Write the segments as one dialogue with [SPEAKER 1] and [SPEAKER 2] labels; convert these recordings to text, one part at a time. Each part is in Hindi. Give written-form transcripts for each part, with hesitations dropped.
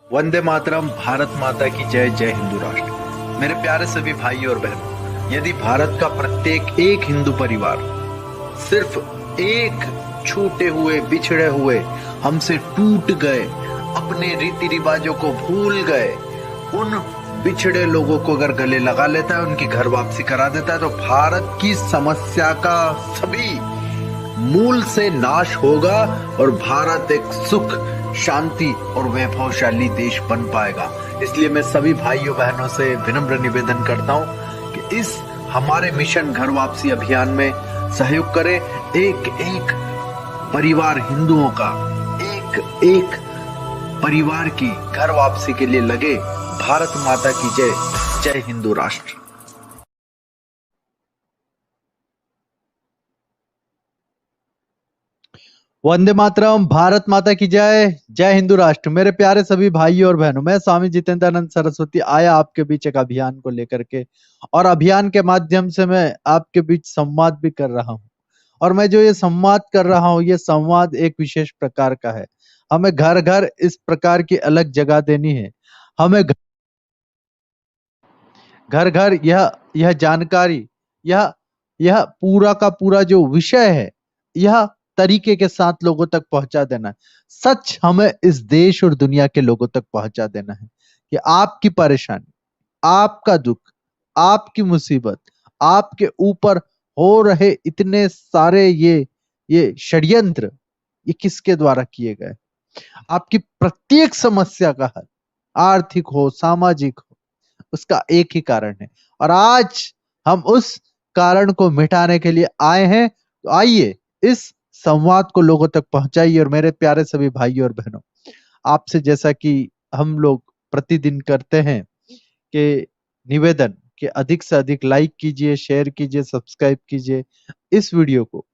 [SPEAKER 1] वंदे मातरम। भारत माता की जय। जय हिंदू राष्ट्र। मेरे प्यारे सभी भाइयों और बहनों, यदि भारत का प्रत्येक एक हिंदू परिवार सिर्फ एक छूटे हुए, बिछड़े हुए, हमसे टूट गए, अपने रीति रिवाजों को भूल गए, उन बिछड़े लोगों को अगर गले लगा लेता है, उनकी घर वापसी करा देता है, तो भारत की समस्या का सभी मूल से नाश होगा और भारत एक सुख, शांति और वैभवशाली देश बन पाएगा। इसलिए मैं सभी भाइयों बहनों से विनम्र निवेदन करता हूं कि इस हमारे मिशन घर वापसी अभियान में सहयोग करें। एक एक परिवार हिंदुओं का, एक एक परिवार की घर वापसी के लिए लगे। भारत माता की जय। जय हिंदू राष्ट्र।
[SPEAKER 2] वंदे मातरम। भारत माता की जय। जय हिंदू राष्ट्र। मेरे प्यारे सभी भाइयों और बहनों, मैं स्वामी जितेंद्रानंद सरस्वती आया आपके बीच एक अभियान को लेकर के, और अभियान के माध्यम से मैं आपके बीच संवाद भी कर रहा हूं। और मैं जो ये संवाद कर रहा हूं, ये संवाद एक विशेष प्रकार का है। हमें घर घर इस प्रकार की अलग जगह देनी है। हमें घर घर यह जानकारी, यह यह पूरा का पूरा जो विषय है, यह तरीके के साथ लोगों तक पहुंचा देना है। सच हमें इस देश और दुनिया के लोगों तक पहुंचा देना है कि आपकी परेशानी, आपका दुख, आपकी मुसीबत, आपके ऊपर हो रहे इतने सारे ये षड्यंत्र, ये किसके द्वारा किए गए। आपकी प्रत्येक समस्या का हल, आर्थिक हो, सामाजिक हो, उसका एक ही कारण है। और आज हम उस कारण को मिटाने के लिए आए हैं। तो आइए इस संवाद को लोगों तक पहुंचाइए। और मेरे प्यारे सभी भाइयों और बहनों, आपसे जैसा कि हम लोग प्रतिदिन करते हैं कि निवेदन कि अधिक से अधिक लाइक कीजिए, शेयर कीजिए, सब्सक्राइब कीजिए। इस वीडियो को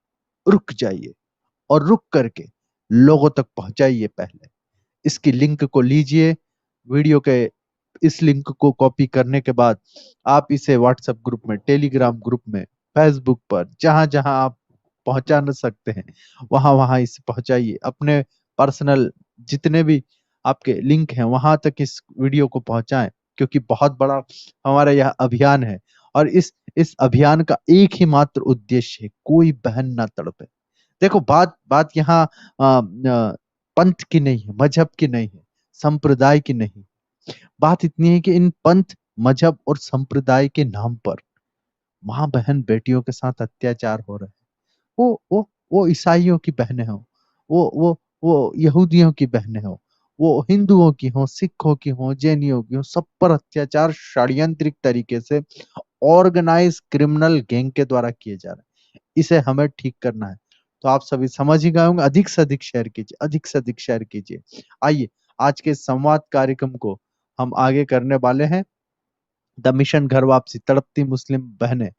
[SPEAKER 2] रुक जाइए और रुक करके लोगों तक पहुंचाइए। पहले इसकी लिंक को लीजिए। वीडियो के इस लिंक को कॉपी करने के बाद आप इसे व्हाट्सएप ग्रुप में, टेलीग्राम ग्रुप में, फेसबुक पर, जहां जहां आप पहुंचा न सकते हैं, वहां वहां इसे पहुंचाइए। अपने पर्सनल जितने भी आपके लिंक हैं, वहां तक इस वीडियो को पहुंचाएं, क्योंकि बहुत बड़ा हमारा यह अभियान है। और इस अभियान का एक ही मात्र उद्देश्य है, कोई बहन ना तड़पे। देखो, बात बात यहाँ पंथ की नहीं है, मजहब की नहीं है, संप्रदाय की नहीं। बात इतनी है कि इन पंथ, मजहब और संप्रदाय के नाम पर माँ बहन बेटियों के साथ अत्याचार हो रहे हैं। वो ईसाइयों की बहनें हो, वो यहूदियों की बहनें हो, वो हिंदुओं की हो, सिखों की हो, जैनियों की हो, सब पर अत्याचार षड्यंत्रिक तरीके से ऑर्गेनाइज क्रिमिनल गैंग के द्वारा किए जा रहे हैं। इसे हमें ठीक करना है। तो आप सभी समझ ही गए होंगे। अधिक से अधिक शेयर कीजिए, अधिक से अधिक शेयर कीजिए। आइए आज के संवाद कार्यक्रम को हम आगे करने वाले हैं। द मिशन घर वापसी। तड़पती मुस्लिम बहनें,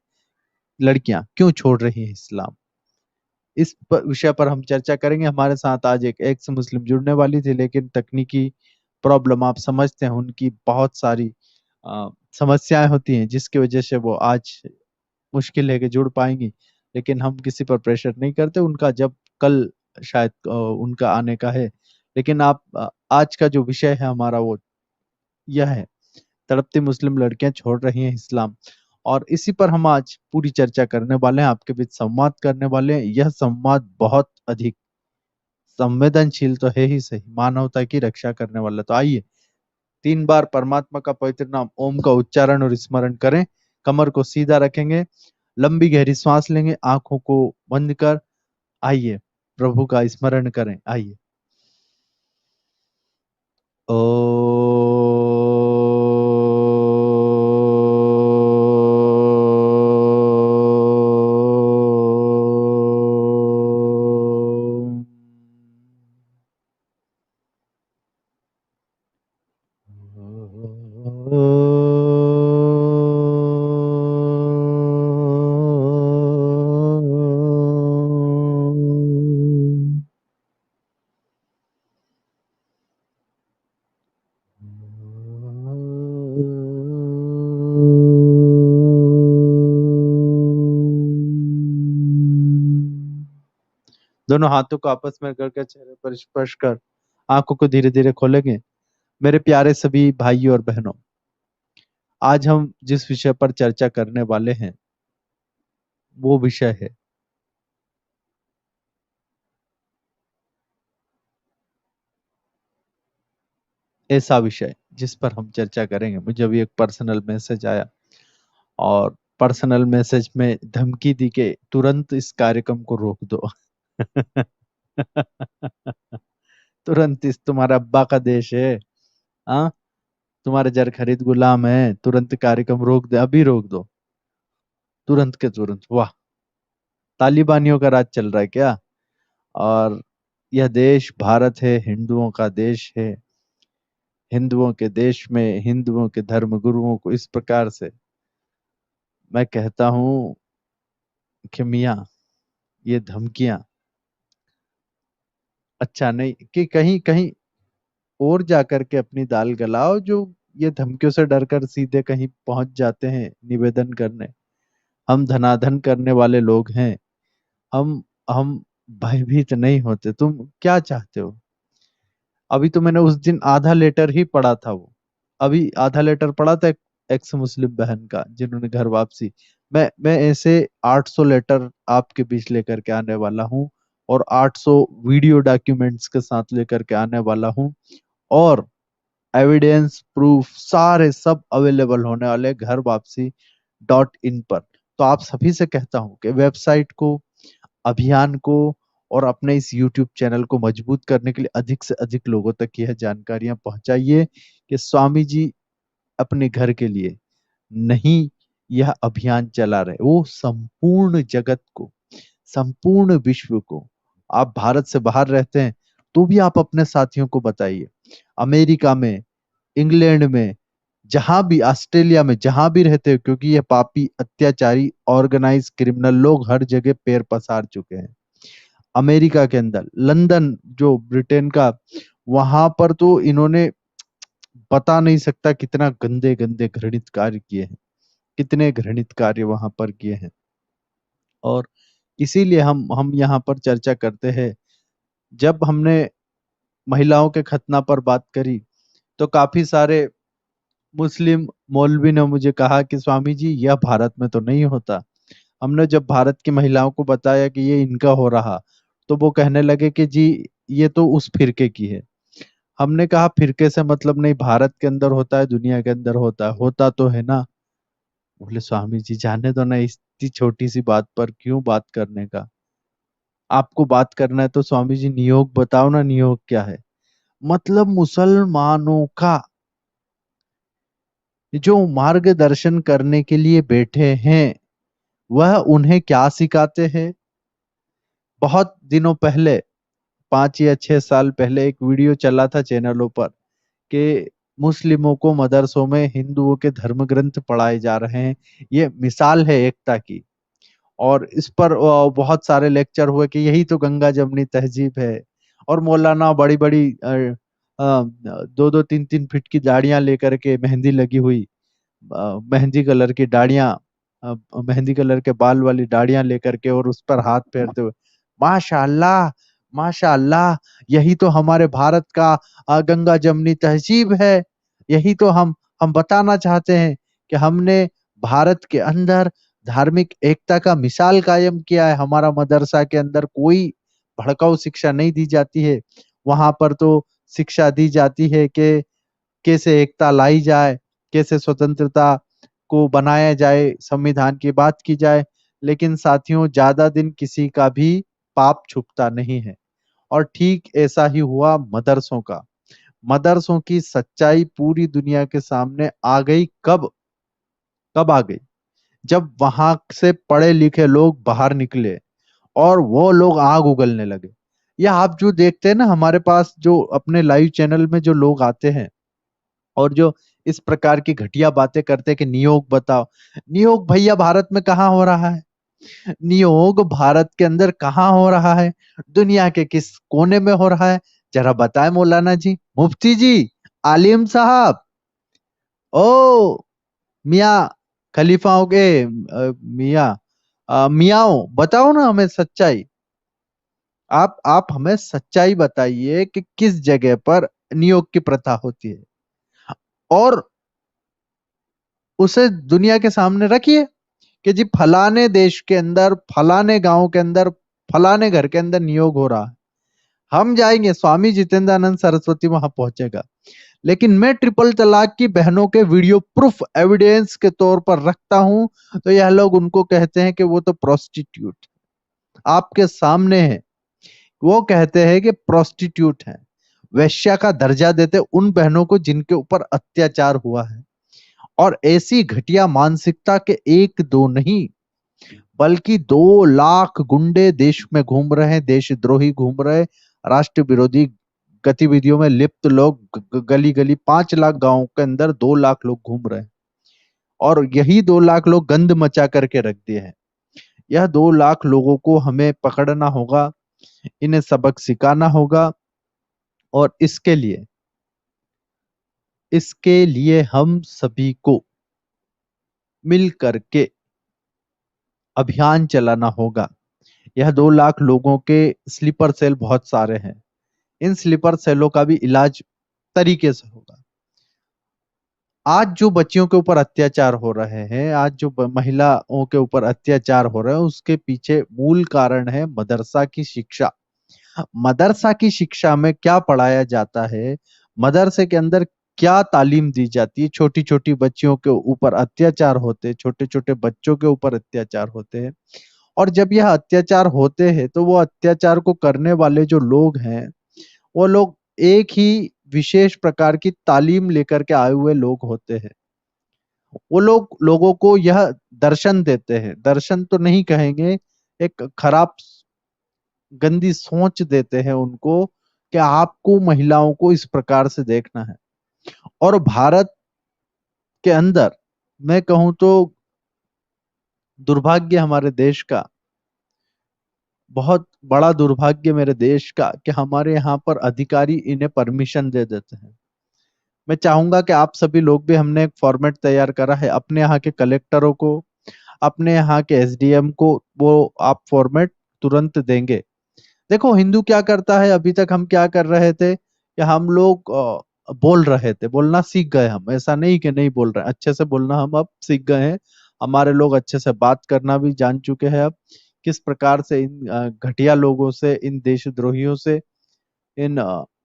[SPEAKER 2] लड़कियां क्यों छोड़ रही हैं इस्लाम, इस विषय पर हम चर्चा करेंगे। हमारे साथ आज एक एक्स मुस्लिम जुड़ने वाली थी, लेकिन तकनीकी प्रॉब्लम आप समझते हैं, उनकी बहुत सारी समस्याएं होती हैं, जिसकी वजह से वो आज मुश्किल है कि जुड़ पाएंगी। लेकिन हम किसी पर प्रेशर नहीं करते। उनका जब कल शायद उनका आने का है। लेकिन आप आज का जो विषय है हमारा, वो यह है, तड़पती मुस्लिम लड़कियां छोड़ रही हैं इस्लाम। और इसी पर हम आज पूरी चर्चा करने वाले हैं, आपके बीच संवाद करने वाले हैं। यह संवाद बहुत अधिक संवेदनशील तो है ही सही, मानवता की रक्षा करने वाला। तो आइए 3 बार परमात्मा का पवित्र नाम ओम का उच्चारण और स्मरण करें। कमर को सीधा रखेंगे, लंबी गहरी सांस लेंगे, आंखों को बंद कर आइए प्रभु का स्मरण करें। आइए। ओ दोनों हाथों को आपस में करके चेहरे पर स्पर्श कर आंखों को धीरे धीरे खोलेंगे। मेरे प्यारे सभी भाइयों और बहनों, आज हम जिस विषय पर चर्चा करने वाले हैं वो विषय है ऐसा विषय जिस पर हम चर्चा करेंगे। मुझे अभी एक पर्सनल मैसेज आया और पर्सनल मैसेज में धमकी दी कि तुरंत इस कार्यक्रम को रोक दो। तुरंत, इस तुम्हारा अब्बा का देश है। हाँ, तुम्हारे जर खरीद गुलाम है, तुरंत कार्यक्रम रोक दे, अभी रोक दो, तुरंत के तुरंत। वाह, तालिबानियों का राज चल रहा है क्या? और यह देश भारत है, हिंदुओं का देश है। हिंदुओं के देश में हिंदुओं के धर्म गुरुओं को इस प्रकार से मैं कहता हूं कि मियाँ, ये धमकियां अच्छा नहीं कि कहीं कहीं और जाकर के अपनी दाल गलाओ, जो ये धमकियों से डरकर सीधे कहीं पहुंच जाते हैं निवेदन करने। हम धनाधन करने वाले लोग हैं। हम भयभीत नहीं होते। तुम क्या चाहते हो? अभी तो मैंने उस दिन आधा लेटर ही पढ़ा था। वो अभी आधा लेटर पढ़ा था एक्स मुस्लिम बहन का, जिन्होंने घर वापसी। मैं ऐसे 800 लेटर आपके बीच लेकर के आने वाला हूँ, और 800 वीडियो डॉक्यूमेंट्स के साथ लेकर के आने वाला हूँ, और एविडेंस प्रूफ सारे सब अवेलेबल होने वाले घर वापसी .in पर। तो आप सभी से कहता हूं कि वेबसाइट को, अभियान को और अपने इस YouTube चैनल को मजबूत करने के लिए अधिक से अधिक लोगों तक यह जानकारियां पहुंचाइए कि स्वामी जी अपने घर के लिए नहीं यह अभियान चला रहे, वो संपूर्ण जगत को, संपूर्ण विश्व को। आप भारत से बाहर रहते हैं तो भी आप अपने साथियों को बताइए। अमेरिका में, इंग्लैंड में, जहां भी, ऑस्ट्रेलिया में, जहां भी रहते हो, क्योंकि ये पापी, अत्याचारी, ऑर्गेनाइज क्रिमिनल लोग हर जगह पैर पसार चुके हैं। अमेरिका के अंदर, लंदन जो ब्रिटेन का, वहां पर तो इन्होंने बता नहीं सकता कितना गंदे गंदे घृणित कार्य किए हैं, कितने घृणित कार्य वहां पर किए हैं। और इसीलिए हम यहाँ पर चर्चा करते हैं। जब हमने महिलाओं के खतना पर बात करी तो काफी सारे मुस्लिम मौलवी ने मुझे कहा कि स्वामी जी, यह भारत में तो नहीं होता। हमने जब भारत की महिलाओं को बताया कि ये इनका हो रहा, तो वो कहने लगे कि जी ये तो उस फिरके की है। हमने कहा फिरके से मतलब नहीं, भारत के अंदर होता है, दुनिया के अंदर होता है, होता तो है ना। बोले स्वामी जी जाने दो ना, इतनी छोटी सी बात पर क्यों बात करने का? आपको बात करना है तो स्वामी जी नियोग बताओ ना, नियोग क्या है? मतलब मुसलमानों का जो मार्गदर्शन करने के लिए बैठे हैं, वह उन्हें क्या सिखाते हैं? बहुत दिनों पहले, 5 या 6 साल पहले एक वीडियो चला था चैनलों पर कि मुस्लिमों को मदरसों में हिंदुओं के धर्म ग्रंथ पढ़ाए जा रहे हैं। ये मिसाल है एकता की। और इस पर बहुत सारे लेक्चर हुए कि यही तो गंगा जमनी तहजीब है। और मौलाना बड़ी बड़ी 2-2 3-3 फीट की दाढ़ियां लेकर के, मेहंदी लगी हुई, मेहंदी कलर की दाढ़ियां, मेहंदी कलर के बाल वाली दाढ़ियां लेकर के, और उस पर हाथ फेरते हुए, माशाअल्लाह, माशाअल्लाह, यही तो हमारे भारत का गंगा जमनी तहजीब है। यही तो हम बताना चाहते हैं कि हमने भारत के अंदर धार्मिक एकता का मिसाल कायम किया है। हमारा मदरसा के अंदर कोई भड़काऊ शिक्षा नहीं दी जाती है। वहां पर तो शिक्षा दी जाती है कि कैसे एकता लाई जाए, कैसे स्वतंत्रता को बनाया जाए, संविधान की बात की जाए। लेकिन साथियों, ज्यादा दिन किसी का भी पाप छुपता नहीं है। और ठीक ऐसा ही हुआ मदरसों का। मदरसों की सच्चाई पूरी दुनिया के सामने आ गई। कब? कब आ गई? जब वहां से पढ़े लिखे लोग बाहर निकले और वो लोग आग उगलने लगे। या आप जो देखते हैं ना, हमारे पास जो अपने लाइव चैनल में जो लोग आते हैं और जो इस प्रकार की घटिया बातें करते हैं कि नियोग बताओ। नियोग भैया भारत में कहाँ हो रहा है? नियोग भारत के अंदर कहाँ हो रहा है? दुनिया के किस कोने में हो रहा है? जरा बताएं मौलाना जी, मुफ्ती जी, आलिम साहब, ओ मियाँ खलीफाओं के मियाँ, मियाओ, बताओ ना हमें सच्चाई। आप हमें सच्चाई बताइए कि किस जगह पर नियोग की प्रथा होती है। और उसे दुनिया के सामने रखिए कि जी फलाने देश के अंदर, फलाने गांव के अंदर, फलाने घर के अंदर नियोग हो रहा है। हम जाएंगे, स्वामी जितेंद्रानंद सरस्वती वहां पहुंचेगा, लेकिन मैं ट्रिपल तलाक की बहनों के वीडियो प्रूफ एविडेंस के तौर पर रखता हूं, तो यह लोग उनको कहते हैं कि वो तो प्रोस्टिट्यूट आपके सामने है। वो कहते हैं कि प्रोस्टिट्यूट है, वेश्या का दर्जा देते उन बहनों को जिनके ऊपर अत्याचार हुआ है। और ऐसी घटिया मानसिकता के एक दो नहीं, बल्कि 2 लाख गुंडे देश में घूम रहे हैं, देशद्रोही घूम रहे, राष्ट्र विरोधी गतिविधियों में लिप्त लोग गली गली 5 लाख गांवों के अंदर 2 लाख लोग घूम रहे हैं। और यही 2 लाख लोग गंद मचा करके रख दिए हैं। यह 2 लाख लोगों को हमें पकड़ना होगा, इन्हें सबक सिखाना होगा। और इसके लिए हम सभी को मिल करके अभियान चलाना होगा। यह 2 लाख लोगों के स्लीपर सेल बहुत सारे हैं, इन स्लीपर सेलों का भी इलाज तरीके से होगा। आज जो बच्चियों के ऊपर अत्याचार हो रहे हैं, आज जो महिलाओं के ऊपर अत्याचार हो रहे हैं, उसके पीछे मूल कारण है मदरसा की शिक्षा। मदरसा की शिक्षा में क्या पढ़ाया जाता है, मदरसे के अंदर क्या तालीम दी जाती है, छोटी छोटी बच्चियों के ऊपर अत्याचार होते, छोटे छोटे बच्चों के ऊपर अत्याचार होते हैं। और जब यह अत्याचार होते हैं तो वो अत्याचार को करने वाले जो लोग हैं, वो लोग एक ही विशेष प्रकार की तालीम लेकर के आए हुए लोग होते हैं। वो लोग लोगों को यह दर्शन देते हैं, दर्शन तो नहीं कहेंगे, एक खराब गंदी सोच देते हैं उनको कि आपको महिलाओं को इस प्रकार से देखना है। और भारत के अंदर मैं कहूं तो दुर्भाग्य हमारे देश का, बहुत बड़ा दुर्भाग्य मेरे देश का, कि हमारे यहाँ पर अधिकारी इन्हें परमिशन दे देते हैं। मैं चाहूंगा कि आप सभी लोग भी, हमने एक फॉर्मेट तैयार करा है, अपने यहाँ के कलेक्टरों को, अपने यहाँ के एसडीएम को वो आप फॉर्मेट तुरंत देंगे। देखो हिंदू क्या करता है, अभी तक हम क्या कर रहे थे कि हम लोग बोल रहे थे, बोलना सीख गए हम, ऐसा नहीं कि नहीं बोल रहे, अच्छे से बोलना हम अब सीख गए हैं। हमारे लोग अच्छे से बात करना भी जान चुके हैं अब, किस प्रकार से इन घटिया लोगों से, इन देशद्रोहियों से, इन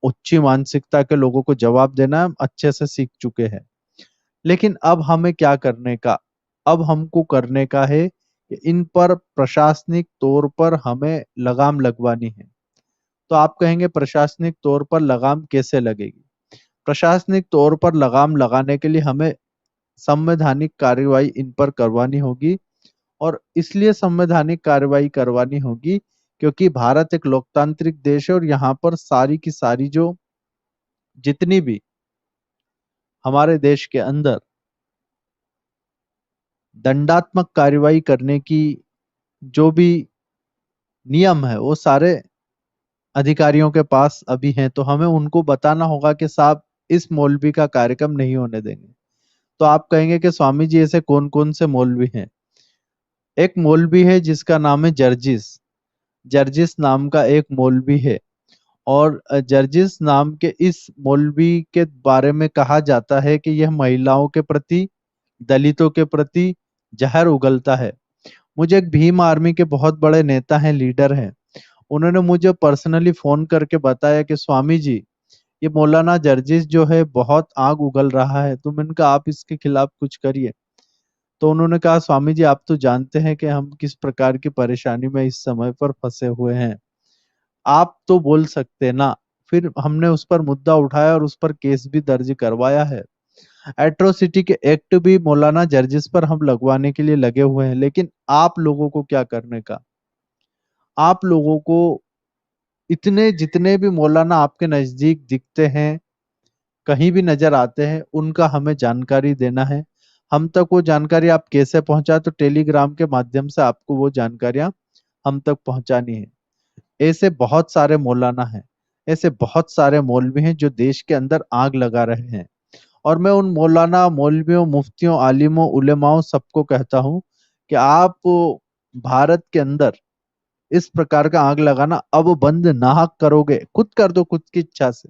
[SPEAKER 2] उच्च मानसिकता के लोगों को जवाब देना हम अच्छे से सीख चुके हैं। लेकिन अब हमें क्या करने का, अब हमको करने का है कि इन पर प्रशासनिक तौर पर हमें लगाम लगवानी है। तो आप कहेंगे प्रशासनिक तौर पर लगाम कैसे लगेगी? प्रशासनिक तौर पर लगाम लगाने के लिए हमें संवैधानिक कार्रवाई इन पर करवानी होगी। और इसलिए संवैधानिक कार्रवाई करवानी होगी क्योंकि भारत एक लोकतांत्रिक देश है, और यहाँ पर सारी की सारी जो जितनी भी हमारे देश के अंदर दंडात्मक कार्रवाई करने की जो भी नियम है, वो सारे अधिकारियों के पास अभी हैं। तो हमें उनको बताना होगा कि साहब इस मौलवी का कार्यक्रम नहीं होने देंगे। तो आप कहेंगे कि स्वामी जी ऐसे कौन कौन से मौलवी हैं? एक मौलवी है जिसका नाम है जर्जिस, जर्जिस नाम का एक मौलवी है। और जर्जिस नाम के इस मौलवी के बारे में कहा जाता है कि यह महिलाओं के प्रति, दलितों के प्रति जहर उगलता है। मुझे एक भीम आर्मी के बहुत बड़े नेता हैं, लीडर हैं, उन्होंने मुझे पर्सनली फोन करके बताया कि स्वामी जी, ये मौलाना जर्जिस जो है बहुत आग उगल रहा है, तो मैंने कहा आप इसके खिलाफ कुछ करिए। तो उन्होंने कहा स्वामी जी, आप तो जानते हैं कि हम किस प्रकार की परेशानी में इस समय पर फंसे हुए हैं, आप तो बोल सकते ना। फिर हमने उस पर मुद्दा उठाया और उस पर केस भी दर्ज करवाया है। एट्रोसिटी के एक्ट भी मौलाना जर्जिस पर हम लगवाने के लिए लगे हुए हैं। लेकिन आप लोगों को क्या करने का? आप लोगों को इतने जितने भी मौलाना आपके नजदीक दिखते हैं, कहीं भी नजर आते हैं, उनका हमें जानकारी देना है। हम तक वो जानकारी आप कैसे पहुंचा? तो टेलीग्राम के माध्यम से आपको वो जानकारियां हम तक पहुंचानी है। ऐसे बहुत सारे मौलाना हैं, ऐसे बहुत सारे मौलवी हैं जो देश के अंदर आग लगा रहे हैं। और मैं उन मौलाना, मौलवियों, मुफ्तियों, आलिमों, उलेमाओं सबको कहता हूं कि आप भारत के अंदर इस प्रकार का आग लगाना अब बंद ना करोगे, खुद कर दो खुद की इच्छा से।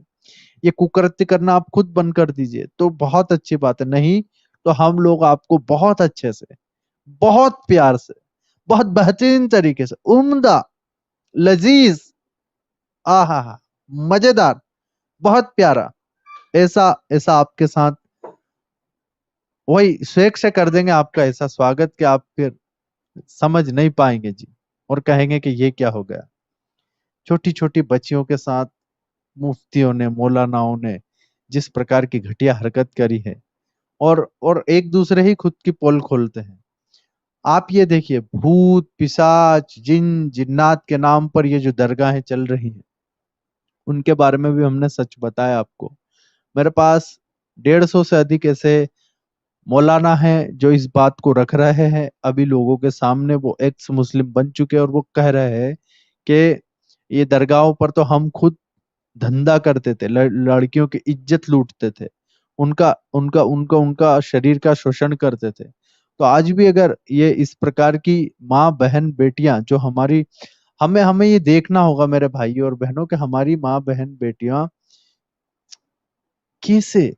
[SPEAKER 2] ये कुकृत्य करना आप खुद बंद कर दीजिए तो बहुत अच्छी बात है। नहीं तो हम लोग आपको बहुत अच्छे से, बहुत प्यार से, बहुत बेहतरीन तरीके से, उम्दा, लजीज, आहा हा, मजेदार, बहुत प्यारा, ऐसा ऐसा आपके साथ वही स्वेग से कर देंगे आपका ऐसा स्वागत कि आप फिर समझ नहीं पाएंगे जी, और कहेंगे कि ये क्या हो गया। छोटी छोटी बच्चियों के साथ मुफ्तियों ने, मौलानाओं ने जिस प्रकार की घटिया हरकत करी है, और एक दूसरे ही खुद की पोल खोलते हैं। आप ये देखिए, भूत पिशाच जिन जिन्नात के नाम पर ये जो दरगाहें चल रही हैं, उनके बारे में भी हमने सच बताया आपको। मेरे पास 150 से अधिक ऐसे मौलाना हैं जो इस बात को रख रहे हैं अभी लोगों के सामने। वो एक्स मुस्लिम बन चुके हैं और वो कह रहे हैं कि ये दरगाहों पर तो हम खुद धंधा करते थे, लड़कियों की इज्जत लूटते थे, उनका उनका उनका उनका शरीर का शोषण करते थे। तो आज भी अगर ये इस प्रकार की माँ बहन बेटियां जो हमारी, हमें हमें ये देखना होगा मेरे भाइयों और बहनों कि हमारी माँ बहन बेटियां कैसे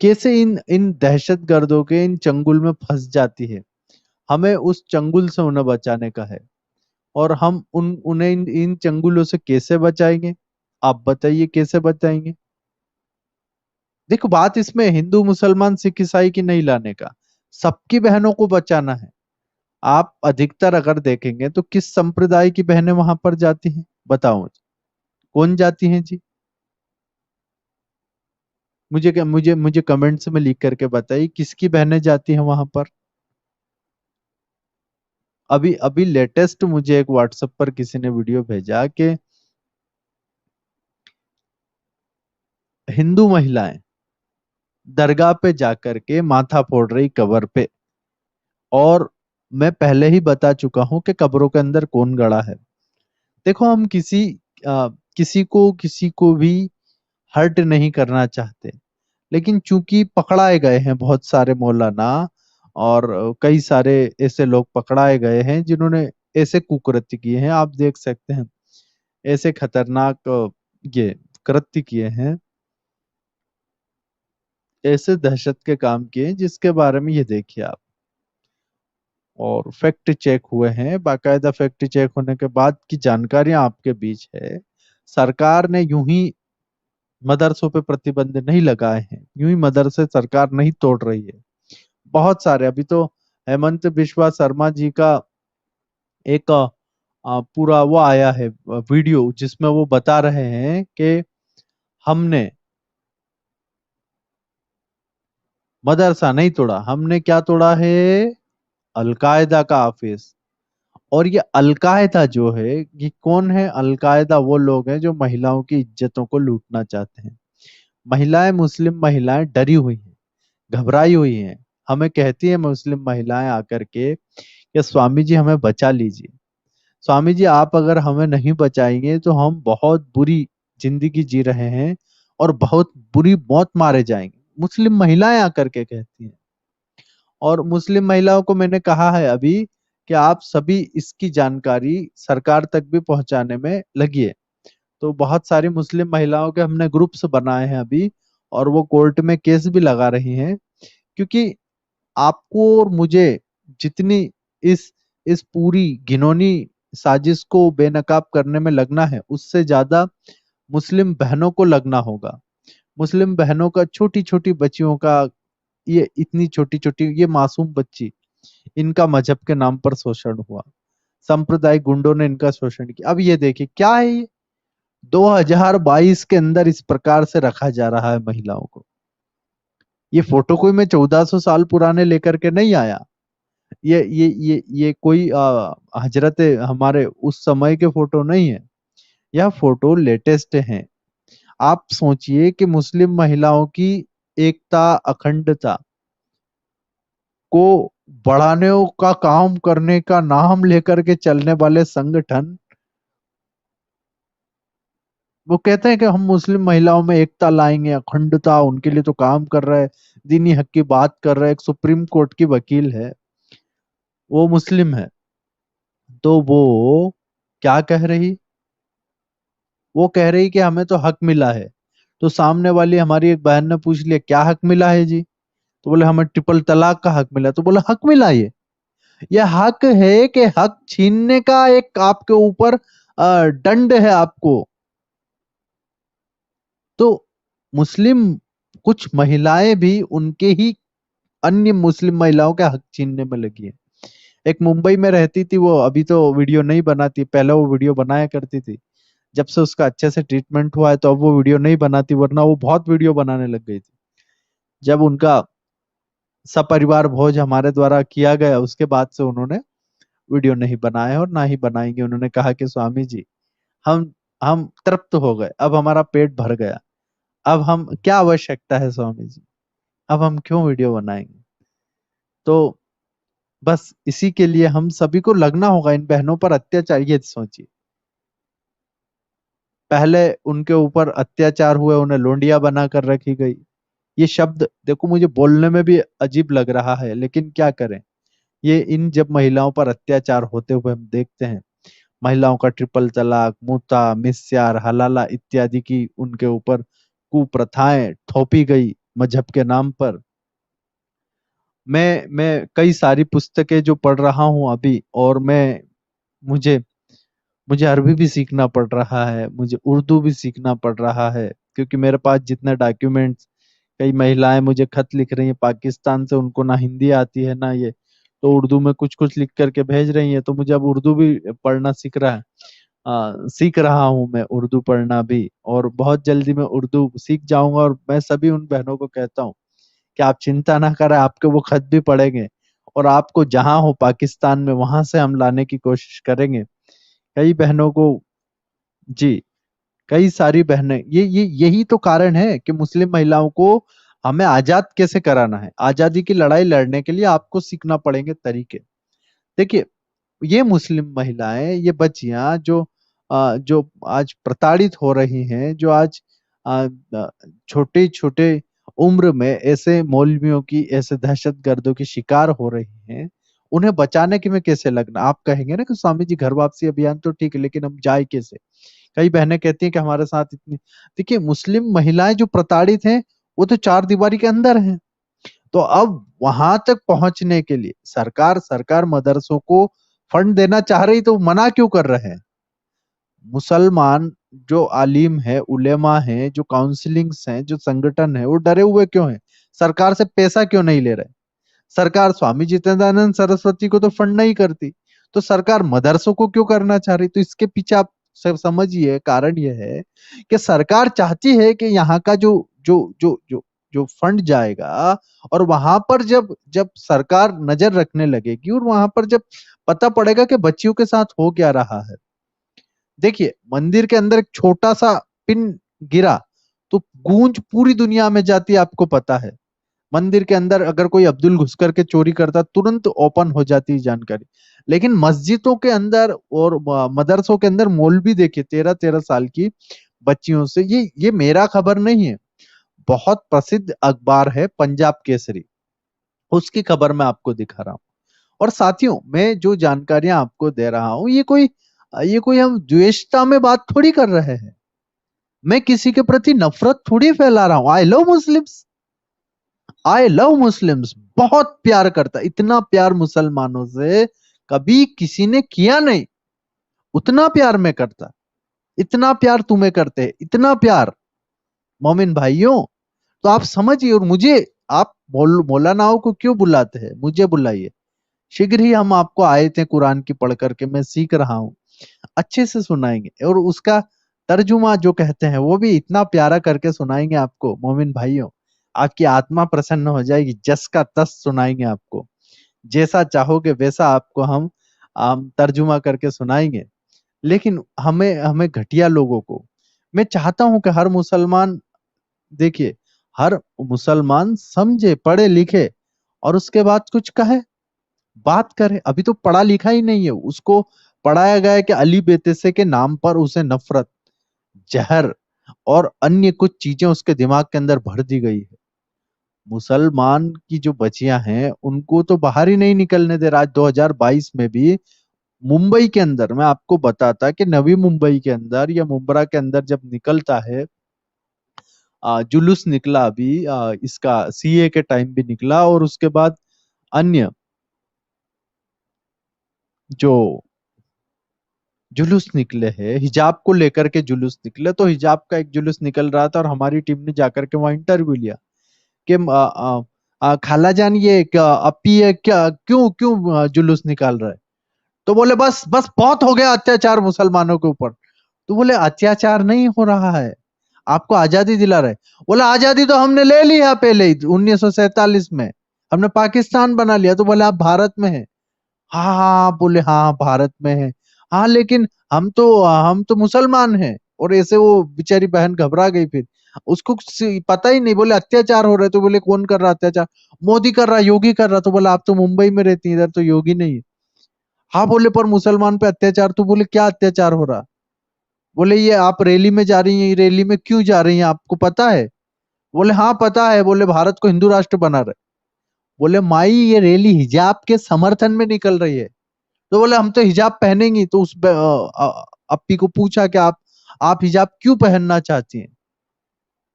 [SPEAKER 2] कैसे इन इन दहशतगर्दों के इन चंगुल में फंस जाती है। हमें उस चंगुल से उन्हें बचाने का है, और हम उन्हें इन चंगुलों से कैसे बचाएंगे? आप बताइए कैसे बचाएंगे? देखो, बात इसमें हिंदू मुसलमान सिख ईसाई की नहीं लाने का, सबकी बहनों को बचाना है। आप अधिकतर अगर देखेंगे तो किस संप्रदाय की बहनें वहां पर जाती हैं? बताओ मुझे, कौन जाती हैं जी? मुझे कमेंट्स में लिख करके बताइए किसकी बहनें जाती हैं वहां पर। अभी अभी लेटेस्ट मुझे एक व्हाट्सएप पर किसी ने वीडियो भेजा कि हिंदू महिलाएं दरगाह पे जाकर के माथा फोड़ रही कब्र पे, और मैं पहले ही बता चुका हूं कि कब्रों के अंदर कौन गड़ा है। देखो, हम किसी को भी हर्ट नहीं करना चाहते, लेकिन चूंकि पकड़ाए गए हैं बहुत सारे मौलाना, और कई सारे ऐसे लोग पकड़ाए गए हैं जिन्होंने ऐसे कुकृत्य किए हैं, आप देख सकते हैं, ऐसे खतरनाक ये कृत्य किए हैं, ऐसे दहशत के काम किए हैं, जिसके बारे में ये देखिए आप। और फैक्ट चेक हुए हैं, बाकायदा फैक्ट चेक होने के बाद की जानकारियां आपके बीच है। सरकार ने यूं ही मदरसों पे प्रतिबंध नहीं लगाए हैं, यूं ही मदरसे सरकार नहीं तोड़ रही है। बहुत सारे, अभी तो हेमंत बिश्वा शर्मा जी का एक पूरा वो आया है वीडियो, जिसमें वो बता रहे हैं कि हमने मदरसा नहीं तोड़ा, हमने क्या तोड़ा है? अलकायदा का ऑफिस। और ये अलकायदा जो है, ये कौन है? अलकायदा वो लोग हैं जो महिलाओं की इज्जतों को लूटना चाहते हैं। महिलाएं, मुस्लिम महिलाएं डरी हुई हैं, घबराई हुई हैं। हमें कहती है मुस्लिम महिलाएं आकर के कि स्वामी जी हमें बचा लीजिए, स्वामी जी आप अगर हमें नहीं बचाएंगे तो हम बहुत बुरी जिंदगी जी रहे हैं और बहुत बुरी मौत मारे जाएंगे। मुस्लिम महिलाएं आकर के कहती हैं। और मुस्लिम महिलाओं को मैंने कहा है अभी कि आप सभी इसकी जानकारी सरकार तक भी पहुंचाने में लगिए। तो बहुत सारी मुस्लिम महिलाओं के हमने ग्रुप्स बनाए हैं अभी, और वो कोर्ट में केस भी लगा रही हैं, क्योंकि आपको और मुझे जितनी इस पूरी घिनौनी साजिश को बेनकाब करने में लगना है, उससे ज्यादा मुस्लिम बहनों को लगना होगा। मुस्लिम बहनों का, छोटी छोटी बच्चियों का, ये इतनी छोटी छोटी ये मासूम बच्ची, इनका मजहब के नाम पर शोषण हुआ, सांप्रदायिक गुंडों ने इनका शोषण किया। अब ये देखिए क्या है ये, 2022 के अंदर इस प्रकार से रखा जा रहा है महिलाओं को। ये फोटो कोई मैं 1400 साल पुराने लेकर के नहीं आया। ये कोई हजरत हमारे उस समय के फोटो नहीं है, यह फोटो लेटेस्ट है। आप सोचिए कि मुस्लिम महिलाओं की एकता, अखंडता को बढ़ाने का काम करने का नाम लेकर के चलने वाले संगठन, वो कहते हैं कि हम मुस्लिम महिलाओं में एकता लाएंगे, अखंडता, उनके लिए तो काम कर रहा है, दीनी हक की बात कर रहा है। एक सुप्रीम कोर्ट की वकील है, वो मुस्लिम है, तो वो क्या कह रही? वो कह रही कि हमें तो हक मिला है। तो सामने वाली हमारी एक बहन ने पूछ लिया क्या हक मिला है जी, तो बोले हमें ट्रिपल तलाक का हक मिला। तो बोला हक मिला, ये हक है कि हक छीनने का एक आपके ऊपर दंड है आपको। तो मुस्लिम कुछ महिलाएं भी उनके ही अन्य मुस्लिम महिलाओं के हक छीनने में लगी है। एक मुंबई में रहती थी वो, अभी तो वीडियो नहीं बनाती, पहले वो वीडियो बनाया करती थी। जब से उसका अच्छे से ट्रीटमेंट हुआ है तो अब वो वीडियो नहीं बनाती, वरना वो बहुत वीडियो बनाने लग गई थी। जब उनका सपरिवार भोज हमारे द्वारा किया गया उसके बाद से उन्होंने वीडियो नहीं बनाया और ना ही बनाएंगे। उन्होंने कहा कि स्वामी जी, हम तृप्त हो गए, अब हमारा पेट भर गया, अब हम क्या आवश्यकता है स्वामी जी, अब हम क्यों वीडियो बनाएंगे। तो बस इसी के लिए हम सभी को लगना होगा इन बहनों पर अत्याचार। ये सोचिए, पहले उनके ऊपर अत्याचार हुए, उन्हें लोंडिया बना कर रखी गई। ये शब्द देखो मुझे बोलने में भी अजीब लग रहा है, लेकिन क्या करें। ये इन जब महिलाओं पर अत्याचार होते हुए हम देखते हैं, महिलाओं का ट्रिपल तलाक, मुता, मिस्यार, हलाला इत्यादि की उनके ऊपर कुप्रथाएं थोपी गई मजहब के नाम पर। मैं कई सारी पुस्तकें जो पढ़ रहा हूं अभी, और मैं मुझे मुझे अरबी भी सीखना पड़ रहा है, मुझे उर्दू भी सीखना पड़ रहा है, क्योंकि मेरे पास जितने डॉक्यूमेंट्स, कई महिलाएं मुझे खत लिख रही हैं पाकिस्तान से, उनको ना हिंदी आती है ना ये, तो उर्दू में कुछ कुछ लिख करके भेज रही हैं, तो मुझे अब उर्दू भी पढ़ना सीख रहा हूं मैं उर्दू पढ़ना भी, और बहुत जल्दी मैं उर्दू सीख जाऊंगा। और मैं सभी उन बहनों को कहता हूँ कि आप चिंता ना करें, आपके वो खत भी पढ़ेंगे, और आपको जहां हो पाकिस्तान में वहां से हम लाने की कोशिश करेंगे। कई बहनों को, जी, कई सारी बहनें, ये यही तो कारण है कि मुस्लिम महिलाओं को हमें आजाद कैसे कराना है। आजादी की लड़ाई लड़ने के लिए आपको सीखना पड़ेंगे तरीके। देखिए, ये मुस्लिम महिलाएं, ये बच्चियां जो आज प्रताड़ित हो रही हैं, जो आज छोटे छोटे उम्र में ऐसे मौलवियों की, ऐसे दहशतगर्दों की शिकार हो रही हैं, उन्हें बचाने की में कैसे लगना। आप कहेंगे ना कि स्वामी जी घर वापसी अभियान तो ठीक है, लेकिन हम जाए कैसे। कई बहनें कहती हैं कि हमारे साथ इतनी, देखिए मुस्लिम महिलाएं जो प्रताड़ित हैं वो तो चार दीवारी के अंदर हैं। तो अब वहां तक पहुंचने के लिए सरकार मदरसों को फंड देना चाह रही, तो मना क्यों कर रहे हैं। मुसलमान जो आलिम है, उलेमा है, जो काउंसलिंग्स हैं, जो संगठन है, वो डरे हुए क्यों हैं। सरकार से पैसा क्यों नहीं ले रहे। सरकार स्वामी जितेंद्रानंद सरस्वती को तो फंड नहीं करती, तो सरकार मदरसों को क्यों करना चाह रही। तो इसके पीछे आप सब समझिए, कारण यह है कि सरकार चाहती है कि यहाँ का जो जो जो जो जो फंड जाएगा, और वहां पर जब जब सरकार नजर रखने लगेगी, और वहां पर जब पता पड़ेगा कि बच्चियों के साथ हो क्या रहा है। देखिए, मंदिर के अंदर एक छोटा सा पिन गिरा तो गूंज पूरी दुनिया में जाती है, आपको पता है। मंदिर के अंदर अगर कोई अब्दुल घुस करके चोरी करता, तुरंत ओपन हो जाती है जानकारी। लेकिन मस्जिदों के अंदर और मदरसों के अंदर मौलवी देखिए 13-13 साल की बच्चियों से, ये मेरा खबर नहीं है, बहुत प्रसिद्ध अखबार है पंजाब केसरी, उसकी खबर मैं आपको दिखा रहा हूँ। और साथियों, मैं जो जानकारियां आपको दे रहा हूं, ये कोई हम द्वेषता में बात थोड़ी कर रहे हैं। मैं किसी के प्रति नफरत थोड़ी फैला रहा हूं। I love Muslims, I love Muslims, बहुत प्यार करता, इतना प्यार मुसलमानों से कभी किसी ने किया नहीं, उतना प्यार मैं करता, इतना प्यार तुम्हें करते, इतना प्यार मोमिन भाइयों। तो आप समझिए, और मुझे आप मौलानाओं को क्यों बुलाते हैं, मुझे बुलाइए। शीघ्र ही हम आपको आयतें कुरान की पढ़ करके, मैं सीख रहा हूं, अच्छे से सुनाएंगे, और उसका तर्जुमा जो कहते हैं वो भी इतना प्यारा करके सुनाएंगे आपको मोमिन भाइयों। आपकी आत्मा प्रसन्न हो जाएगी, जस का तस सुनाएंगे आपको, जैसा चाहोगे वैसा आपको हम तर्जुमा करके सुनाएंगे। लेकिन हमें हमें घटिया लोगों को, मैं चाहता हूं कि हर मुसलमान, देखिए, हर मुसलमान समझे, पढ़े लिखे, और उसके बाद कुछ कहे, बात करे। अभी तो पढ़ा लिखा ही नहीं है, उसको पढ़ाया गया है कि अली बेतेसे के नाम पर उसे नफरत, जहर और अन्य कुछ चीजें उसके दिमाग के अंदर भर दी गई है। मुसलमान की जो बच्चियां हैं उनको तो बाहर ही नहीं निकलने दे रहा। आज 2022 में भी मुंबई के अंदर, मैं आपको बताता कि नवी मुंबई के अंदर या मुंब्रा के अंदर जब निकलता है, जुलूस निकला अभी, इसका सीए के टाइम भी निकला, और उसके बाद अन्य जो जुलूस निकले हैं हिजाब को लेकर के, जुलूस निकले, तो हिजाब का एक जुलूस निकल रहा था और हमारी टीम ने जाकर के वहां इंटरव्यू लिया कि खाला जान ये अपी है क्या, क्यों क्यों जुलूस निकाल रहा है? तो बोले बस बस बहुत हो गया अत्याचार मुसलमानों के ऊपर। तो बोले अत्याचार नहीं हो रहा है, आपको आजादी दिला रहे। बोला आजादी तो हमने ले ली है पहले ही 1947 में, हमने पाकिस्तान बना लिया। तो बोले आप भारत में है? हाँ हाँ, बोले हाँ भारत में है। हाँ लेकिन हम तो मुसलमान हैं। और ऐसे वो बेचारी बहन घबरा गई, फिर उसको पता ही नहीं। बोले अत्याचार हो रहे, तो बोले कौन कर रहा अत्याचार? मोदी कर रहा, योगी कर रहा। तो बोला आप तो मुंबई में रहती हैं, इधर तो योगी नहीं है। हाँ बोले पर मुसलमान पे अत्याचार। तो बोले क्या अत्याचार हो रहा? बोले ये आप रैली में जा रही हैं, ये रैली में क्यों जा रही हैं, आपको पता है? बोले हाँ पता है। बोले भारत को हिंदू राष्ट्र बना रहे। बोले माई ये रैली हिजाब के समर्थन में निकल रही है। तो बोले हम तो हिजाब पहनेंगी। तो उस अप्पी को पूछा कि आप हिजाब क्यों पहनना चाहती हैं?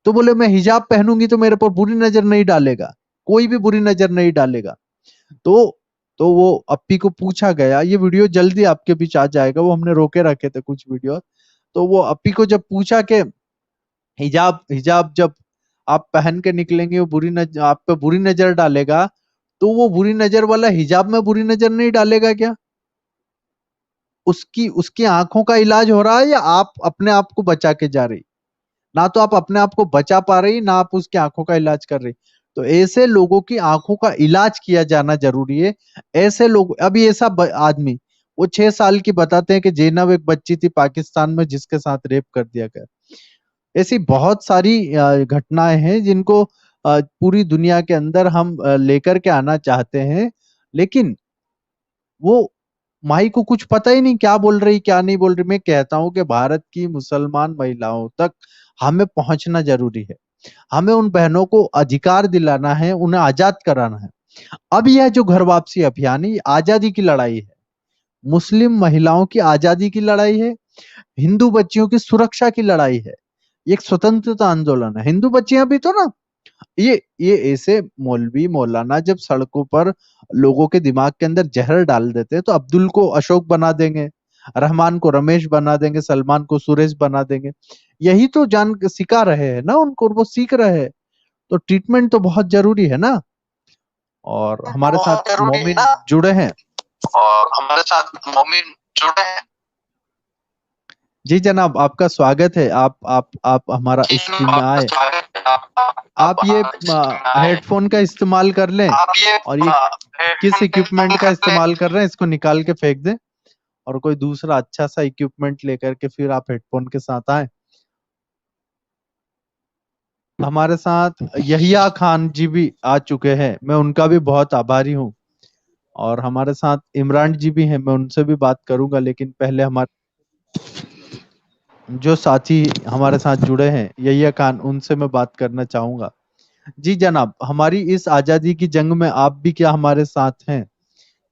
[SPEAKER 2] तो बोले मैं हिजाब पहनूंगी तो मेरे पर बुरी नजर नहीं डालेगा, कोई भी बुरी नजर नहीं डालेगा। तो तो वो अप्पी को पूछा गया, ये वीडियो जल्दी आपके बीच आ जाएगा, वो हमने रोके रखे थे कुछ वीडियो। तो वो अप्पी को जब पूछा कि हिजाब हिजाब जब आप पहन के निकलेंगे वो आप पे बुरी नजर डालेगा, तो वो बुरी नजर वाला हिजाब में बुरी नजर नहीं डालेगा क्या? उसकी उसकी आंखों का इलाज हो रहा है या आप अपने आप को बचा के जा रही? ना तो आप अपने आप को बचा पा रही, ना आप उसकी आंखों का इलाज कर रही। तो ऐसे लोगों की आंखों का इलाज किया जाना जरूरी है। ऐसे लोग, अभी ऐसा आदमी वो 6 साल की बताते हैं कि जैनब एक बच्ची थी पाकिस्तान में जिसके साथ रेप कर दिया गया। ऐसी बहुत सारी घटनाएं हैं जिनको पूरी दुनिया के अंदर हम लेकर के आना चाहते हैं, लेकिन वो माई को कुछ पता ही नहीं क्या बोल रही क्या नहीं बोल रही। मैं कहता हूं कि भारत की मुसलमान महिलाओं तक हमें पहुंचना जरूरी है। हमें उन बहनों को अधिकार दिलाना है, उन्हें आजाद कराना है। अब यह जो घर वापसी अभियान है, ये आजादी की लड़ाई है, मुस्लिम महिलाओं की आजादी की लड़ाई है, हिंदू बच्चियों की सुरक्षा की लड़ाई है। ये एक स्वतंत्रता आंदोलन है। हिंदू बच्चियां भी तो ना, ये ऐसे मौलवी मौलाना जब सड़कों पर लोगों के दिमाग के अंदर जहर डाल देते हैं, तो अब्दुल को अशोक बना देंगे, रहमान को रमेश बना देंगे, सलमान को सुरेश बना देंगे। यही तो जान सिखा रहे हैं ना उनको, वो सीख रहे हैं। तो ट्रीटमेंट तो बहुत जरूरी है ना। और हमारे
[SPEAKER 1] बहुत
[SPEAKER 2] साथ
[SPEAKER 1] जरूरी है
[SPEAKER 2] मोमिन
[SPEAKER 1] ना।
[SPEAKER 2] जुड़े हैं।
[SPEAKER 1] और हमारे साथ मोमिन जुड़े हैं।
[SPEAKER 2] जी जनाब, आपका स्वागत है। आप हमारा
[SPEAKER 1] जी
[SPEAKER 2] इस टीम
[SPEAKER 1] जनाब,
[SPEAKER 2] में
[SPEAKER 1] आपका
[SPEAKER 2] आए।
[SPEAKER 1] स्वागत है।
[SPEAKER 2] आप ये
[SPEAKER 1] हमारे इस टीम में आए।
[SPEAKER 2] हेडफोन का इस्तेमाल कर लें,
[SPEAKER 1] आप ये
[SPEAKER 2] और ये किस
[SPEAKER 1] हेडफोन का
[SPEAKER 2] इक्विपमेंट
[SPEAKER 1] इस्तेमाल
[SPEAKER 2] का
[SPEAKER 1] कर लें।
[SPEAKER 2] इस्तेमाल कर रहे हैं इसको निकाल के फेंक दें, और कोई दूसरा अच्छा सा इक्विपमेंट लेकर के फिर आप हेडफोन के साथ आए। हमारे साथ यहिया खान जी भी आ चुके हैं, मैं उनका भी बहुत आभारी हूँ। और हमारे साथ इमरान जी भी हैं, मैं उनसे भी बात करूंगा, लेकिन पहले हमारे जो साथी हमारे साथ जुड़े हैं यहिया खान, उनसे मैं बात करना चाहूंगा। जी जनाब, हमारी इस आजादी की जंग में आप भी क्या हमारे साथ हैं?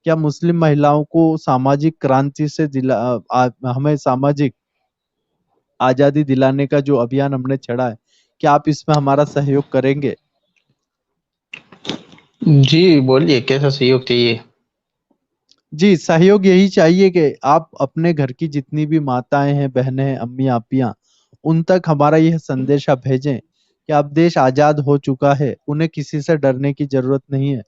[SPEAKER 2] क्या मुस्लिम महिलाओं को सामाजिक क्रांति से हमें सामाजिक आजादी दिलाने का जो अभियान हमने छेड़ा है, क्या आप इसमें हमारा सहयोग करेंगे?
[SPEAKER 3] जी बोलिए, कैसा सहयोग चाहिए?
[SPEAKER 2] जी, सहयोग यही चाहिए कि आप अपने घर की जितनी भी माताएं हैं, बहनें हैं, अम्मी आपियां, उन तक हमारा यह संदेशा भेजें कि अब देश आजाद हो चुका है, उन्हें किसी से डरने की जरूरत नहीं है।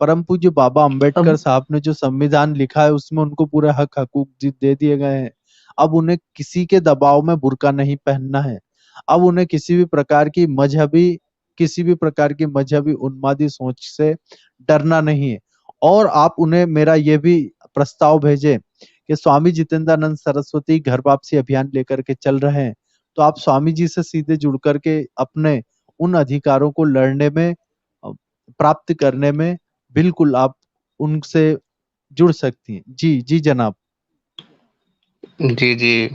[SPEAKER 2] परम पूज्य बाबा अंबेडकर
[SPEAKER 3] अब
[SPEAKER 2] साहब ने जो संविधान लिखा है उसमें उनको पूरे हक हकूक दे दिए गए हैं। अब उन्हें किसी के दबाव में बुर्का नहीं पहनना है। अब उन्हें किसी भी प्रकार की मजहबी उन्मादी सोच से डरना नहीं है। और आप उन्हें मेरा ये भी प्रस्ताव भेजें कि स्वामी जितेंद्रानंद सरस्वती घर वापसी अभियान लेकर के चल रहे हैं, तो आप स्वामी जी से सीधे जुड़ करके अपने उन अधिकारों को लड़ने में, प्राप्त करने में बिल्कुल आप उनसे जुड़ सकती हैं। जी जी जनाब।
[SPEAKER 3] जी जी,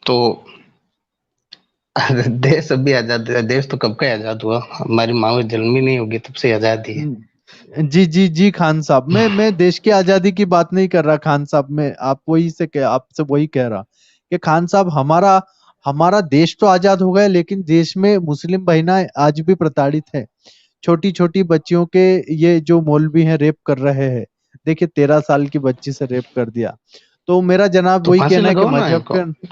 [SPEAKER 3] तो देश अभी आजाद, देश तो कब का आजाद हुआ, हमारी माँ जन्म ही नहीं होगी तब से आजादी है।
[SPEAKER 2] जी जी जी खान साहब, मैं देश की आजादी की बात नहीं कर रहा खान साहब। मैं आप वही से आपसे वही कह रहा कि खान साहब, हमारा हमारा देश तो आजाद हो गया, लेकिन देश में मुस्लिम बहनाएं आज भी प्रताड़ित है। छोटी छोटी बच्चियों के ये जो मौलवी हैं रेप कर रहे हैं। देखिए 13 साल की बच्ची से रेप कर दिया। तो मेरा जनाब
[SPEAKER 3] तो
[SPEAKER 2] वही
[SPEAKER 3] फांसी
[SPEAKER 2] कहना है कि
[SPEAKER 3] लगाओ ना
[SPEAKER 2] मजहब
[SPEAKER 3] इनको,
[SPEAKER 2] के,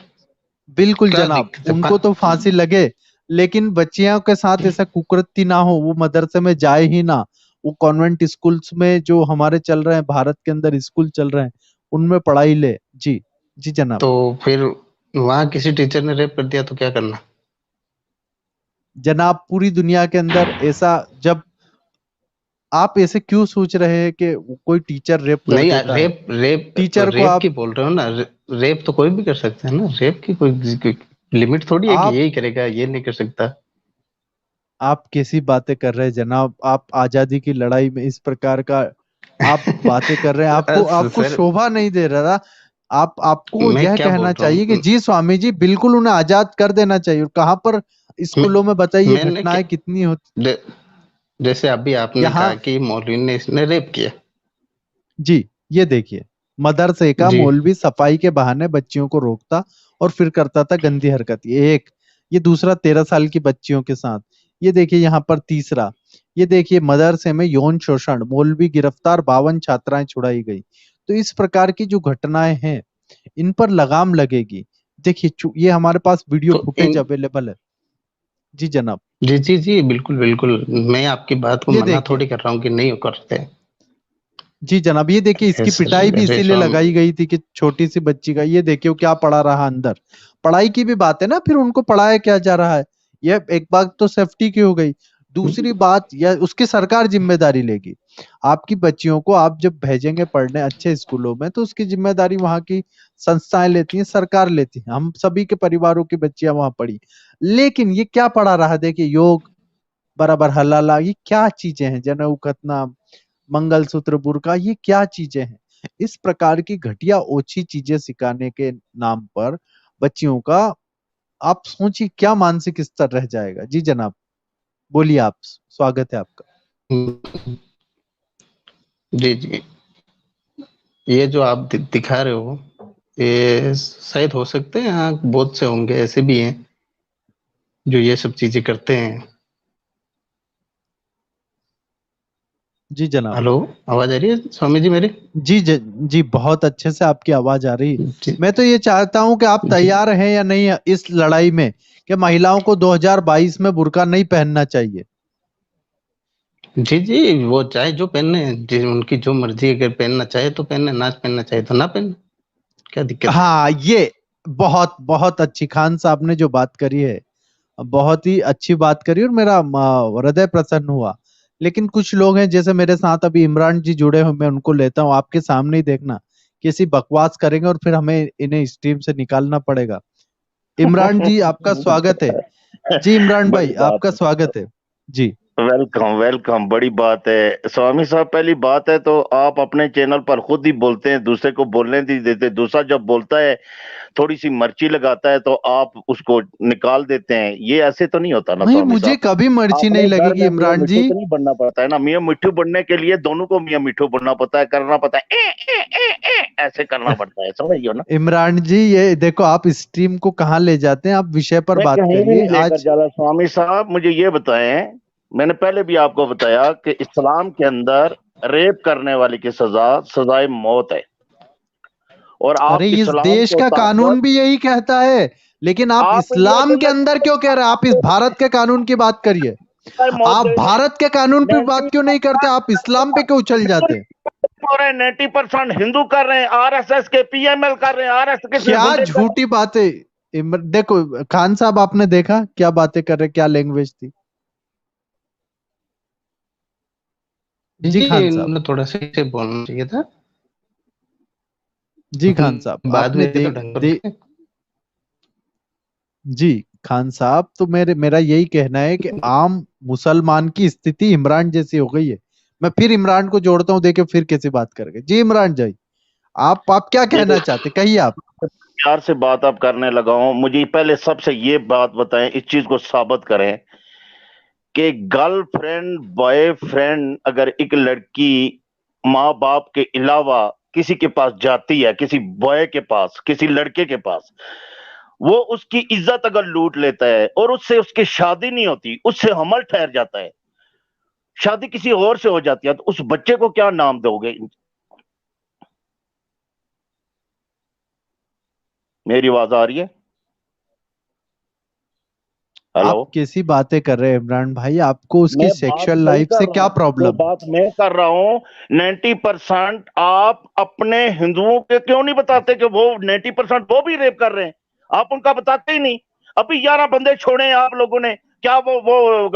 [SPEAKER 2] बिल्कुल
[SPEAKER 3] क्या
[SPEAKER 2] जनाब,
[SPEAKER 3] दिक्कत है?
[SPEAKER 2] उनको तो फांसी लगे, लेकिन बच्चियों के साथ ऐसा कुकृत्य ना हो, वो मदरसे में जाए ही ना। वो कॉन्वेंट स्कूल्स में जो हमारे चल रहे हैं, भारत के अंदर स्कूल चल रहे हैं, उनमें पढ़ाई ले। जी जी जनाब।
[SPEAKER 3] तो फिर वहां किसी टीचर ने रेप कर दिया तो क्या करना?
[SPEAKER 2] जनाब पूरी दुनिया के अंदर ऐसा, जब आप ऐसे क्यों सोच रहे हैं कि कोई टीचर रेप कर
[SPEAKER 3] नहीं यार,
[SPEAKER 2] देता है?
[SPEAKER 3] रेप रेप
[SPEAKER 2] टीचर को
[SPEAKER 3] रेप की
[SPEAKER 2] आप
[SPEAKER 3] बोल रहे हो ना? रेप तो कोई भी कर सकता है ना, रेप की कोई लिमिट थोड़ी है कि
[SPEAKER 2] आप
[SPEAKER 3] यही करेगा ये नहीं कर सकता।
[SPEAKER 2] आप कैसी बातें कर रहे हैं जनाब? आप आजादी की लड़ाई में इस प्रकार का आप बातें कर रहे हैं, आपको आपको
[SPEAKER 3] सर,
[SPEAKER 2] शोभा नहीं दे रहा। आप आपको
[SPEAKER 3] मैं
[SPEAKER 2] यह
[SPEAKER 3] क्या बोल
[SPEAKER 2] कहना
[SPEAKER 3] रहा
[SPEAKER 2] चाहिए कि
[SPEAKER 3] हूँ?
[SPEAKER 2] जी स्वामी जी, बिल्कुल उन्हें आजाद कर देना चाहिए। और कहाँ पर
[SPEAKER 3] मैं,
[SPEAKER 2] स्कूलों में बताइए
[SPEAKER 3] मैंने क्या,
[SPEAKER 2] घटनाएं कितनी होती
[SPEAKER 3] जै- जैसे अभी आपने कहा
[SPEAKER 2] यहाँ।
[SPEAKER 3] कि मौलवी ने इसने रेप किया।
[SPEAKER 2] जी, ये देखिए, मदरसे का
[SPEAKER 3] जी।
[SPEAKER 2] मौलवी सफाई के बहाने बच्चियों को रोकता और फिर करता था गंदी हरकत। ये एक, ये दूसरा 13 साल की बच्चियों के साथ। ये देखिए यहाँ पर तीसरा, ये देखिए मदरसे में यौन शोषण, मौलवी गिरफ्तार, 52 छात्राएं छुड़ाई गई। तो इस प्रकार की जो घटनाएं हैं, इन पर लगाम लगेगी। देखिए ये हमारे पास वीडियो
[SPEAKER 3] तो
[SPEAKER 2] फुटेज अवेलेबल है। जी जनाब।
[SPEAKER 3] जी जी जी, बिल्कुल बिल्कुल, मैं आपकी बात को
[SPEAKER 2] ये
[SPEAKER 3] मना
[SPEAKER 2] देखिए,
[SPEAKER 3] थोड़ी कर रहा हूँ कि नहीं करते।
[SPEAKER 2] जी जनाब, ये देखिए इसकी पिटाई भी
[SPEAKER 3] अरे
[SPEAKER 2] इसीलिए
[SPEAKER 3] स्वामी,
[SPEAKER 2] लगाई गई थी कि छोटी सी बच्ची का, ये देखिए वो क्या पढ़ा रहा अंदर। पढ़ाई की भी बात है ना, फिर उनको पढ़ाया क्या जा रहा है। ये एक बात तो सेफ्टी की हो गई। दूसरी बात, या उसकी सरकार जिम्मेदारी लेगी। आपकी बच्चियों को आप जब भेजेंगे पढ़ने अच्छे स्कूलों में, तो उसकी जिम्मेदारी वहां की संस्थाएं लेती हैं, सरकार लेती है। हम सभी के परिवारों की बच्चियां वहां पढ़ी, लेकिन ये क्या पढ़ा रहा? देखिए योग बराबर हलाला, ये क्या चीजें हैं? जनेऊ खतना, मंगलसूत्र, बुर्का, ये क्या चीजें हैं? इस प्रकार की घटिया ओछी चीजें सिखाने के नाम पर बच्चियों का, आप सोचिए क्या मानसिक स्तर रह जाएगा। जी जनाब, बोलिए आप, स्वागत है आपका।
[SPEAKER 3] जी जी, ये जो आप दिखा रहे हो, ये शायद हो सकते हैं, हाँ बहुत से होंगे ऐसे भी हैं जो ये सब चीजें करते हैं।
[SPEAKER 2] जी जनाब।
[SPEAKER 3] हेलो, आवाज आ रही है स्वामी जी मेरी?
[SPEAKER 2] जी जी, बहुत अच्छे से आपकी आवाज आ रही।
[SPEAKER 3] जी
[SPEAKER 2] मैं तो ये चाहता हूं कि आप
[SPEAKER 3] जी
[SPEAKER 2] तैयार हैं या नहीं इस लड़ाई में, कि महिलाओं को 2022 में बुर्का नहीं पहनना चाहिए।
[SPEAKER 3] जी जी, वो चाहे जो पहने, उनकी जो मर्जी, अगर पहनना चाहे तो पहने, ना पहनना चाहे तो ना पहने, क्या दिक्कत है?
[SPEAKER 2] हाँ, ये बहुत बहुत अच्छी खान साहब ने जो बात करी है, बहुत ही अच्छी बात करी, और मेरा हृदय प्रसन्न हुआ। लेकिन कुछ लोग हैं, जैसे मेरे साथ अभी इमरान जी जुड़े हुए, मैं उनको लेता हूँ आपके सामने ही, देखना कैसी बकवास करेंगे और फिर हमें इन्हें स्ट्रीम से निकालना पड़ेगा। इमरान जी आपका
[SPEAKER 4] मुझे
[SPEAKER 2] स्वागत है।
[SPEAKER 4] पता है।
[SPEAKER 2] जी इमरान
[SPEAKER 4] बड़ी
[SPEAKER 2] भाई
[SPEAKER 4] बात
[SPEAKER 2] आपका
[SPEAKER 4] है।
[SPEAKER 2] स्वागत है। जी
[SPEAKER 4] वेलकम वेलकम, बड़ी बात है स्वामी साहब। पहली बात है तो आप अपने चैनल पर खुद ही बोलते हैं, दूसरे को बोलने नहीं देते। दूसरा जब बोलता है थोड़ी सी मिर्ची लगाता है तो आप उसको निकाल देते हैं। ये ऐसे तो नहीं होता ना
[SPEAKER 2] नहीं,
[SPEAKER 4] स्वामी
[SPEAKER 2] मुझे
[SPEAKER 4] साहब।
[SPEAKER 2] कभी मर्जी नहीं
[SPEAKER 4] अपने घर
[SPEAKER 2] लगेगी
[SPEAKER 4] में मियाँ
[SPEAKER 2] इमरान
[SPEAKER 4] मिट्ठू
[SPEAKER 2] जी।
[SPEAKER 4] तो नहीं बनना पड़ता है ना। मियाँ मिट्ठू बनने के लिए दोनों को मियाँ मिट्ठू बनना पड़ता है, करना पड़ता है ऐसे करना पड़ता है, समझियो ना।
[SPEAKER 2] इमरान जी ये देखो, आप स्ट्रीम को कहाँ ले जाते हैं? आप विषय पर
[SPEAKER 4] मैं
[SPEAKER 2] बात
[SPEAKER 4] कहीं भी
[SPEAKER 2] करिए
[SPEAKER 4] नहीं लेकर
[SPEAKER 2] आज।
[SPEAKER 4] जा रहा स्वामी साहब। मुझे ये बताएं, मैंने पहले भी आपको बताया कि इस्लाम के अंदर रेप करने वाले की सजाए मौत है। और
[SPEAKER 2] अरे
[SPEAKER 4] आप
[SPEAKER 2] इस
[SPEAKER 4] इस्लाम
[SPEAKER 2] देश
[SPEAKER 4] के
[SPEAKER 2] का
[SPEAKER 4] साथ
[SPEAKER 2] कानून भी यही कहता है, लेकिन आप
[SPEAKER 4] आप ये
[SPEAKER 2] इस्लाम के अंदर क्यों कह रहे हैं? आप इस भारत के कानून की बात करिए।
[SPEAKER 4] मौत
[SPEAKER 2] आप
[SPEAKER 4] देंगे।
[SPEAKER 2] भारत के कानून पे बात क्यों नहीं करते? आप इस्लाम पे क्यों उछल जाते हैं?
[SPEAKER 4] 90% हिंदू कर रहे हैं, आरएसएस के पीएमएल कर रहे हैं, आरएसएस के
[SPEAKER 2] क्या
[SPEAKER 4] गुंडे कर रहे
[SPEAKER 2] झूठी बातें! देखो खान साहब, आपने देखा क्या बातें कर रहे, क्या लैंग्वेज थी।
[SPEAKER 3] जी
[SPEAKER 2] जी
[SPEAKER 3] जी,
[SPEAKER 2] खान साहब।
[SPEAKER 3] इन्होंने थोड़ा सही से बोलना चाहिए था।
[SPEAKER 2] जी खान साहब,
[SPEAKER 3] बाद
[SPEAKER 2] आपने
[SPEAKER 3] में तो ढंग से।
[SPEAKER 2] जी खान साहब, तो मेरा यही कहना है कि आम मुसलमान की स्थिति इमरान जैसी हो गई है। मैं फिर इमरान को जोड़ता हूँ, देखिए फिर कैसी बात करेंगे। जी इमरान जी, आप क्या कहना
[SPEAKER 4] हैं।
[SPEAKER 2] चाहते, कहिए आप।
[SPEAKER 4] प्यार से बात आप करने लगा हूं। मुझे पहले सबसे ये बात बताएं, इस चीज को साबित करें कि गर्लफ्रेंड बॉयफ्रेंड अगर एक लड़की माँ बाप के अलावा किसी के पास जाती है, किसी बॉय के पास, किसी लड़के के पास, वो उसकी इज्जत अगर लूट लेता है और उससे उसकी शादी नहीं होती, उससे हमल ठहर जाता है, शादी किसी और से हो जाती है, तो उस बच्चे को क्या नाम दोगे? मेरी आवाज आ रही है? हेलो,
[SPEAKER 2] आप कैसी बातें कर रहे हैं इमरान भाई? आपको उसकी
[SPEAKER 4] मैं बात
[SPEAKER 2] सेक्सुअल
[SPEAKER 4] वही
[SPEAKER 2] लाइफ
[SPEAKER 4] कर
[SPEAKER 2] से
[SPEAKER 4] रहा
[SPEAKER 2] क्या
[SPEAKER 4] हूँ, जो
[SPEAKER 2] प्रॉब्लम है?
[SPEAKER 4] बात मैं कर रहा हूँ। 90% आप अपने हिंदुओं के क्यों नहीं बताते कि वो 90% वो भी रेप कर रहे हैं? आप उनका बताते ही नहीं। अभी 11 बंदे छोड़े हैं आप लोगों ने, क्या वो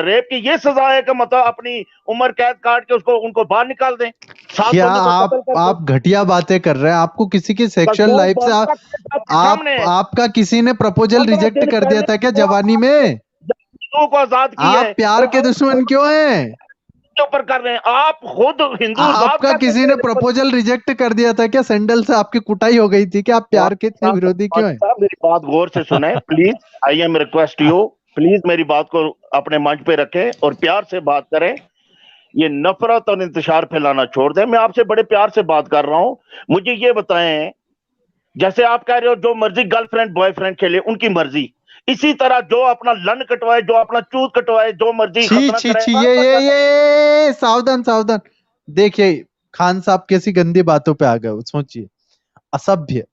[SPEAKER 4] रेप की ये सजा है कि मतलब अपनी उम्र कैद काट के उसको उनको बाहर निकाल दें, 7
[SPEAKER 2] क्या
[SPEAKER 4] बंदों को कत्ल कर दें?
[SPEAKER 2] आप घटिया बातें कर रहे हैं? आपको किसी की सेक्सुअल
[SPEAKER 4] कसम
[SPEAKER 2] लाइफ से
[SPEAKER 4] खुदा के आपके सामने है।
[SPEAKER 2] आपका किसी ने प्रपोजल
[SPEAKER 4] 15
[SPEAKER 2] रिजेक्ट
[SPEAKER 4] दिन
[SPEAKER 2] कर दिया
[SPEAKER 4] पहले
[SPEAKER 2] था क्या
[SPEAKER 4] तो
[SPEAKER 2] जवानी में?
[SPEAKER 4] हिंदुओं को आजाद किया
[SPEAKER 2] आप
[SPEAKER 4] है
[SPEAKER 2] प्यार
[SPEAKER 4] और
[SPEAKER 2] के दुश्मन क्यों हैं?
[SPEAKER 4] के ऊपर कर रहे हैं। आप खुद हिंदू आजाद
[SPEAKER 2] आपका
[SPEAKER 4] कर
[SPEAKER 2] किसी ने प्रपोजल रिजेक्ट कर दिया था क्या? सैंडल से आपकी कुटाई हो गई थी क्या? आप प्यार के इतने विरोधी क्यों हैं?
[SPEAKER 4] मेरी बात गौर से सुने please. I am request you, please मेरी बात को अपने मंच पे रखें और प्यार से बात करें। ये नफरत और इंतशार फैलाना छोड़ दें। मैं आपसे बड़े प्यार से बात कर रहा हूं। मुझे ये बताएं, जैसे आप कह रहे हो जो मर्जी गर्लफ्रेंड बॉयफ्रेंड खेले उनकी मर्जी, इसी तरह जो अपना लन कटवाए, जो अपना चूत कटवाए, जो मर्जी
[SPEAKER 2] छी
[SPEAKER 4] खतना
[SPEAKER 2] छी
[SPEAKER 4] कराए,
[SPEAKER 2] छी, ये सावधान सावधान। देखिए खान साहब कैसी गंदी बातों पे आ गए हो, सोचिए। असभ्य।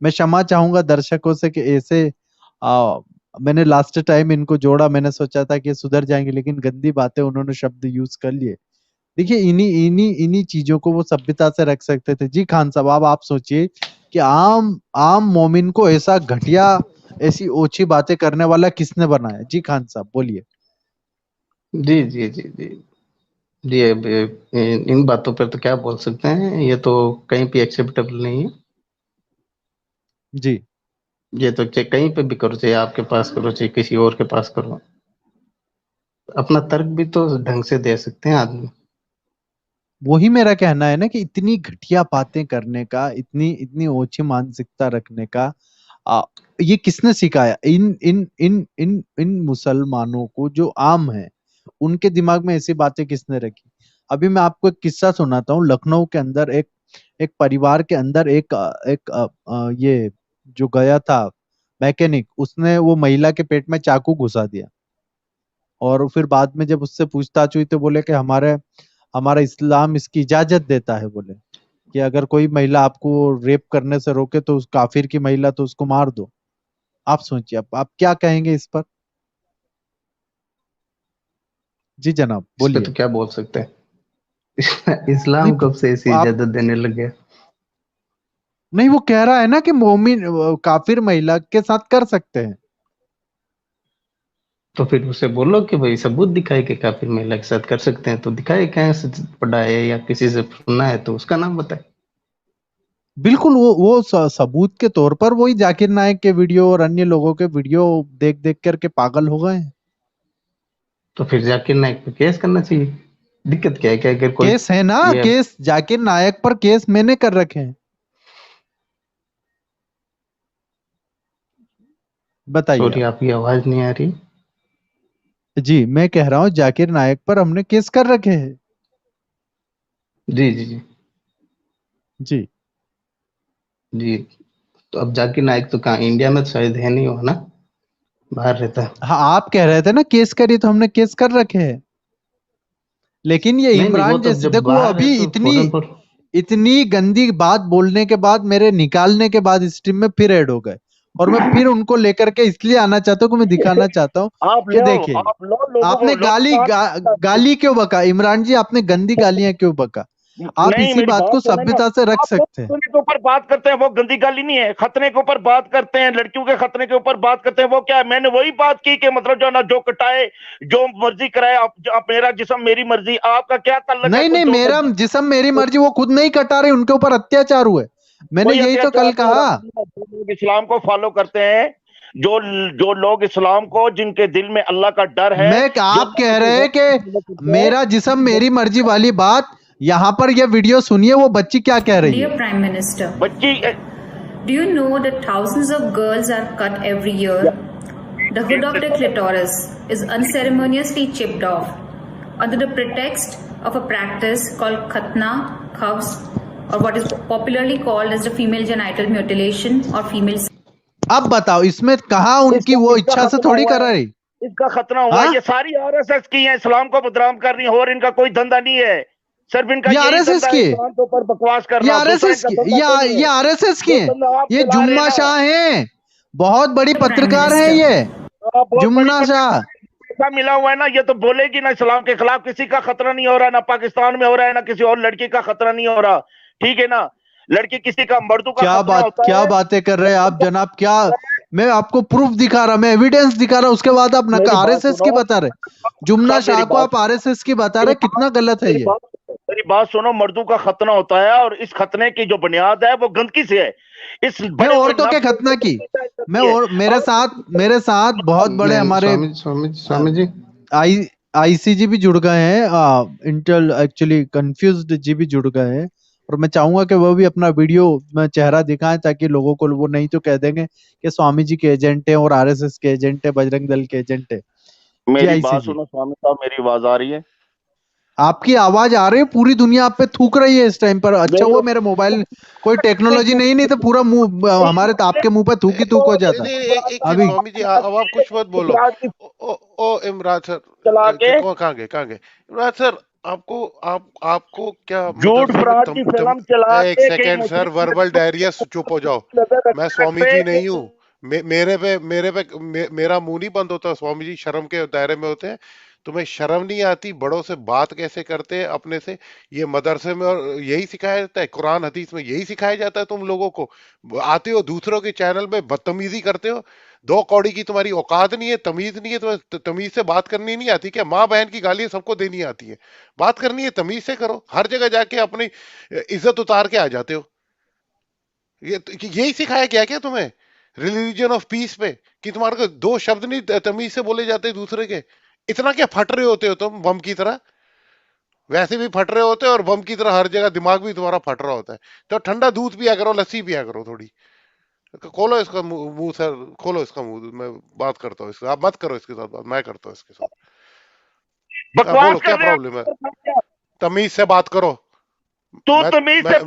[SPEAKER 2] मैं क्षमा चाहूंगा दर्शकों से कि ऐसे मैंने लास्ट टाइम इनको जोड़ा, मैंने सोचा था कि ये सुधर जाएंगे, लेकिन गंदी बातें उन्होंने शब्द यूज कर लिए। देखिए इन्हीं इन्हीं इन्हीं चीजों को वो सभ्यता से रख सकते थे। जी खान साहब, अब आप सोचिए कि आम आम मोमिन को ऐसा घटिया, ऐसी ओछी बातें करने वाला किसने बनाया? जी खान साहब बोलिए।
[SPEAKER 3] जी जी जी जी जी। अब इन बातों पर तो क्या बोल सकते हैं, ये तो कहीं भी एक्सेप्टेबल नहीं है।
[SPEAKER 2] जी
[SPEAKER 3] ये तो चाहे कहीं पे भी करो, चाहे आपके पास करो चाहे किसी और के पास करो, अपना तर्क भी तो ढंग से दे सकते हैं आदमी।
[SPEAKER 2] वही मेरा कहना है ना कि इतनी घटिया बातें करने का, इतनी इतनी ओछी मानसिकता रखने का आ, ये किसने सिखाया? इन इन इन इन इन मुसलमानों को जो आम है, उनके दिमाग में ऐसी बातें किसने रखी? अभी मैं आपको एक किस्सा सुनाता हूँ। लखनऊ के अंदर एक एक परिवार के अंदर ये जो गया था मैकेनिक, उसने वो महिला के पेट में चाकू घुसा दिया। और फिर बाद में जब उससे पूछताछ हुई तो बोले कि हमारे हमारा इस्लाम इसकी इजाजत देता है। बोले कि अगर कोई महिला आपको रेप करने से रोके तो उस काफिर की महिला तो उसको मार दो। आप सोचिए, आप क्या कहेंगे इस पर? जी जनाब
[SPEAKER 3] इस पे
[SPEAKER 2] बोलिए।
[SPEAKER 3] तो क्या बोल सकते हैं।
[SPEAKER 2] नहीं
[SPEAKER 3] इस्लाम कब से ऐसी
[SPEAKER 2] आप
[SPEAKER 3] इजाजत देने लग गया?
[SPEAKER 2] नहीं, वो कह रहा है ना कि मोमिन काफिर महिला के साथ कर सकते हैं।
[SPEAKER 3] तो फिर उसे बोलो कि भाई सबूत दिखाए कि काफिर महिला के साथ कर सकते हैं, तो दिखाए, कहीं से पढ़ा है या किसी से सुना है तो उसका नाम बताए।
[SPEAKER 2] बिल्कुल, वो सबूत के तौर पर वही जाकिर नायक के वीडियो और अन्य लोगों के वीडियो देख देख करके पागल हो गए हैं।
[SPEAKER 3] तो फिर जाकिर नाइक पे केस करना चाहिए। दिक्कत क्या है? क्या अगर कोई
[SPEAKER 2] केस है ना,
[SPEAKER 3] ये
[SPEAKER 2] केस जाकिर नायक पर केस मैंने कर रखे हैं। बताइए
[SPEAKER 3] सॉरी
[SPEAKER 2] आप।
[SPEAKER 3] आपकी आवाज नहीं आ रही।
[SPEAKER 2] जी मैं कह रहा हूँ जाकिर नायक पर हमने केस कर रखे हैं।
[SPEAKER 3] जी जी जी
[SPEAKER 2] जी
[SPEAKER 3] जी। तो अब जाकिर नाइक तो कहाँ, इंडिया में तो शायद है नहीं, हो ना, बाहर रहता है।
[SPEAKER 2] हाँ, आप कह रहे थे ना केस करिए, तो हमने केस कर रखे हैं। लेकिन ये
[SPEAKER 3] नहीं नहीं, वो
[SPEAKER 2] इमरान
[SPEAKER 3] तो
[SPEAKER 2] जैसे,
[SPEAKER 3] जब
[SPEAKER 2] देखो
[SPEAKER 3] बाहर है
[SPEAKER 2] अभी
[SPEAKER 3] तो
[SPEAKER 2] इतनी
[SPEAKER 3] फौरन पर।
[SPEAKER 2] इतनी गंदी बात बोलने के बाद, मेरे निकालने के बाद स्ट्रीम में फिर ऐड हो गए। और मैं फिर उनको लेकर के इसलिए आना चाहता हूँ कि मैं दिखाना चाहता हूँ
[SPEAKER 4] आप
[SPEAKER 2] कि
[SPEAKER 4] लो,
[SPEAKER 2] देखिए
[SPEAKER 4] आप लो लोगों को,
[SPEAKER 2] आपने गाली क्यों बका? इमरान जी आपने गंदी गालियां क्यों बका? आप
[SPEAKER 4] नहीं
[SPEAKER 2] इसी
[SPEAKER 4] मेरी
[SPEAKER 2] बात
[SPEAKER 4] बात
[SPEAKER 2] को
[SPEAKER 4] सुने ना।
[SPEAKER 2] सभ्यता से रख
[SPEAKER 4] आप लोग
[SPEAKER 2] सकते हैं।
[SPEAKER 4] खतने के ऊपर बात करते हैं, वो गंदी गाली नहीं है। खतने के ऊपर बात करते हैं, लड़कियों के खतने के ऊपर बात करते हैं, वो क्या है? मैंने वही बात की कि मतलब जो ना, जो कटाए, जो मर्जी कराए, आप मेरा जिस्म मेरी मर्जी, आपका क्या ताल्लुक है?
[SPEAKER 2] नहीं
[SPEAKER 4] कोई
[SPEAKER 2] नहीं,
[SPEAKER 4] जो
[SPEAKER 2] मेरा
[SPEAKER 4] मर्जी,
[SPEAKER 2] जिस्म मेरी मर्जी वो खुद नहीं कटा रहे, उनके ऊपर अत्याचार हुए। मैंने
[SPEAKER 4] कोई
[SPEAKER 2] यही तो
[SPEAKER 4] अत्याचार
[SPEAKER 2] कल
[SPEAKER 4] नहीं हो
[SPEAKER 2] कहा।
[SPEAKER 4] रहा। जो लोग इस्लाम को फॉलो करते हैं, जो जो लोग इस्लाम को, जिनके दिल में अल्लाह का डर है, जो
[SPEAKER 2] आप कह रहे हैं कि
[SPEAKER 4] करते हैं,
[SPEAKER 2] मेरा जिस्म मेरी मर्जी वाली बात, यहाँ पर ये वीडियो सुनिए, वो बच्ची क्या कह रही
[SPEAKER 5] Dear
[SPEAKER 2] है।
[SPEAKER 5] Prime Minister,
[SPEAKER 4] बच्ची
[SPEAKER 5] do you know that thousands of girls are cut every year? The hood of the clitoris is unceremoniously chipped off under the pretext of a practice called khatna, khavs, or what is popularly called as the female genital mutilation or female.
[SPEAKER 2] अब बताओ इसमें कहा उनकी वो इच्छा से थोड़ी कर रही।
[SPEAKER 4] इसका खतना हुआ।
[SPEAKER 2] हाँ?
[SPEAKER 4] ये सारी आरएसएस की है, इस्लाम को बदनाम कर रही है, और इनका कोई धंधा नहीं है। सिर्फ इनका
[SPEAKER 2] ये
[SPEAKER 4] यही
[SPEAKER 2] आरएसएस
[SPEAKER 4] धंधा
[SPEAKER 2] की
[SPEAKER 4] है,
[SPEAKER 2] है,
[SPEAKER 4] इस्लाम के ऊपर बकवास
[SPEAKER 2] ये
[SPEAKER 4] करना। दूसरा
[SPEAKER 2] आरएसएस
[SPEAKER 4] इनका
[SPEAKER 2] की,
[SPEAKER 4] धंधा कोई नहीं
[SPEAKER 2] ये
[SPEAKER 4] है।
[SPEAKER 2] आरएसएस की
[SPEAKER 4] जो
[SPEAKER 2] है,
[SPEAKER 4] धंधा आप
[SPEAKER 2] ये
[SPEAKER 4] चला रहे
[SPEAKER 2] जुम्मा
[SPEAKER 4] हैं
[SPEAKER 2] शाह हैं, बहुत बड़ी
[SPEAKER 5] Prime
[SPEAKER 2] पत्रकार हैं
[SPEAKER 5] Minister.
[SPEAKER 2] ये
[SPEAKER 4] बहुत बड़ी
[SPEAKER 2] जुम्ना शाह।
[SPEAKER 4] पैसा मिला हुआ है ना, ये तो बोलेगी ना इस्लाम के खिलाफ। किसी का खतरा नहीं हो रहा, ना पाकिस्तान में हो रहा है, ना किसी और लड़की का खतरा नहीं हो रहा। ठीक है ना, लड़की किसी का मर्दों का खतरा होता
[SPEAKER 2] क्या
[SPEAKER 4] है।
[SPEAKER 2] बातें कर रहे हैं आप जनाब? क्या मैं आपको प्रूफ दिखा रहा, मैं एविडेंस दिखा रहा, उसके बाद आप
[SPEAKER 4] मेरी बात
[SPEAKER 2] आरएसएस की
[SPEAKER 4] सुनो।
[SPEAKER 2] बता रहे, जुम्ना
[SPEAKER 4] मेरी
[SPEAKER 2] शाह को
[SPEAKER 4] बात-
[SPEAKER 2] आप आरएसएस की बता रहे, कितना गलत है ये।
[SPEAKER 4] मेरी बात सुनो, मर्दों का खतना होता है, और इस खतने की जो बुनियाद है वो गंदगी से है। इस
[SPEAKER 2] मैं औरतों के खतना की, मैं और मेरे साथ बहुत बड़े हमारे
[SPEAKER 3] स्वामी जी
[SPEAKER 2] आईसीजी भी जुड़ गए हैं, इंटर एक्चुअली कंफ्यूज्ड जी भी जुड़ गए हैं, और मैं चाहूंगा कि वो भी अपना वीडियो में चेहरा दिखाएं, ताकि लोगों को, वो नहीं तो कह देंगे कि स्वामी जी के एजेंट हैं और आरएसएस के एजेंट है, बजरंग दल के एजेंट है।
[SPEAKER 4] मेरी बात सुनो स्वामी साहब, मेरी आवाज आ रही है?
[SPEAKER 2] आपकी आवाज आ रही है, पूरी दुनिया आप पे थूक रही है इस टाइम पर। अच्छा वो मेरे मोबाइल कोई टेक्नोलॉजी नहीं तो पूरा मुंह हमारे आपके मुंह पे थूक हो जाता है।
[SPEAKER 6] एक
[SPEAKER 2] अभी
[SPEAKER 6] स्वामी जी अब आप कुछ मत बोलो। ओ इमरान सर,
[SPEAKER 4] चला के
[SPEAKER 6] कहाँ गए इमरान सर? आपको क्या
[SPEAKER 4] झूठ फ्रॉड की फिल्म चला
[SPEAKER 6] एक
[SPEAKER 4] के
[SPEAKER 6] सेकेंड सर, वर्बल डायरिया, चुप हो जाओ। मैं स्वामी जी नहीं हूँ। मेरे पे मेरा मुंह नहीं बंद होता। स्वामी जी शर्म के दायरे में होते हैं। तुम्हें शर्म नहीं आती? बड़ों से बात कैसे करते हैं अपने से? ये मदरसे में और यही सिखाया जाता है, कुरान हदीस में यही सिखाया जाता है। तुम लोगों को आते हो दूसरों के चैनल में बदतमीजी करते हो। 2 कौड़ी की तुम्हारी औकात नहीं है, तमीज नहीं है। तुम्हें तमीज से बात करनी नहीं आती क्या? माँ बहन की गालियां सबको देनी आती है, बात करनी है तमीज से करो। हर जगह जाके अपनी इज्जत उतार के आ जाते हो। यही सिखाया गया क्या तुम्हें रिलीजन ऑफ पीस पे, कि तुम्हारे को 2 शब्द नहीं तमीज से बोले जाते दूसरे के? इतना क्या फट रहे होते हो तुम बम की तरह? वैसे भी फट रहे होते हो और बम की तरह हर जगह दिमाग भी तुम्हारा फट रहा होता है। तो ठंडा दूध पिया करो, लस्सी पिया करो थोड़ी। खोलो इसका मुंह सर, खोलो इसका मुंह, मैं बात करता हूँ इसके। आप मत करो इसके साथ बात, मैं करता हूँ इसके साथ। बोलो क्या प्रॉब्लम है? तमीज से बात करो।
[SPEAKER 4] तू तमीज से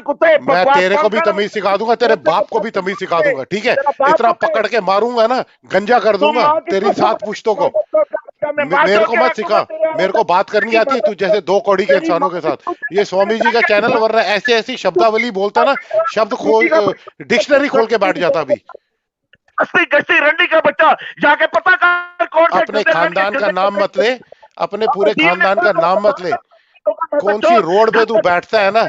[SPEAKER 4] कुत्ते,
[SPEAKER 6] मैं तेरे को भी तमीज सिखा दूंगा, तेरे बाप को भी तमीज सिखा दूंगा। ठीक है, इतना पकड़ के मारूंगा ना, गंजा कर दूंगा तेरी 7 पुश्तों को। मेरे को मत सिखा, मेरे को बात करनी आती है तू जैसे 2 कौड़ी के इंसानों के साथ। ये स्वामी जी का चैनल, वरना ऐसी शब्दावली बोलता ना, शब्द डिक्शनरी खोल के बैठ जाता। अभी
[SPEAKER 4] गस्ती रंडी का बच्चा जाके पता कर कौन से
[SPEAKER 6] अपने खानदान का नाम मत ले, अपने पूरे खानदान का नाम मत ले। कौन सी रोड पे तू बैठता है ना,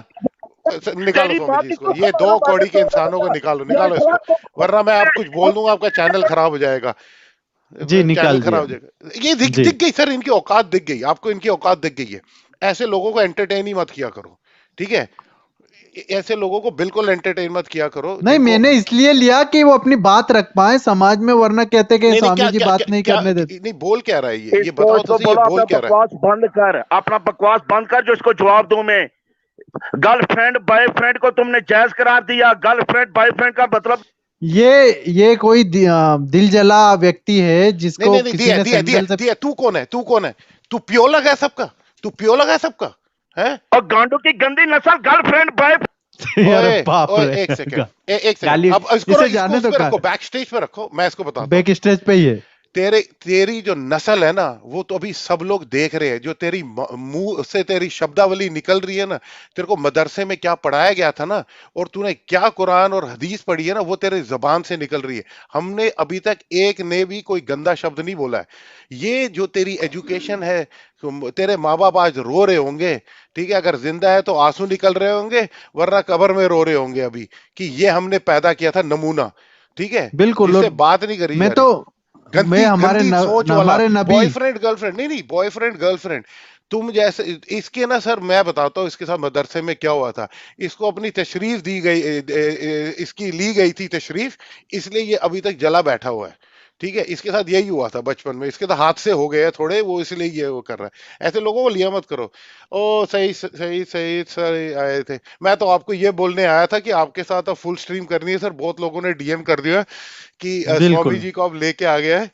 [SPEAKER 6] निकालो स्वामी जी इसको। ये 2 कौड़ी के इंसानों को निकालो इसको, वरना मैं आप कुछ बोल दूंगा, आपका चैनल खराब हो जाएगा
[SPEAKER 2] जी। निकाल
[SPEAKER 6] खराब हो जाएगा। ये दिख गई सर, इनकी औकात दिख गई आपको, इनकी औकात दिख गई है। ऐसे लोगों को एंटरटेन ही मत किया करो, ठीक है? ऐसे लोगों को बिल्कुल एंटरटेन मत किया करो।
[SPEAKER 2] नहीं, मैंने इसलिए लिया कि वो अपनी बात रख पाए समाज में, वरना कहते कि स्वामी जी बात नहीं करने देते।
[SPEAKER 6] नहीं, बोल क्या रहा है ये बताओ तो सही, बोल क्या रहा है?
[SPEAKER 4] बंद कर, अपना बकवास बंद कर, जो इसको जवाब दूं मैं। गर्लफ्रेंड बॉयफ्रेंड को तुमने जायज करार दिया। गर्लफ्रेंड बॉयफ्रेंड का मतलब
[SPEAKER 2] ये कोई दिल जला व्यक्ति है जिसको
[SPEAKER 6] नहीं,
[SPEAKER 2] किसी ने सैंडल से...
[SPEAKER 6] तू कौन है? तू पियोलग है सबका, तू पियोलग है सबका है?
[SPEAKER 4] और गांडू की गंदी नस्ल गर्लफ्रेंड
[SPEAKER 2] अरे बाप रे,
[SPEAKER 6] एक सेकंड अब इसको बैक स्टेज पे रखो, मैं इसको बताता हूं।
[SPEAKER 2] बैक स्टेज पे ही है।
[SPEAKER 6] तेरी जो नस्ल है ना, वो तो अभी सब लोग देख रहे हैं। जो तेरी मुंह से तेरी शब्दावली निकल रही है ना, तेरे को मदरसे में क्या पढ़ाया गया था ना, और तूने क्या कुरान और हदीस पढ़ी है ना, वो तेरे जबान से निकल रही है। हमने अभी तक एक ने भी कोई गंदा शब्द नहीं बोला है। ये जो तेरी एजुकेशन है, तेरे माँ बाप आज रो रहे होंगे, ठीक है? अगर जिंदा है तो आंसू निकल रहे होंगे, वरना कब्र में रो रहे होंगे अभी, कि ये हमने पैदा किया था नमूना। ठीक है,
[SPEAKER 2] बिल्कुल।
[SPEAKER 6] इससे बात नहीं करी।
[SPEAKER 2] मैं हमारे नबी
[SPEAKER 6] बॉयफ्रेंड गर्लफ्रेंड नहीं, बॉयफ्रेंड गर्लफ्रेंड तुम जैसे इसके ना सर, मैं बताता हूँ इसके साथ मदरसे में क्या हुआ था। इसको अपनी तशरीफ दी गई, इसकी ली गई थी तशरीफ, इसलिए ये अभी तक जला बैठा हुआ है। ठीक है, इसके साथ यही हुआ था बचपन में। इसके तो हादसे हो गए थोड़े, वो इसलिए ये वो कर रहा है। ऐसे लोगों को लिया मत करो। ओ सही आए थे। मैं तो आपको ये बोलने आया था कि आपके साथ अब फुल स्ट्रीम करनी है सर। बहुत लोगों ने डीएम कर दिया कि स्वामी जी को अब लेके आ गया है।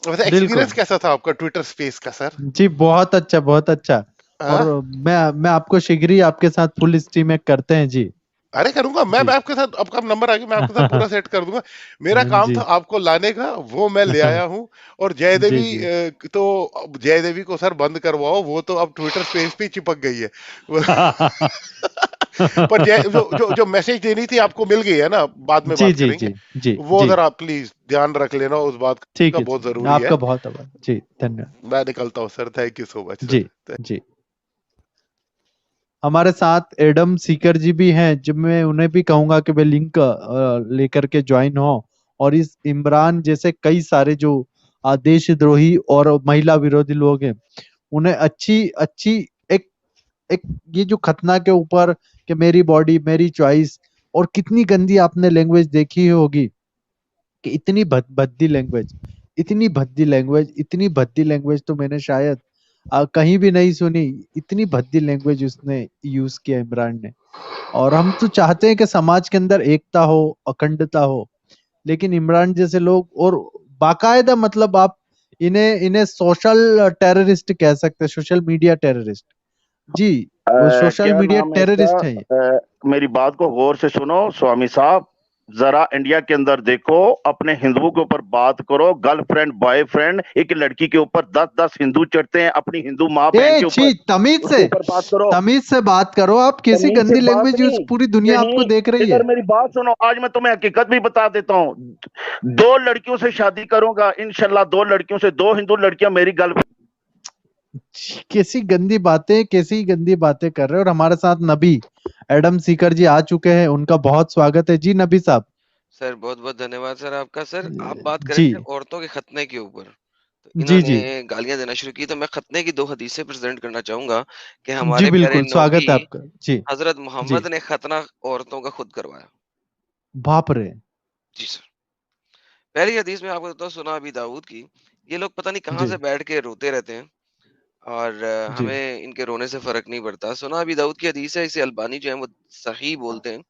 [SPEAKER 6] वैसे एक्सपीरियंस कैसा था आपका ट्विटर स्पेस का सर?
[SPEAKER 2] जी बहुत अच्छा। और मैं आपको शीघ्र ही आपके साथ फुल स्ट्रीम करते हैं जी।
[SPEAKER 6] अरे करूंगा मैं
[SPEAKER 2] जी
[SPEAKER 6] आपके साथ, आपका नंबर आ गया, मैं आपके साथ पूरा सेट कर दूंगा। मेरा काम
[SPEAKER 2] जी
[SPEAKER 6] था आपको लाने का, वो मैं ले आया हूँ। और जय
[SPEAKER 2] जी
[SPEAKER 6] देवी
[SPEAKER 2] जी
[SPEAKER 6] तो अब जय देवी को सर बंद करवाओ, वो तो अब ट्विटर स्पेस पे ही चिपक गई है। पर जय जो जो जो मैसेज देनी थी आपको मिल गई है ना, बाद में
[SPEAKER 2] जी
[SPEAKER 6] बात
[SPEAKER 2] जी
[SPEAKER 6] करेंगे।
[SPEAKER 2] जी जी
[SPEAKER 6] वो
[SPEAKER 2] जी
[SPEAKER 6] जरा प्लीज ध्यान रख लेना उस बात
[SPEAKER 2] ठीक
[SPEAKER 6] का,
[SPEAKER 2] है
[SPEAKER 6] बहुत
[SPEAKER 2] जी,
[SPEAKER 6] जरूरी है।
[SPEAKER 2] आपका बहुत आभार जी, धन्यवाद
[SPEAKER 6] मैं निकलता हूँ sir, thank you so much
[SPEAKER 2] जी
[SPEAKER 6] सर।
[SPEAKER 2] जी। हमारे साथ एडम सीकर जी भी हैं, जब मैं उन्हें भी कहूंगा कि वे लिंक लेकर के ज्वाइन हो, और इस इमरान जैसे कई सारे जो देशद्रोही और महिला विरोधी लोग हैं, उन्हें अच्छी अच्छी एक एक ये जो खतना के ऊपर कि मेरी बॉडी मेरी चॉइस, और कितनी गंदी आपने लैंग्वेज देखी होगी कि इतनी भद्दी लैंग्वेज, इतनी भद्दी लैंग्वेज, इतनी भद्दी लैंग्वेज तो मैंने शायद कहीं भी नहीं सुनी। इतनी भद्दी लैंग्वेज उसने यूज किया इमरान ने। और हम तो चाहते हैं कि समाज के अंदर एकता हो, अखंडता हो, लेकिन इमरान जैसे लोग, और बाकायदा मतलब आप इन्हें इन्हें सोशल टेररिस्ट कह सकते हैं, सोशल मीडिया टेररिस्ट। जी, वो सोशल
[SPEAKER 4] क्या
[SPEAKER 2] मीडिया
[SPEAKER 4] नाम है इसका?
[SPEAKER 2] टेररिस्ट है ये।
[SPEAKER 4] मेरी बात को गौर से सुनो स्वामी साहब। जरा इंडिया के अंदर देखो, अपने हिंदुओं के ऊपर बात करो। गर्लफ्रेंड बॉयफ्रेंड, एक लड़की के ऊपर 10-10 हिंदू चढ़ते हैं, अपनी हिंदू माँ बहन
[SPEAKER 2] ए
[SPEAKER 4] के
[SPEAKER 2] छी,
[SPEAKER 4] ऊपर, उसके ऊपर बात करो।
[SPEAKER 2] तमीज से बात करो। आप कैसी
[SPEAKER 4] तमीज से
[SPEAKER 2] गंदी
[SPEAKER 4] बात
[SPEAKER 2] लैंग्वेज यूज
[SPEAKER 4] नहीं,
[SPEAKER 2] पूरी दुनिया आपको
[SPEAKER 4] नहीं,
[SPEAKER 2] देख रही
[SPEAKER 4] इधर
[SPEAKER 2] है।
[SPEAKER 4] मेरी बात सुनो। आज मैं तुम्हें हकीकत भी बता देता हूँ। 2 लड़कियों से शादी करूंगा इंशाल्लाह, 2 लड़कियों से, 2 हिंदू लड़कियां मेरी गर्लफ्रेंड।
[SPEAKER 2] कैसी गंदी बातें, कैसी गंदी बातें कर रहे हो। और हमारे साथ नबी एडम सीकर जी आ चुके हैं, उनका बहुत स्वागत है जी नबी साहब।
[SPEAKER 7] सर बहुत बहुत धन्यवाद सर आपका। सर आप बात कर
[SPEAKER 2] जी
[SPEAKER 7] रहे थे औरतों के खतने के ऊपर, तो
[SPEAKER 2] जी
[SPEAKER 7] इन्होंने
[SPEAKER 2] जी
[SPEAKER 7] गालियां देना शुरू की, तो मैं खतने की 2 हदीसें प्रेजेंट करना चाहूंगा कि
[SPEAKER 2] जी
[SPEAKER 7] हमारे प्यारे
[SPEAKER 2] बिल्कुल
[SPEAKER 7] नबी
[SPEAKER 2] स्वागत है आपका जी
[SPEAKER 7] हजरत
[SPEAKER 2] जी।
[SPEAKER 7] मोहम्मद ने खतना औरतों का खुद करवाया।
[SPEAKER 2] बाप रे।
[SPEAKER 7] जी सर। पहली हदीस में आपको देता हूँ सुना अबी दाऊद की। ये लोग पता नहीं कहाँ
[SPEAKER 2] जी
[SPEAKER 7] से बैठ के रोते रहते हैं, और
[SPEAKER 2] जी
[SPEAKER 7] हमें इनके रोने से फर्क नहीं पड़ता। सुना अबी दाऊद की हदीस है, इसे अल्बानी जो है वो सही बोलते हैं।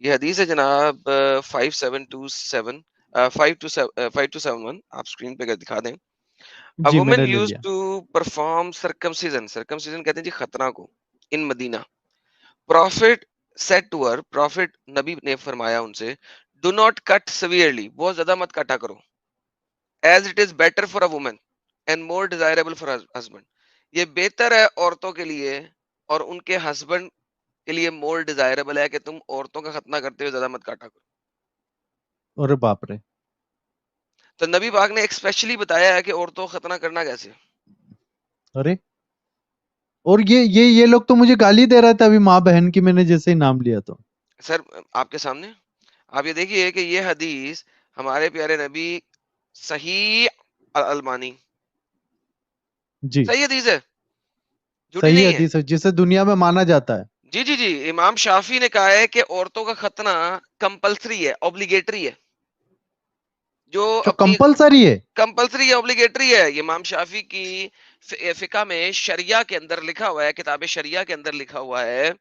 [SPEAKER 7] ये हदीस है जनाब 5727 5271, आप स्क्रीन पे दिखा दें। A
[SPEAKER 2] जी
[SPEAKER 7] woman
[SPEAKER 2] मैंने ले
[SPEAKER 7] used
[SPEAKER 2] लिया।
[SPEAKER 7] to perform circumcision, circumcision कहते हैं जी खतना को, in Medina. Prophet said to her, Prophet नबी ने फरमाया उनसे, do not cut severely, बहुत ज्यादा मत काटा करो, as it is better for a woman and more desirable for her husband. ये बेहतर है औरतों के लिए और उनके हस्बैंड के लिए मोर डिजायरेबल है कि तुम औरतों का खतना करते हुए ज्यादा मत काटा करो।
[SPEAKER 2] अरे बाप रे।
[SPEAKER 7] तो नबी पाक ने स्पेशली बताया है कि औरतों का खतना करना कैसे।
[SPEAKER 2] अरे, और ये लोग तो मुझे गाली दे रहे थे अभी, माँ बहन की मैंने जैसे ही नाम लिया तो।
[SPEAKER 7] सर आपके सामने आप ये देखिए कि ये हदीस हमारे प्यारे नबी सही अलमानी
[SPEAKER 2] जी,
[SPEAKER 7] सही हदीस है, झूठी
[SPEAKER 2] सही
[SPEAKER 7] नहीं है।
[SPEAKER 2] हदीस है जिसे दुनिया में माना जाता है।
[SPEAKER 7] जी जी जी, इमाम शाफी ने कहा है कि औरतों का खतना कंपलसरी है, ऑब्लिगेटरी है। जो
[SPEAKER 2] जो
[SPEAKER 7] अपनी
[SPEAKER 2] कंपलसरी है।
[SPEAKER 7] कंपलसरी है, ऑब्लिगेटरी है। ये इमाम शाफी की फिका में शरिया के अंदर लिखा हुआ है, किताब शरिया के अंदर लिखा हुआ है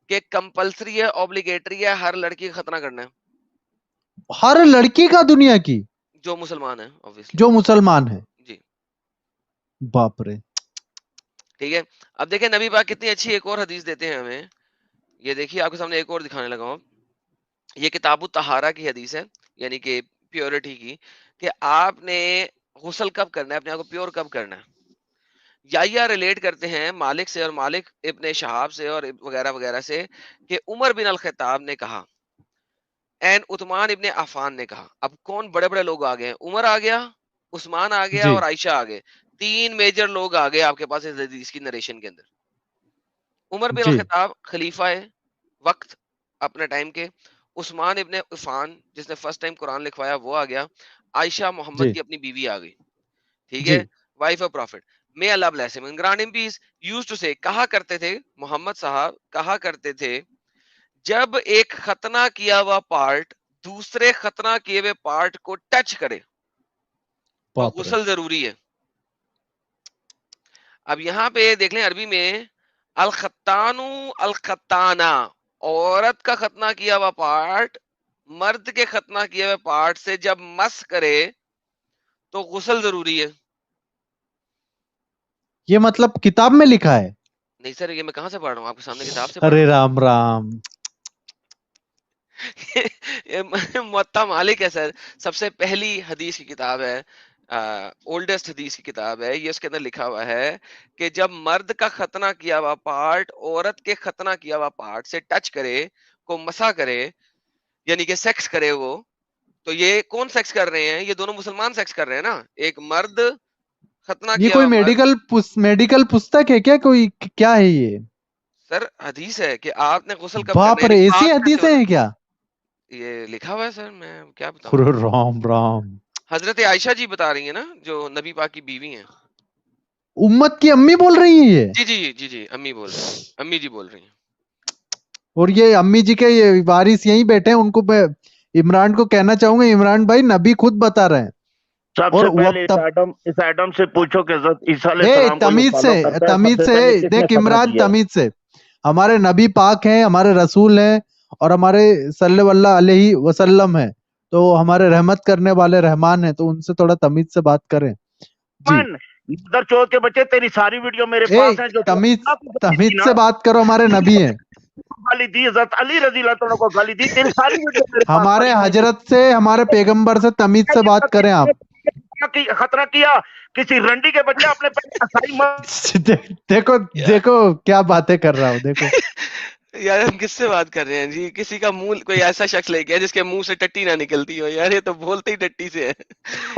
[SPEAKER 7] कि कंपलसरी है, ऑब्लिगेटरी है, हर लड़की का खतना करना है
[SPEAKER 2] हर लड़की का दुनिया की,
[SPEAKER 7] जो मुसलमान है ऑब्वियसली।
[SPEAKER 2] जो मुसलमान है।
[SPEAKER 7] जी
[SPEAKER 2] बाप रे।
[SPEAKER 7] ठीक है। अब देखें नबी पाक कितनी अच्छी एक और हदीस देते हैं हमें। ये देखिए आपके सामने एक और दिखाने लगा हूं। ये किताबु तहारा की हदीस है, यानी कि प्योरिटी की, कि आपने गुस्ल कब करना है, अपने आप को प्योर कब करना है। या रिलेट करते हैं मालिक से और मालिक इब्ने शहाब से और वगैरह वगैरह से कि उमर बिन अल खत्ताब ने कहा एंड उस्मान इब्ने अफान ने कहा। अब कौन बड़े बड़े लोग आ गए हैं, उमर आ गया, उस्मान आ गया
[SPEAKER 2] जी
[SPEAKER 7] और आयशा आ गए। 3 मेजर लोग आ गए आपके पास इस हदीस की नरेशन के अंदर। उमर बिन अल
[SPEAKER 2] जी
[SPEAKER 7] खत्ताब खलीफा है वक्त अपने टाइम के, उस्मान इब्ने अफान जिसने फर्स्ट टाइम कुरान लिखवाया वो आ गया, आयशा मोहम्मद
[SPEAKER 2] जी
[SPEAKER 7] की अपनी बीवी आ गई। ठीक है,
[SPEAKER 2] जी
[SPEAKER 7] wife of prophet, may Allah bless him and grant him peace, used to say, कहा करते थे, मोहम्मद साहब कहा करते थे, जब एक खतना किया हुआ पार्ट दूसरे खतना किए हुए पार्ट को टच करे तो
[SPEAKER 2] बाप रे।
[SPEAKER 7] गुस्ल जरूरी है। अब यहाँ पे देख लें अरबी में अल खत्तानु अल खत्ताना, औरत का खतना किया हुआ पार्ट मर्द के खतना किए हुए पार्ट से जब मस करे तो गुस्ल जरूरी है।
[SPEAKER 2] ये मतलब किताब में लिखा है?
[SPEAKER 7] नहीं सर, ये मैं कहां से पढ़ रहा हूँ, आपके सामने किताब से पढ़ रहा
[SPEAKER 2] अरे
[SPEAKER 7] हूँ।
[SPEAKER 2] राम राम।
[SPEAKER 7] ये मुअत्ता मालिक है सर, सबसे पहली हदीस की किताब है, ओल्डेस्ट हदीस की किताब है ये। उसके अंदर लिखा हुआ है कि जब मर्द का खतना किया हुआ पार्ट औरत के खतना किया हुआ पार्ट से टच करे, को मसा करे, यानी कि सेक्स करे वो, तो ये कौन सेक्स कर रहे हैं? ये दोनों मुसलमान सेक्स कर रहे हैं ना। एक मर्द, खतना
[SPEAKER 2] ये
[SPEAKER 7] किया
[SPEAKER 2] कोई
[SPEAKER 7] हुआ मर्द।
[SPEAKER 2] मेडिकल पुस्तक है क्या? कोई क्या है ये?
[SPEAKER 7] सर हदीस है कि आपने गुस्ल कब करना
[SPEAKER 2] बाप
[SPEAKER 7] है,
[SPEAKER 2] रे,
[SPEAKER 7] यानी
[SPEAKER 2] ऐसी
[SPEAKER 7] पाक कैसे
[SPEAKER 2] हदीसें
[SPEAKER 7] होना।
[SPEAKER 2] हैं क्या?
[SPEAKER 7] ये लिखा हुआ है सर, मैं क्या बताऊं।
[SPEAKER 2] अरे राम राम।
[SPEAKER 7] हजरत आयशा जी बता रही है ना, जो नबी पाक की बीवी हैं।
[SPEAKER 2] उम्मत की अम्मी बोल रही है ये?
[SPEAKER 7] जी जी जी जी, अम्मी बोल रही हैं, अम्मी जी बोल रही हैं।
[SPEAKER 2] और ये अम्मी जी के ये वारिस यहीं बैठे हैं, उनको मैं इमरान को कहना चाहूंगा, इमरान भाई नबी खुद बता रहे हैं। और
[SPEAKER 4] सबसे पहले
[SPEAKER 2] वक्त तब
[SPEAKER 4] इस एडम से पूछो कि हजरत ईसा
[SPEAKER 2] ए
[SPEAKER 4] अलैहिस्सलाम को ये
[SPEAKER 2] तमीज
[SPEAKER 4] फॉलो
[SPEAKER 2] से,
[SPEAKER 4] करता है,
[SPEAKER 2] तमीज
[SPEAKER 4] सबसे
[SPEAKER 2] से
[SPEAKER 4] पहले किसने
[SPEAKER 2] देख
[SPEAKER 4] खतना
[SPEAKER 2] इमरान,
[SPEAKER 4] किया है?
[SPEAKER 2] तमीज से। हमारे नबी पाक हैं, हमारे रसूल हैं, और हमारे सल्लल्लाहु अलैहि वसल्लम है, तो हमारे रहमत करने वाले रहमान है, तो उनसे थोड़ा तमीज से बात करें जी।
[SPEAKER 4] इधर चोर के बच्चे, तेरी सारी वीडियो मेरे
[SPEAKER 2] ए
[SPEAKER 4] पास है जो
[SPEAKER 2] तमीज,
[SPEAKER 4] गाली दी
[SPEAKER 2] तमीज
[SPEAKER 4] ना,
[SPEAKER 2] से बात करो, हमारे नबी हैं।
[SPEAKER 4] गाली दी, हजरत अली रजी अल्लाह तआला को गाली दी, तेरी सारी वीडियो मेरे पास
[SPEAKER 2] हमारे
[SPEAKER 4] पड़ी है।
[SPEAKER 2] हजरत से, हमारे पैगंबर से तमीज से बात करें आप।
[SPEAKER 4] खतरा किया किसी रंडी के बच्चे अपने पैर सारी
[SPEAKER 2] देखो
[SPEAKER 7] यार
[SPEAKER 2] देखो क्या बातें कर रहा हूँ, देखो।
[SPEAKER 7] यार हम किससे बात कर रहे हैं जी? किसी का मुंह, कोई ऐसा शख्स लेके आए जिसके मुंह से टट्टी ना निकलती हो। यार ये तो बोलते ही टट्टी से है।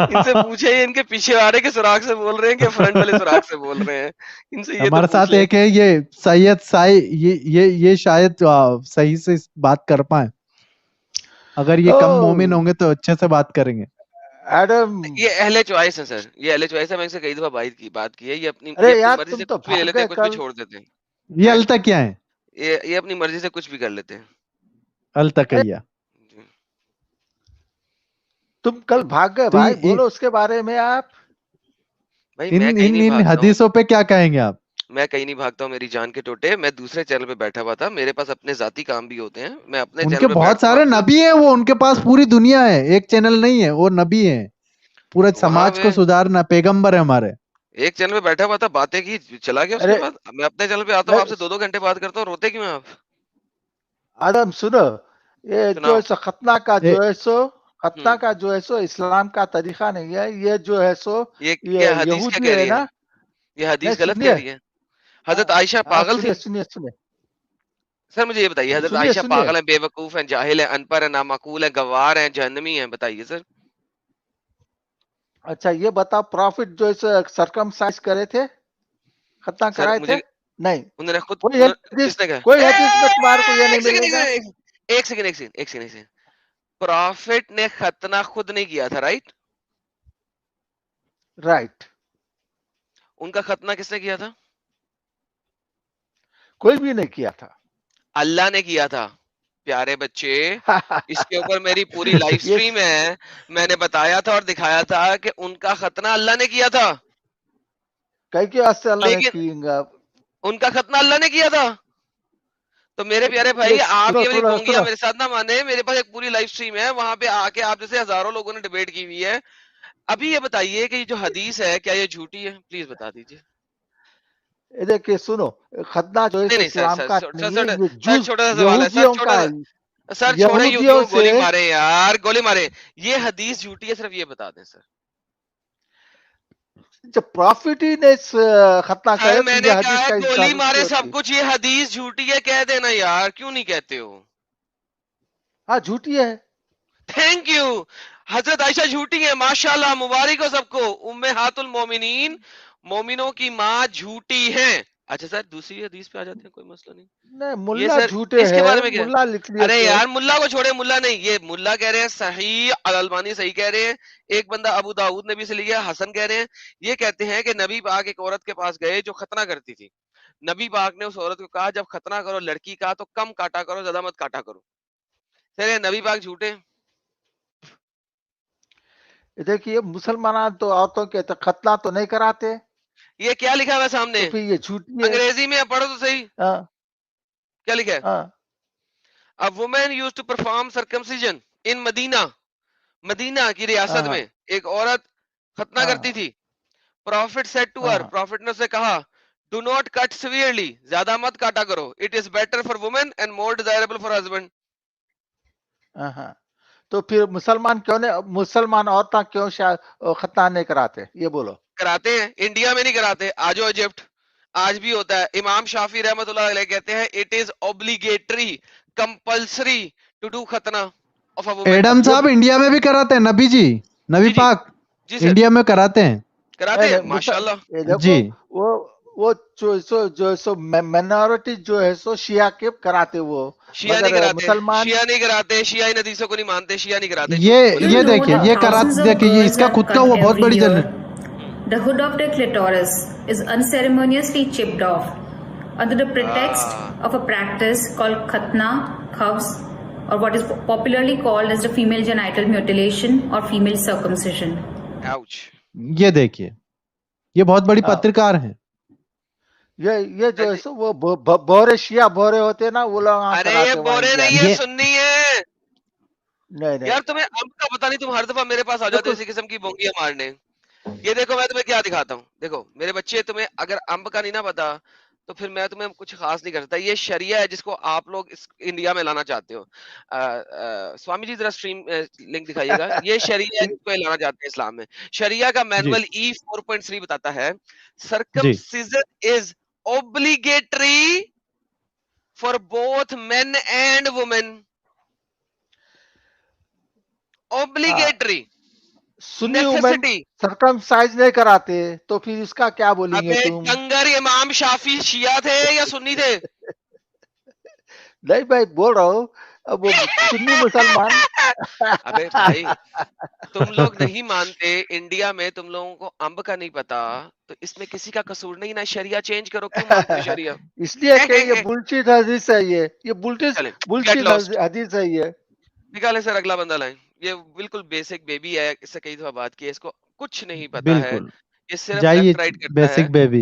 [SPEAKER 7] इनसे पूछे ये इनके पीछे वाले के सुराख से बोल रहे हैं कि फ्रंट वाले सुराख से बोल रहे हैं। इनसे ये तो
[SPEAKER 2] हमारे
[SPEAKER 7] पूछ
[SPEAKER 2] साथ
[SPEAKER 7] ले।
[SPEAKER 2] एक है ये सैयद साई, ये शायद सही से बात कर पाए। अगर ये कम मोमिन
[SPEAKER 8] ओ
[SPEAKER 2] होंगे तो अच्छे से बात करेंगे।
[SPEAKER 8] एडम,
[SPEAKER 7] ये अहले चॉइस है सर, ये अहले चॉइस है। मैं इनसे कई दफा बात की है। ये अपनी
[SPEAKER 8] अरे यार
[SPEAKER 7] मर्जी
[SPEAKER 8] तुम
[SPEAKER 7] से
[SPEAKER 8] तो
[SPEAKER 7] कुछ भी ले
[SPEAKER 8] भाग
[SPEAKER 7] लेते हैं,
[SPEAKER 8] गए
[SPEAKER 7] कुछ भी
[SPEAKER 8] कल।
[SPEAKER 7] छोड़ देते हैं।
[SPEAKER 2] ये
[SPEAKER 7] हैं?
[SPEAKER 2] अलता क्या है?
[SPEAKER 7] ये अपनी मर्जी से कुछ भी कर लेते हैं।
[SPEAKER 2] अलतकैया।
[SPEAKER 7] जी।
[SPEAKER 8] तुम कल भाग गए
[SPEAKER 2] तो
[SPEAKER 8] भाई, बोलो उसके बारे में आप।
[SPEAKER 7] भाई
[SPEAKER 2] इन
[SPEAKER 7] मैं कहीं
[SPEAKER 2] इन
[SPEAKER 7] नहीं
[SPEAKER 2] इन
[SPEAKER 7] भागता हूँ,
[SPEAKER 2] हदीसों पे क्या कहेंगे आप?
[SPEAKER 7] मैं कहीं नहीं भागता हूँ मेरी जान के टोटे। मैं दूसरे चैनल पे बैठा हुआ था, मेरे पास अपने जाती काम भी होते हैं, मैं अपने
[SPEAKER 2] उनके
[SPEAKER 7] चैनल पे
[SPEAKER 2] बहुत
[SPEAKER 7] बैठता हूँ
[SPEAKER 2] सारे
[SPEAKER 7] आपको।
[SPEAKER 2] नबी हैं, वो उनके पास पूरी दुनिया है, एक चैनल नहीं है, वो नबी है, पूरे
[SPEAKER 7] वहां
[SPEAKER 2] समाज
[SPEAKER 7] पे
[SPEAKER 2] को सुधारना, पैगंबर है हमारे।
[SPEAKER 7] एक चैनल पे बैठा हुआ था, बातें की, चला गया। उसके
[SPEAKER 8] अरे
[SPEAKER 7] बाद मैं अपने चैनल पे आता हूँ,
[SPEAKER 8] नहीं,
[SPEAKER 7] आपसे 2-2 घंटे बात करता हूँ। रोते क्यों हैं आप?
[SPEAKER 8] आदम सुनो, ये जो
[SPEAKER 7] सुनाओ।
[SPEAKER 8] है सो खतना का
[SPEAKER 2] ए,
[SPEAKER 8] जो है सो, खतना
[SPEAKER 7] हम्म
[SPEAKER 8] का जो है सो इस्लाम का तरीका नहीं है। ये जो है सो
[SPEAKER 7] ये
[SPEAKER 8] ये
[SPEAKER 7] क्या हदीस क्या
[SPEAKER 8] यहूदी
[SPEAKER 7] कह
[SPEAKER 8] है
[SPEAKER 7] रही
[SPEAKER 8] ना।
[SPEAKER 7] है? ये
[SPEAKER 8] नहीं
[SPEAKER 7] हदीस गलत कह
[SPEAKER 8] सुनिए,
[SPEAKER 7] रही है। हजरत आयशा पागल
[SPEAKER 8] सुनिए
[SPEAKER 7] थी?
[SPEAKER 8] सुनिए सुनिए
[SPEAKER 7] सर मुझे ये बताइए, हजरत
[SPEAKER 8] सुनिए
[SPEAKER 7] आयशा
[SPEAKER 8] सुनिए।
[SPEAKER 7] पागल है, बेवकूफ है, जाहिल है, अनपढ़ है, नामाकूल है, गवार है, जहन्नमी है? बताइए सर।
[SPEAKER 8] अच्छा ये बताओ, प्रॉफिट जो है सरकमसाइज करे थे, खतना
[SPEAKER 7] सर
[SPEAKER 8] कराए थे?
[SPEAKER 7] मुझे
[SPEAKER 8] नहीं।
[SPEAKER 7] उन्होंने खुद
[SPEAKER 8] कोई हदीस,
[SPEAKER 7] किसने कहा?
[SPEAKER 8] कोई हदीस में तुम्हारे को ये नहीं
[SPEAKER 7] एक सेकंड,
[SPEAKER 8] मिलेगा।
[SPEAKER 7] एक सेकंड, एक सेकंड, एक सेकंड, एक सेकंड। प्रॉफिट ने खतना खुद नहीं किया था, राइट?
[SPEAKER 8] राइट,
[SPEAKER 7] उनका खतना किसने किया था?
[SPEAKER 8] कोई भी नहीं किया था।
[SPEAKER 7] अल्लाह ने किया था। प्यारे बच्चे, इसके ऊपर मेरी पूरी लाइव
[SPEAKER 8] ये
[SPEAKER 7] स्ट्रीम है। मैंने बताया था और दिखाया था कि उनका खतना अल्लाह ने किया था,
[SPEAKER 8] कई के वास्ते अल्लाह ने
[SPEAKER 7] लेकिन
[SPEAKER 8] किएगा।
[SPEAKER 7] उनका खतना अल्लाह ने किया था। तो मेरे प्यारे भाई,
[SPEAKER 8] ये
[SPEAKER 7] आप
[SPEAKER 8] सुनो
[SPEAKER 7] ये वाली
[SPEAKER 8] सुनो
[SPEAKER 7] ढोंगियां
[SPEAKER 8] सुनो,
[SPEAKER 7] मेरे साथ ना माने। मेरे पास एक पूरी लाइव स्ट्रीम है, वहां पे आके आप जैसे हजारों लोगों ने डिबेट की हुई है। अभी ये बताइए कि ये जो हदीस है, क्या ये झूठी है? प्लीज बता दीजिए।
[SPEAKER 8] ये देखिए सुनो, खतना जो है
[SPEAKER 7] नहीं
[SPEAKER 8] सो
[SPEAKER 7] नहीं सर,
[SPEAKER 8] इस्लाम का
[SPEAKER 7] सर
[SPEAKER 8] नहीं है,
[SPEAKER 7] सर
[SPEAKER 8] ये
[SPEAKER 7] सर,
[SPEAKER 8] जूस
[SPEAKER 7] छोटा सा सवाल है सर,
[SPEAKER 8] यहूदियों
[SPEAKER 7] छोटा
[SPEAKER 8] का,
[SPEAKER 7] सा सर, छोड़े यू
[SPEAKER 8] यहूदियों
[SPEAKER 7] क्यों
[SPEAKER 8] से।
[SPEAKER 7] गोली मारे यार, गोली मारे। ये हदीस झूठी है, सिर्फ ये बता दें सर।
[SPEAKER 8] जब प्रॉफिट ही ने खतना
[SPEAKER 7] सर
[SPEAKER 8] करे तो
[SPEAKER 7] मैंने
[SPEAKER 8] ये
[SPEAKER 7] कहा
[SPEAKER 8] हदीस
[SPEAKER 7] है
[SPEAKER 8] का
[SPEAKER 7] गोली
[SPEAKER 8] इंकार नहीं
[SPEAKER 7] मारे सब
[SPEAKER 8] होती।
[SPEAKER 7] कुछ, ये हदीस झूठी है कह देना यार, क्यों नहीं कहते हो?
[SPEAKER 8] हाँ झूठी है।
[SPEAKER 7] Thank you. हजरत आयशा झूठी है, माशाल्लाह, मुबारक हो सबको। उम्मे हातुल मोमिनीन, मोमिनों की माँ झूठी है। अच्छा सर, दूसरी हदीस पे आ जाते हैं, कोई मसला नहीं।
[SPEAKER 8] नहीं,
[SPEAKER 7] ये
[SPEAKER 8] मुल्ला
[SPEAKER 7] सर,
[SPEAKER 8] झूठे
[SPEAKER 7] इसके
[SPEAKER 8] हैं,
[SPEAKER 7] बारे में क्या है?
[SPEAKER 8] मुल्ला लिख लिए
[SPEAKER 7] अरे
[SPEAKER 8] थे।
[SPEAKER 7] यार मुल्ला को छोड़े, मुल्ला नहीं, ये मुल्ला कह रहे हैं सही, अल-अलबानी सही कह रहे हैं, एक बंदा अबू दाऊद ने भी से लिया, हसन कह रहे हैं। ये कहते हैं कि नबी पाक एक औरत के पास गए जो खतना करती थी। नबी पाक ने उस औरत को कहा, जब खतना करो लड़की का तो कम काटा करो, ज्यादा मत काटा करो। सर ये नबी पाक झूठे?
[SPEAKER 8] ये देखिए, मुसलमान तो औरतों के तो खतना तो नहीं कराते,
[SPEAKER 7] ये क्या लिखा हुआ है सामने?
[SPEAKER 8] तो फिर ये झूठी है।
[SPEAKER 7] अंग्रेजी में पढ़ो तो सही,
[SPEAKER 8] हाँ
[SPEAKER 7] क्या लिखा है?
[SPEAKER 8] हाँ
[SPEAKER 7] A woman used to perform circumcision in Medina. Medina की रियासत
[SPEAKER 8] हाँ
[SPEAKER 7] में एक औरत खतना करती
[SPEAKER 8] हाँ
[SPEAKER 7] थी। प्रॉफिट सेड टू हर,
[SPEAKER 8] हाँ।
[SPEAKER 7] प्रॉफिट ने उसे कहा, डू नॉट कट सिवियरली, ज्यादा मत काटा करो, it is better for women and more desirable for husband.
[SPEAKER 8] हाँ, तो फिर मुसलमान औरतें क्यों खतना नहीं कराते, ये बोलो।
[SPEAKER 7] कराते हैं, इंडिया में नहीं कराते। आ जाओ इजिप्ट, आज भी होता है। इमाम शाफी रहमतुल्लाह अलैह कहते हैं it is obligatory compulsory to do खतना ऑफ अ वुमन।
[SPEAKER 2] एडम साहब इंडिया में भी कराते हैं, नबी जी, नबी
[SPEAKER 7] जी जी
[SPEAKER 2] पाक
[SPEAKER 7] जी सर,
[SPEAKER 2] इंडिया में कराते हैं
[SPEAKER 7] कराते हैं
[SPEAKER 8] नहीं,
[SPEAKER 7] माशाल्लाह।
[SPEAKER 8] ये देखो,
[SPEAKER 2] जी।
[SPEAKER 8] वो जो माइनॉरिटी जो है सो शिया के कराते वो,
[SPEAKER 7] शिया नहीं
[SPEAKER 8] मगर
[SPEAKER 7] कराते,
[SPEAKER 8] मुसलमान
[SPEAKER 7] शिया नहीं कराते, शिया इन हदीसों को नहीं मानते, शिया नहीं कराते,
[SPEAKER 2] ये
[SPEAKER 7] झूठ बोले
[SPEAKER 5] You
[SPEAKER 2] ये
[SPEAKER 7] सर।
[SPEAKER 5] know
[SPEAKER 2] देखिए,
[SPEAKER 5] that
[SPEAKER 2] ये करा
[SPEAKER 5] thousands of
[SPEAKER 2] देखिए, ये
[SPEAKER 5] girls
[SPEAKER 2] इसका
[SPEAKER 5] are
[SPEAKER 2] खुद का
[SPEAKER 5] cut
[SPEAKER 2] वो बहुत
[SPEAKER 5] every
[SPEAKER 2] बड़ी
[SPEAKER 5] year.
[SPEAKER 2] जन
[SPEAKER 5] The hood of the clitoris is unceremoniously chipped off under the pretext of a practice called khatna, khavs, or what is popularly called as the female genital mutilation or female circumcision.
[SPEAKER 7] Ouch.
[SPEAKER 2] ये देखिए, ये बहुत बड़ी
[SPEAKER 8] हाँ,
[SPEAKER 2] पत्रकार हैं।
[SPEAKER 8] ये जो है सो वो बोरे शिया बोरे होते हैं ना, वो लोग वहाँ
[SPEAKER 7] अरे ये
[SPEAKER 8] कराते वहाँ
[SPEAKER 7] बोरे
[SPEAKER 8] इंडिया
[SPEAKER 7] नहीं
[SPEAKER 8] में।
[SPEAKER 7] है,
[SPEAKER 2] ये
[SPEAKER 7] सुन्नी है
[SPEAKER 8] नहीं
[SPEAKER 7] यार। तुम्हें अंब का पता नहीं, तुम हर दफा मेरे पास आ जाते हो
[SPEAKER 8] देखो,
[SPEAKER 7] इसी किस्म की बोंगियां मारने। ये देखो मैं तुम्हें क्या दिखाता हूँ, देखो मेरे बच्चे, तुम्हें अगर अंब का नहीं ना पता तो फिर मैं तुम्हें कुछ खास नहीं कर सकता। ये शरिया है जिसको आप लोग इस इंडिया में लाना चाहते हो। स्वामी जी जरा स्ट्रीम लिंक दिखाइएगा। ये शरिया है जिसको ये लाना चाहते हैं इस्लाम में। शरिया का
[SPEAKER 2] जी
[SPEAKER 7] मैनुअल ई 4.3 बताता है
[SPEAKER 2] जी
[SPEAKER 7] circumcision is obligatory for both men and women. Obligatory,
[SPEAKER 8] Sunni women
[SPEAKER 7] necessity.
[SPEAKER 8] Circumcise नहीं कराते, तो फिर इसका क्या बोलेंगे
[SPEAKER 7] अबे
[SPEAKER 8] तुम?
[SPEAKER 7] डंगर, इमाम शाफी शिया थे या सुन्नी थे?
[SPEAKER 8] नहीं भाई, बोल रहा हूँ, अब वो सुन्नी मुसलमान
[SPEAKER 7] अबे भाई, तुम लोग नहीं मानते इंडिया में, तुम लोगों को अंब का नहीं पता, तो इसमें किसी का कसूर नहीं ना। शरिया चेंज करो, क्यों मानते हो शरिया?
[SPEAKER 8] इसलिए कि ये बुलशिट हदीस है, ये
[SPEAKER 7] चले, गेट
[SPEAKER 8] बुलशिट
[SPEAKER 7] लॉस्ट।
[SPEAKER 8] हदीस है ये।
[SPEAKER 7] निकाले सर, अगला बंदा लाए। ये बिल्कुल बेसिक बेबी है, इससे कई दफा बात की है, इसको कुछ नहीं पता है,
[SPEAKER 2] बिल्कुल,
[SPEAKER 7] ये सिर्फ
[SPEAKER 2] जाइए
[SPEAKER 7] लेफ्ट राइट करता है।
[SPEAKER 2] Basic baby.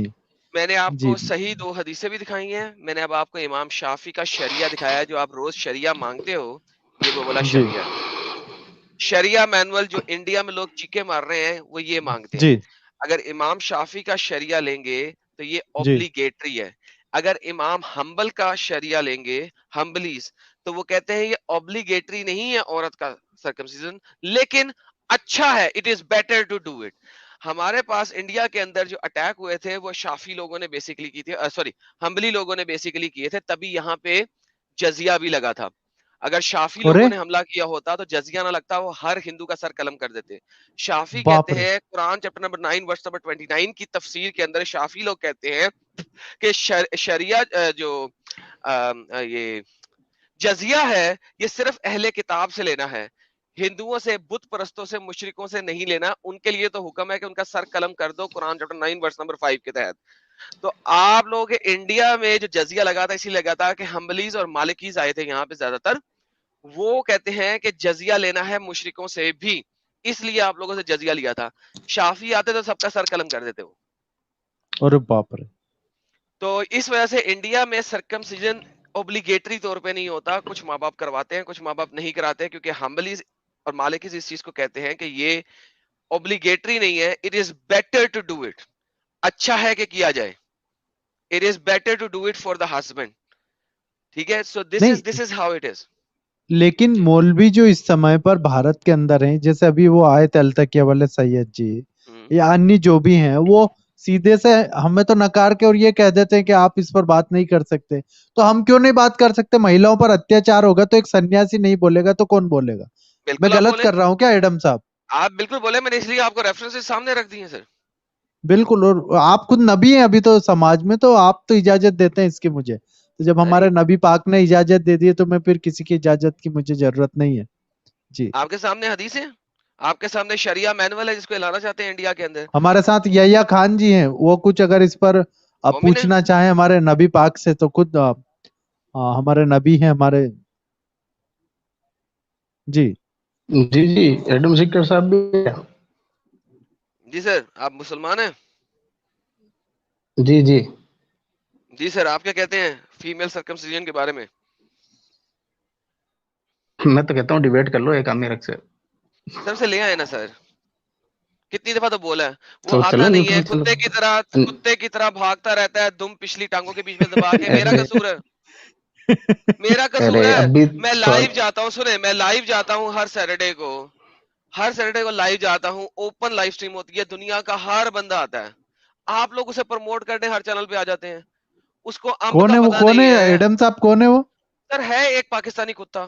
[SPEAKER 7] मैंने
[SPEAKER 2] जी
[SPEAKER 7] आपको सही 2 हदीसें भी दिखाई हैं। मैंने अब आपको इमाम शाफी का शरिया दिखाया है, जो आप रोज शरिया मांगते हो। ये वो वाला
[SPEAKER 2] जी
[SPEAKER 7] शरिया है। शरिया मैनुअल जो इंडिया में लोग चीखे मार रहे हैं, वो ये मांगते हैं।
[SPEAKER 2] जी
[SPEAKER 7] अगर इमाम शाफी का शरिया लेंगे तो ये
[SPEAKER 2] जी
[SPEAKER 7] ऑब्लिगेटरी है। अगर इमाम हम्बल का शरिया लेंगे, हम्बलीज, तो वो कहते हैं ये ऑब्लिगेटरी नहीं है औरत का सर्कमसिजन, लेकिन अच्छा है, it is better to do it. हमारे पास इंडिया के अंदर जो अटैक हुए थे वो शाफी लोगों ने बेसिकली की थी, सॉरी हम्बली लोगों ने बेसिकली किए थे, तभी यहाँ पे जजिया भी लगा था। अगर शाफी
[SPEAKER 2] अरे
[SPEAKER 7] लोगों ने हमला किया होता तो जजिया ना लगता, वो हर हिंदू का सर कलम कर देते। शाफी
[SPEAKER 2] बाप
[SPEAKER 7] कहते
[SPEAKER 2] रे,
[SPEAKER 7] हैं, Quran chapter number 9 verse number 29 की तफसीर के अंदर शाफी लोग कहते हैं कि शरिया जो ये जजिया है, ये सिर्फ अहले किताब से लेना है, हिंदुओं से, बुत परस्तों से, मुशरिकों से नहीं लेना। उनके लिए तो हुक्म है कि उनका सर कलम कर दो, कुरान चैप्टर 9 वर्स नंबर 5 के तहत। तो आप लोगों के इंडिया में जो जजिया लगा था, इसीलिए लगा था कि हम्बलीज और मालिकीज आए थे यहाँ पे ज्यादातर, वो कहते हैं कि जजिया लेना है मुशरिकों से भी, इसलिए आप लोगों से जजिया लिया था। शाफी आते तो सबका सर कलम कर देते वो।
[SPEAKER 2] अरे बाप रे।
[SPEAKER 7] तो इस वजह से इंडिया में सर्कमसिजन ऑब्लिगेटरी तौर पे नहीं होता, कुछ माँ बाप करवाते हैं, कुछ माँ बाप नहीं कराते, क्योंकि हम्बलीज और मालिकीज इस चीज को कहते हैं कि ये ऑब्लिगेटरी नहीं है, it is better to do it, अच्छा है कि किया जाए, it is better to do it for the husband. ठीक है, सो
[SPEAKER 2] नहीं,
[SPEAKER 7] this is how it is.
[SPEAKER 2] लेकिन
[SPEAKER 7] जी।
[SPEAKER 2] मौलवी जो इस समय पर भारत के अंदर हैं, जैसे अभी वो आए थे अल्तकिया वाले सैयद जी या अन्य जो भी हैं, वो सीधे से हमें तो नकार के और ये कह देते हैं कि आप इस पर बात नहीं कर सकते। तो हम क्यों नहीं बात कर सकते? महिलाओं पर अत्याचार होगा तो एक सन्यासी नहीं बोलेगा तो कौन बोलेगा? मैं
[SPEAKER 7] बिल्कुल आप
[SPEAKER 2] गलत
[SPEAKER 7] बोले,
[SPEAKER 2] कर रहा हूँ क्या एडम साहब?
[SPEAKER 7] आप बिल्कुल बोले, मैंने इसलिए आपको रेफरेंसेस सामने रख दिए सर।
[SPEAKER 2] बिल्कुल, और आप खुद नबी हैं अभी तो समाज में, तो आप तो इजाजत देते हैं इसकी मुझे। तो जब हमारे
[SPEAKER 7] नहीं,
[SPEAKER 2] नबी पाक ने इजाजत दे दी है तो मैं फिर किसी की इजाजत की मुझे जरूरत नहीं है। जी,
[SPEAKER 7] आपके सामने हदीस है, आपके सामने शरिया मैनुअल है जिसको लाना चाहते हैं इंडिया के अंदर।
[SPEAKER 2] हमारे साथ यहिया खान जी हैं, वो कुछ अगर इस पर
[SPEAKER 7] मोमिन है,
[SPEAKER 2] पूछना चाहे हमारे नबी पाक से तो खुद हमारे नबी हैं हमारे। जी
[SPEAKER 3] जी जी, एडम सिक्कर साहब भी हैं।
[SPEAKER 7] जी सर, आप मुसलमान हैं?
[SPEAKER 3] जी जी,
[SPEAKER 7] जी सर, आप क्या कहते हैं फीमेल सर्कमसिजन के बारे में?
[SPEAKER 3] मैं तो कहता हूँ डिबेट कर लो एक आमिर से।
[SPEAKER 7] सर से ले आए ना सर, कितनी दफा तो बोला है, वो
[SPEAKER 3] तो
[SPEAKER 7] आता
[SPEAKER 3] चलो
[SPEAKER 7] नहीं है,
[SPEAKER 3] न्यूट्रल चलो।
[SPEAKER 7] कुत्ते की तरह भागता रहता है, दुम पिछली टांगों के बीच में दबा के, मेरा कसूर है? मेरा कसूर
[SPEAKER 3] अरे
[SPEAKER 7] है?
[SPEAKER 3] अभी
[SPEAKER 7] मैं
[SPEAKER 3] स्वा-
[SPEAKER 7] लाइव जाता हूँ, सुने, मैं लाइव जाता हूँ हर सैटरडे को लाइव जाता हूँ, ओपन लाइव स्ट्रीम होती है, दुनिया का हर बंदा आता है, आप लोग उसे प्रमोट करने हर चैनल पे आ जाते हैं, उसको अंब
[SPEAKER 2] कौन
[SPEAKER 7] का
[SPEAKER 2] है वो?
[SPEAKER 7] पता
[SPEAKER 2] कौन
[SPEAKER 7] नहीं
[SPEAKER 2] है
[SPEAKER 7] है।
[SPEAKER 2] एडम साहब? कौन है वो?
[SPEAKER 7] सर है एक पाकिस्तानी कुत्ता,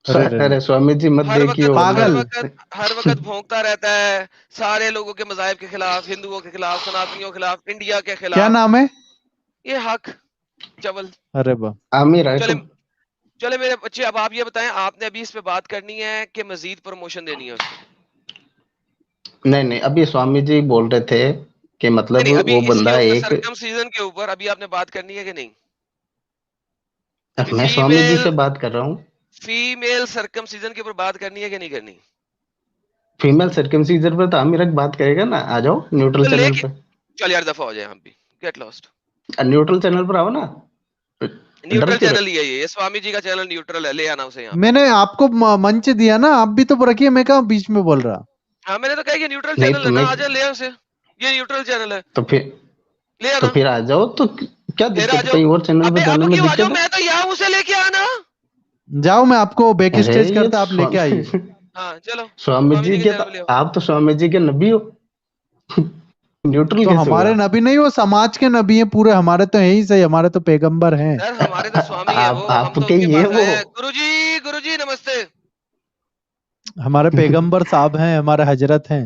[SPEAKER 2] अरे रे रे,
[SPEAKER 3] अरे स्वामी जी मत
[SPEAKER 7] हर
[SPEAKER 3] देखिए
[SPEAKER 7] वक्त
[SPEAKER 3] वो
[SPEAKER 7] हर
[SPEAKER 2] पागल।
[SPEAKER 7] वक्त हर वक्त भौंकता रहता है, सारे लोगों के मजाहब के खिलाफ, हिंदुओं के खिलाफ, सनातनियों के खिलाफ, इंडिया के
[SPEAKER 2] क्या
[SPEAKER 7] खिलाफ।
[SPEAKER 2] नाम है?
[SPEAKER 7] ये हक चवल।
[SPEAKER 2] अरे बा
[SPEAKER 3] आमिर है
[SPEAKER 7] चले
[SPEAKER 3] तो।
[SPEAKER 7] चले मेरे बच्चे, अब आप ये बताएं, आपने अभी इस पे बात करनी है कि मजीद प्रमोशन देनी है उसको?
[SPEAKER 3] नहीं नहीं, अभी स्वामी जी बोल रहे थे कि
[SPEAKER 7] नहीं
[SPEAKER 3] मतलब
[SPEAKER 7] नहीं, अभी
[SPEAKER 3] वो
[SPEAKER 7] इसके
[SPEAKER 3] बंदा
[SPEAKER 7] ऊपर,
[SPEAKER 3] एक,
[SPEAKER 7] सरकमसीजन के ऊपर अभी आपने बात करनी है कि नहीं? अभी
[SPEAKER 3] मैं स्वामी जी
[SPEAKER 7] फीमेल
[SPEAKER 3] से बात कर रहा हूँ।
[SPEAKER 7] फीमेल सरकमसीजन के ऊपर बात करनी है कि नहीं करनी?
[SPEAKER 3] फीमेल सर्कमसीजर पर तो आमिर बात करेगा ना, आ जाओ न्यूट्रल
[SPEAKER 7] तो
[SPEAKER 3] चैनल
[SPEAKER 7] लेके,
[SPEAKER 3] पे।
[SPEAKER 7] चल यार दफा हो जाए, हम भी गेट लॉस्ट।
[SPEAKER 3] न्यूट्रल चैनल पर आओ ना, डर
[SPEAKER 7] न्यूट्रल
[SPEAKER 3] क्यों
[SPEAKER 7] चैनल
[SPEAKER 3] रहे?
[SPEAKER 7] ही है ये स्वामी जी का चैनल न्यूट्रल है, ले आना उसे यहाँ पे।
[SPEAKER 2] मैंने आपको मंच दिया ना, आप भी तो रखिए, मैं कहाँ बीच में बोल रहा।
[SPEAKER 7] हाँ मैंने तो कहा कि न्यूट्रल
[SPEAKER 3] नहीं
[SPEAKER 7] चैनल
[SPEAKER 3] तो
[SPEAKER 7] है ना,
[SPEAKER 3] मैं,
[SPEAKER 7] आजा ले आ उसे, ये न्यूट्रल चैनल है,
[SPEAKER 3] तो फिर
[SPEAKER 7] ले आना।
[SPEAKER 3] आ जाओ तो क्या
[SPEAKER 7] फिर आ
[SPEAKER 3] दिक्कत है?
[SPEAKER 7] जाओ।
[SPEAKER 3] कहीं और चैनल
[SPEAKER 7] अबे
[SPEAKER 3] पर जाने
[SPEAKER 7] अब
[SPEAKER 3] में
[SPEAKER 7] क्यों आ जाओ,
[SPEAKER 3] दिक्कत है?
[SPEAKER 7] मैं तो यहाँ उसे लेके आना।
[SPEAKER 2] जाओ, मैं आपको बैक
[SPEAKER 3] अरे
[SPEAKER 2] स्टेज
[SPEAKER 3] ये
[SPEAKER 2] करता, आप लेके आइए।
[SPEAKER 7] हाँ चलो,
[SPEAKER 3] स्वामी
[SPEAKER 7] स्वामी
[SPEAKER 3] जी
[SPEAKER 7] जी के
[SPEAKER 3] के
[SPEAKER 7] चैनल
[SPEAKER 3] तो,
[SPEAKER 7] पे ले आओ।
[SPEAKER 3] आप तो स्वामी जी के नबी हो। न्यूट्रल
[SPEAKER 2] तो
[SPEAKER 3] कैसे हुए
[SPEAKER 2] हमारे
[SPEAKER 3] आप?
[SPEAKER 2] नबी नहीं, वो समाज के नबी हैं पूरे, हमारे तो यही सही, हमारे तो पैगंबर हैं।
[SPEAKER 7] सर हमारे तो स्वामी है वो, हम तो
[SPEAKER 3] आपके
[SPEAKER 7] उनके
[SPEAKER 3] ये
[SPEAKER 7] पास
[SPEAKER 3] वो,
[SPEAKER 7] हैं। गुरुजी नमस्ते।
[SPEAKER 2] हमारे पैगंबर साहब हैं, हमारे हजरत हैं।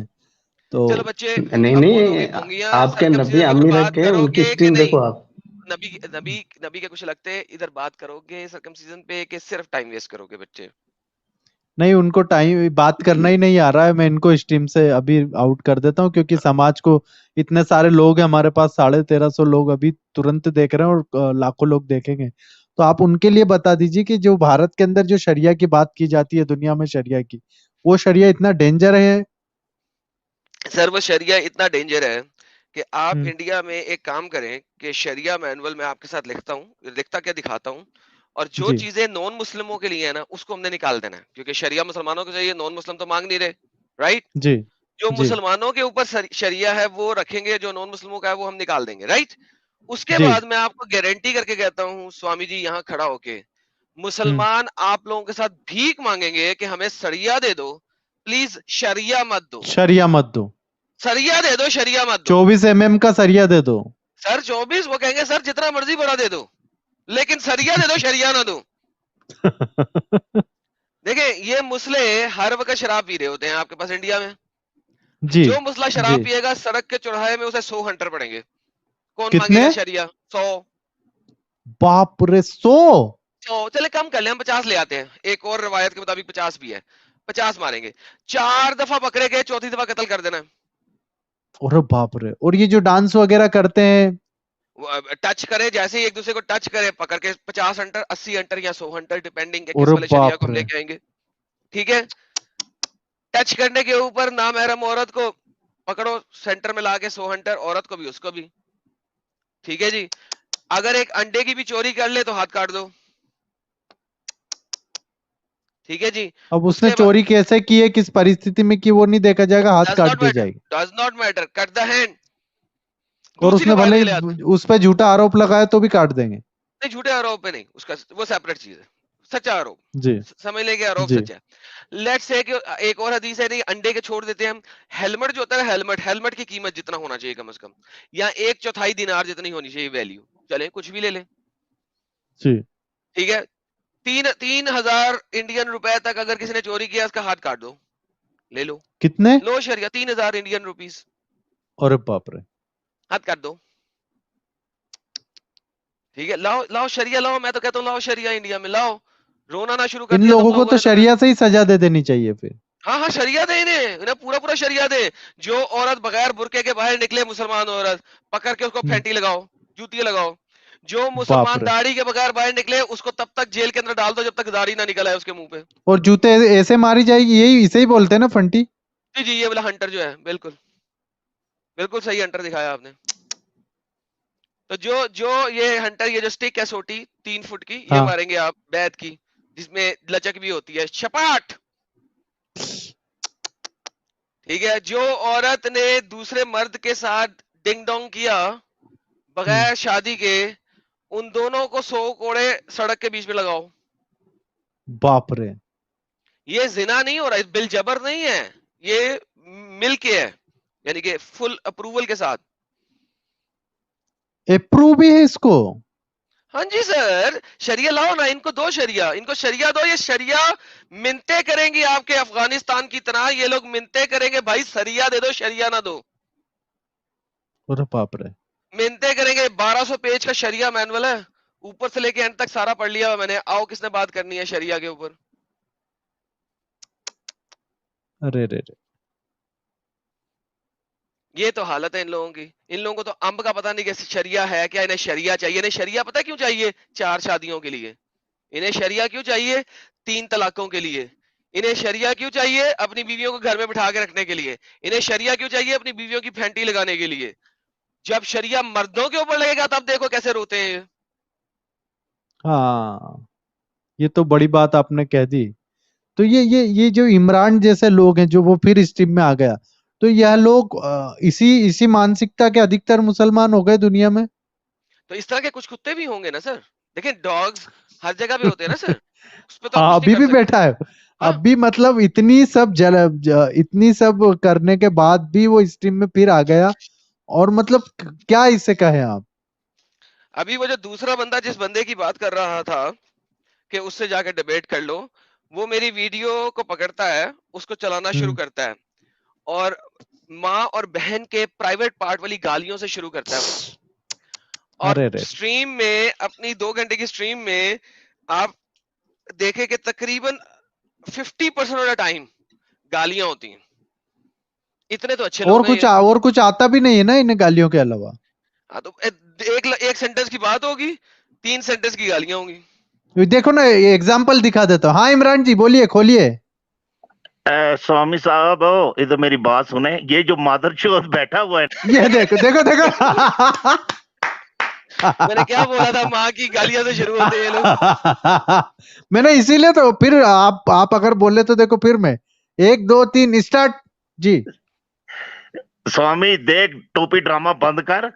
[SPEAKER 2] तो
[SPEAKER 7] चलो बच्चे,
[SPEAKER 3] नहीं
[SPEAKER 7] अब बहुत होगी
[SPEAKER 3] नहीं,
[SPEAKER 7] ढोंगियां,
[SPEAKER 3] आपके नबी
[SPEAKER 7] सरकमसीजन के ऊपर
[SPEAKER 3] आमिर
[SPEAKER 7] बात
[SPEAKER 3] के, उनकी
[SPEAKER 7] करोगे कि
[SPEAKER 3] स्ट्रीम
[SPEAKER 7] नहीं?
[SPEAKER 3] देखो आप।
[SPEAKER 7] नबी नबी नबी के कुछ लगते हैं, इधर बात करोगे सरकमसीजन पे कि सिर्फ टाइम वेस्ट करोगे बच्चे?
[SPEAKER 2] नहीं, उनको टाइम बात करना ही नहीं आ रहा है, मैं इनको स्ट्रीम से अभी आउट कर देता हूँ, क्योंकि समाज को इतने सारे लोग हैं हमारे पास, 1350 लोग अभी तुरंत देख रहे हैं, और लाखों लोग देखेंगे। तो आप उनके लिए बता दीजिए कि जो भारत के अंदर जो शरिया की बात की जाती है, दुनिया में शरिया की, वो शरिया इतना डेंजर है।
[SPEAKER 7] सर वो शरिया इतना डेंजर है कि आप
[SPEAKER 2] हम्म,
[SPEAKER 7] इंडिया में एक काम करें कि शरिया मैनुअल मैं आपके साथ लिखता हूँ, लिखता क्या दिखाता हूँ, और जो
[SPEAKER 2] जी
[SPEAKER 7] चीजें नॉन मुस्लिमों के लिए है ना, उसको हमने निकाल देना है, क्योंकि शरिया मुसलमानों को चाहिए, नॉन मुस्लिम तो मांग नहीं रहे, राइट?
[SPEAKER 2] जी
[SPEAKER 7] जो
[SPEAKER 2] जी
[SPEAKER 7] मुसलमानों के ऊपर शरिया है वो रखेंगे, जो नॉन मुस्लिमों का है वो हम निकाल देंगे, राइट? उसके
[SPEAKER 2] जी।
[SPEAKER 7] बाद मैं आपको गारंटी करके कहता हूँ, स्वामी जी यहाँ खड़ा होके,
[SPEAKER 2] हम्म,
[SPEAKER 7] मुसलमान आप लोगों के साथ भीख मांगेंगे कि हमें सरिया दे दो, प्लीज शरिया मत दो,
[SPEAKER 2] शरिया मत दो,
[SPEAKER 7] सरिया दे दो, शरिया मत दो।
[SPEAKER 2] 24 का सरिया दे दो।
[SPEAKER 7] सर 24, वो कहेंगे सर जितना मर्जी बड़ा दे दो, लेकिन सरिया दे दो, शरिया ना दो। देखिए ये मुसले हर वक्त शराब पी रहे होते हैं आपके पास इंडिया में,
[SPEAKER 2] जी
[SPEAKER 7] जो मुसला
[SPEAKER 2] जी।
[SPEAKER 7] शराब पिएगा सड़क के चौराहे में उसे 100 हंटर पड़ेंगे, कौन
[SPEAKER 2] कितने?
[SPEAKER 7] मांगेगा शरिया? 100।
[SPEAKER 2] बाप रे, 100?
[SPEAKER 7] चले कम कर ले, हम 50 ले आते हैं, एक और रवायत के मुताबिक 50 भी है, 50 मारेंगे, 4 दफा पकड़े गए, चौथी दफा कत्ल कर देना।
[SPEAKER 2] अरे बाप रे, और ये जो डांस वगैरह करते हैं?
[SPEAKER 7] टच करे, जैसे ही एक दूसरे को टच करे, पकड़ के 50 हंटर, 80 हंटर या 100 हंटर, डिपेंडिंग है किस
[SPEAKER 2] अरे
[SPEAKER 7] वाले शरिया को
[SPEAKER 2] बाप
[SPEAKER 7] हम
[SPEAKER 2] रे।
[SPEAKER 7] लेके आएंगे, ठीक है? टच करने के ऊपर नामहरम औरत को पकड़ो, सेंटर में लाके 100 हंटर, औरत को भी उसको भी, ठीक है जी? अगर एक अंडे की भी चोरी कर ले तो हाथ काट दो, ठीक है जी?
[SPEAKER 2] अब उसने
[SPEAKER 7] उसके बाद
[SPEAKER 2] चोरी कैसे की है, किस परिस्थिति में की, वो नहीं देखा जाएगा, हाथ
[SPEAKER 7] डज
[SPEAKER 2] काट
[SPEAKER 7] नॉट
[SPEAKER 2] दी
[SPEAKER 7] मैटर,
[SPEAKER 2] जाएगी।
[SPEAKER 7] Does not matter, cut the hand.
[SPEAKER 2] और
[SPEAKER 7] दूसरी
[SPEAKER 2] उसने
[SPEAKER 7] रवायत
[SPEAKER 2] भले
[SPEAKER 7] के लिए आते हैं,
[SPEAKER 2] ही उस पर झूठा आरोप लगाया तो भी काट देंगे।
[SPEAKER 7] नहीं झूठे आरोप पे नहीं, उसका वो सेपरेट चीज है, सच्चा आरोप,
[SPEAKER 2] जी
[SPEAKER 7] समझ लेंगे आरोप
[SPEAKER 2] जी।
[SPEAKER 7] सच्चा है। लेट्स से कि एक और हदीस है, नहीं अंडे के छोड़ देते हैं हम, हेलमेट जो होता है, हेलमेट हेलमेट की कीमत जितना होना चाहिए कम से कम, या 1/4 दिनार जितनी होनी चाहिए वैल्यू, चले कुछ भी ले लें,
[SPEAKER 2] जी।
[SPEAKER 7] ठीक है? 3,000 इंडियन रुपए तक अगर किसी ने चोरी किया, उसका हाथ काट दो, ले लो,
[SPEAKER 2] कितने?
[SPEAKER 7] लो शरिया 3,000 इंडियन रुपीस,
[SPEAKER 2] अरे बाप रे।
[SPEAKER 7] हाथ काट दो, ठीक है? लाओ लाओ शरिया लाओ, मैं तो कहता हूँ लाओ शरिया इंडिया में लाओ, रोना ना शुरू कर
[SPEAKER 2] इन
[SPEAKER 7] दिया तुम
[SPEAKER 2] लोगों को
[SPEAKER 7] लोगों
[SPEAKER 2] तो
[SPEAKER 7] ने तो
[SPEAKER 2] शरिया से ही सजा दे देनी चाहिए फिर।
[SPEAKER 7] हाँ हाँ शरिया दे इन्हें पूरा पूरा शरिया दे। जो औरत बगैर बुरके के बाहर निकले, मुसलमान औरत, पकड़ के उसको फेंटी लगाओ, जूती लगाओ। जो
[SPEAKER 2] बाप
[SPEAKER 7] मुसलमान
[SPEAKER 2] रे।
[SPEAKER 7] दाढ़ी के बगैर बाहर निकले, उसको तब तक जेल के अंदर डाल दो जब तक दाढ़ी ना निकल आए उसके मुंह पे।
[SPEAKER 2] और जूते ऐसे मारी जाएगी, यही इसे ही बोलते हैं ना, फंटी?
[SPEAKER 7] जी जी, ये वाला हंटर जो है, बिल्कुल बिल्कुल सही हंटर दिखाया आपने। तो जो जो ये हंटर, ये जो स्टिक है छोटी 3 फुट की, ये
[SPEAKER 2] हाँ।
[SPEAKER 7] मारेंगे आप बैत की, जिसमें लचक भी होती है, छपाट, ठीक है? जो औरत ने दूसरे मर्द के साथ डिंग डोंग किया
[SPEAKER 2] हम्म,
[SPEAKER 7] बगैर शादी के, उन दोनों को 100 कोड़े सड़क के बीच में लगाओ।
[SPEAKER 2] बाप रे।
[SPEAKER 7] ये जिना नहीं हो रहा, बिल जबर नहीं है, ये मिल के है, यानी कि फुल अप्रूवल के साथ।
[SPEAKER 2] अप्रूव भी है इसको?
[SPEAKER 7] हाँ जी सर, शरिया लाओ ना, इनको दो शरिया, इनको शरिया दो, ये शरिया मिन्नतें करेंगी आपके अफगानिस्तान की तरह, ये लोग मिन्नतें करेंगे भाई शरिया दे दो, शरिया ना दो।
[SPEAKER 2] अरे बाप रे।
[SPEAKER 7] मिन्नतें करेंगे, 1200 पेज का शरिया मैनुअल है, ऊपर से लेके एंड तक सारा पढ़ लिया मैंने। आओ किसने बात करनी है शरिया के ऊपर?
[SPEAKER 2] अरे रे रे।
[SPEAKER 7] ये तो हालत है इन लोगों की। इन लोगों को तो अंब का पता नहीं कि शरिया है क्या, इन्हें शरिया चाहिए। इन्हें शरिया पता क्यों चाहिए? 4 शादियों के लिए। इन्हें शरिया क्यों चाहिए? 3 तलाकों के लिए। इन्हें शरिया क्यों चाहिए? अपनी बीवियों को घर में बिठा के रखने के लिए। इन्हें शरिया क्यों चाहिए? अपनी बीवियों की फैंटी लगाने के लिए। जब शरिया मर्दों के ऊपर लगेगा तब देखो कैसे रोते हैं ये।
[SPEAKER 2] हाँ, ये तो बड़ी बात आपने कह दी। तो ये जो इमरान जैसे लोग हैं, जो वो फिर इस टीम में आ गया, तो यह लोग इसी मानसिकता के अधिकतर मुसलमान हो गए दुनिया में।
[SPEAKER 7] तो इस तरह के कुछ कुत्ते भी होंगे ना सर। देखिए डॉग्स हर जगह पे होते हैं ना सर, उस पे तो आप
[SPEAKER 2] हाँ,
[SPEAKER 7] कुछ नहीं
[SPEAKER 2] अभी
[SPEAKER 7] कर
[SPEAKER 2] भी
[SPEAKER 7] सकते।
[SPEAKER 2] बैठा है।
[SPEAKER 7] हाँ,
[SPEAKER 2] अभी मतलब इतनी सब करने के बाद भी वो इस टीम में फिर आ गया। और मतलब क्या इससे कहें आप?
[SPEAKER 7] अभी वो जो दूसरा बंदा जिस बंदे की बात कर रहा था कि उससे जाकर डिबेट कर लो, वो मेरी वीडियो को पकड़ता है, उसको चलाना शुरू करता है और माँ और बहन के प्राइवेट पार्ट वाली गालियों से शुरू करता है वो। और
[SPEAKER 2] अरे रे।
[SPEAKER 7] स्ट्रीम में, अपनी 2 घंटे की स्ट्रीम में आप देखें कि तकरीबन 50% ऑफ द टाइम गालियां होती हैं। इतने तो अच्छे लोग हैं ये।
[SPEAKER 2] और कुछ आता भी नहीं है ना इन्हें गालियों के अलावा?
[SPEAKER 7] हाँ तो एक सेंटेंस की बात होगी, 3 सेंटेंस की गालियां होंगी।
[SPEAKER 2] ये देखो ना, ये एग्जाम्पल दिखा देता हूँ। हाँ इमरान जी बोलिए, खोलिए।
[SPEAKER 4] स्वामी साहब इधर मेरी बात सुने। ये जो मादरचोद बैठा हुआ है,
[SPEAKER 2] ये देखो देखो देखो।
[SPEAKER 7] मैंने क्या बोला था, माँ की गालियां से शुरू होते हैं ये लोग।
[SPEAKER 2] मैंने इसीलिए तो फिर आप अगर बोले तो देखो, फिर मैं 1 2 3 स्टार्ट जी।
[SPEAKER 4] स्वामी देख टोपी ड्रामा बंद कर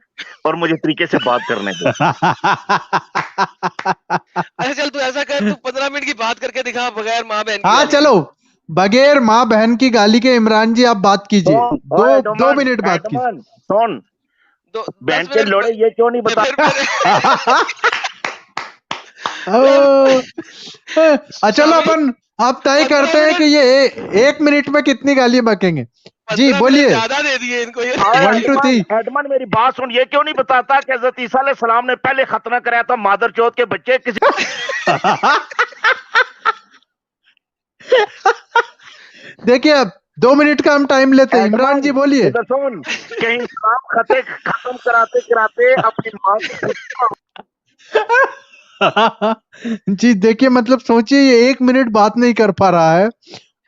[SPEAKER 4] और मुझे तरीके से बात करने दे।
[SPEAKER 7] अच्छा चल तू ऐसा कर, तू 15 मिनट की बात करके दिखा बगैर माँ बहन की
[SPEAKER 2] हाँ
[SPEAKER 7] गाली के।
[SPEAKER 2] चलो, बगैर माँ बहन की गाली के इमरान जी आप बात कीजिए।
[SPEAKER 4] ओए
[SPEAKER 2] 2
[SPEAKER 4] एडमन,
[SPEAKER 2] मिनट बात कीजिए।
[SPEAKER 4] एडमन, सुन,
[SPEAKER 7] दो
[SPEAKER 4] बहन
[SPEAKER 7] 10
[SPEAKER 4] के
[SPEAKER 7] मिनट
[SPEAKER 4] लोड़े ये क्यों नहीं बता?
[SPEAKER 2] चलो अपन आप तय करते हैं कि ये 1 मिनट में कितनी गालियां बकेंगे। जी
[SPEAKER 7] 15 मिनट
[SPEAKER 2] बोलिए।
[SPEAKER 7] ज्यादा दे दिए इनको ये।
[SPEAKER 2] 1 2 3।
[SPEAKER 4] एडमन मेरी बात सुन, ये क्यों नहीं बताता कि हजरत ईसा अलैहिस्सलाम ने पहले खतना कराया था मादरचोद के बच्चे किसी।
[SPEAKER 2] देखिए अब 2 मिनट का हम टाइम लेते हैं। इमरान जी बोलिए।
[SPEAKER 4] इधर सुन, कहीं इस्लाम खते खत्म कराते कराते अपनी माँ
[SPEAKER 2] जी देखिए, मतलब सोचिए ये 1 मिनट बात नहीं कर पा रहा है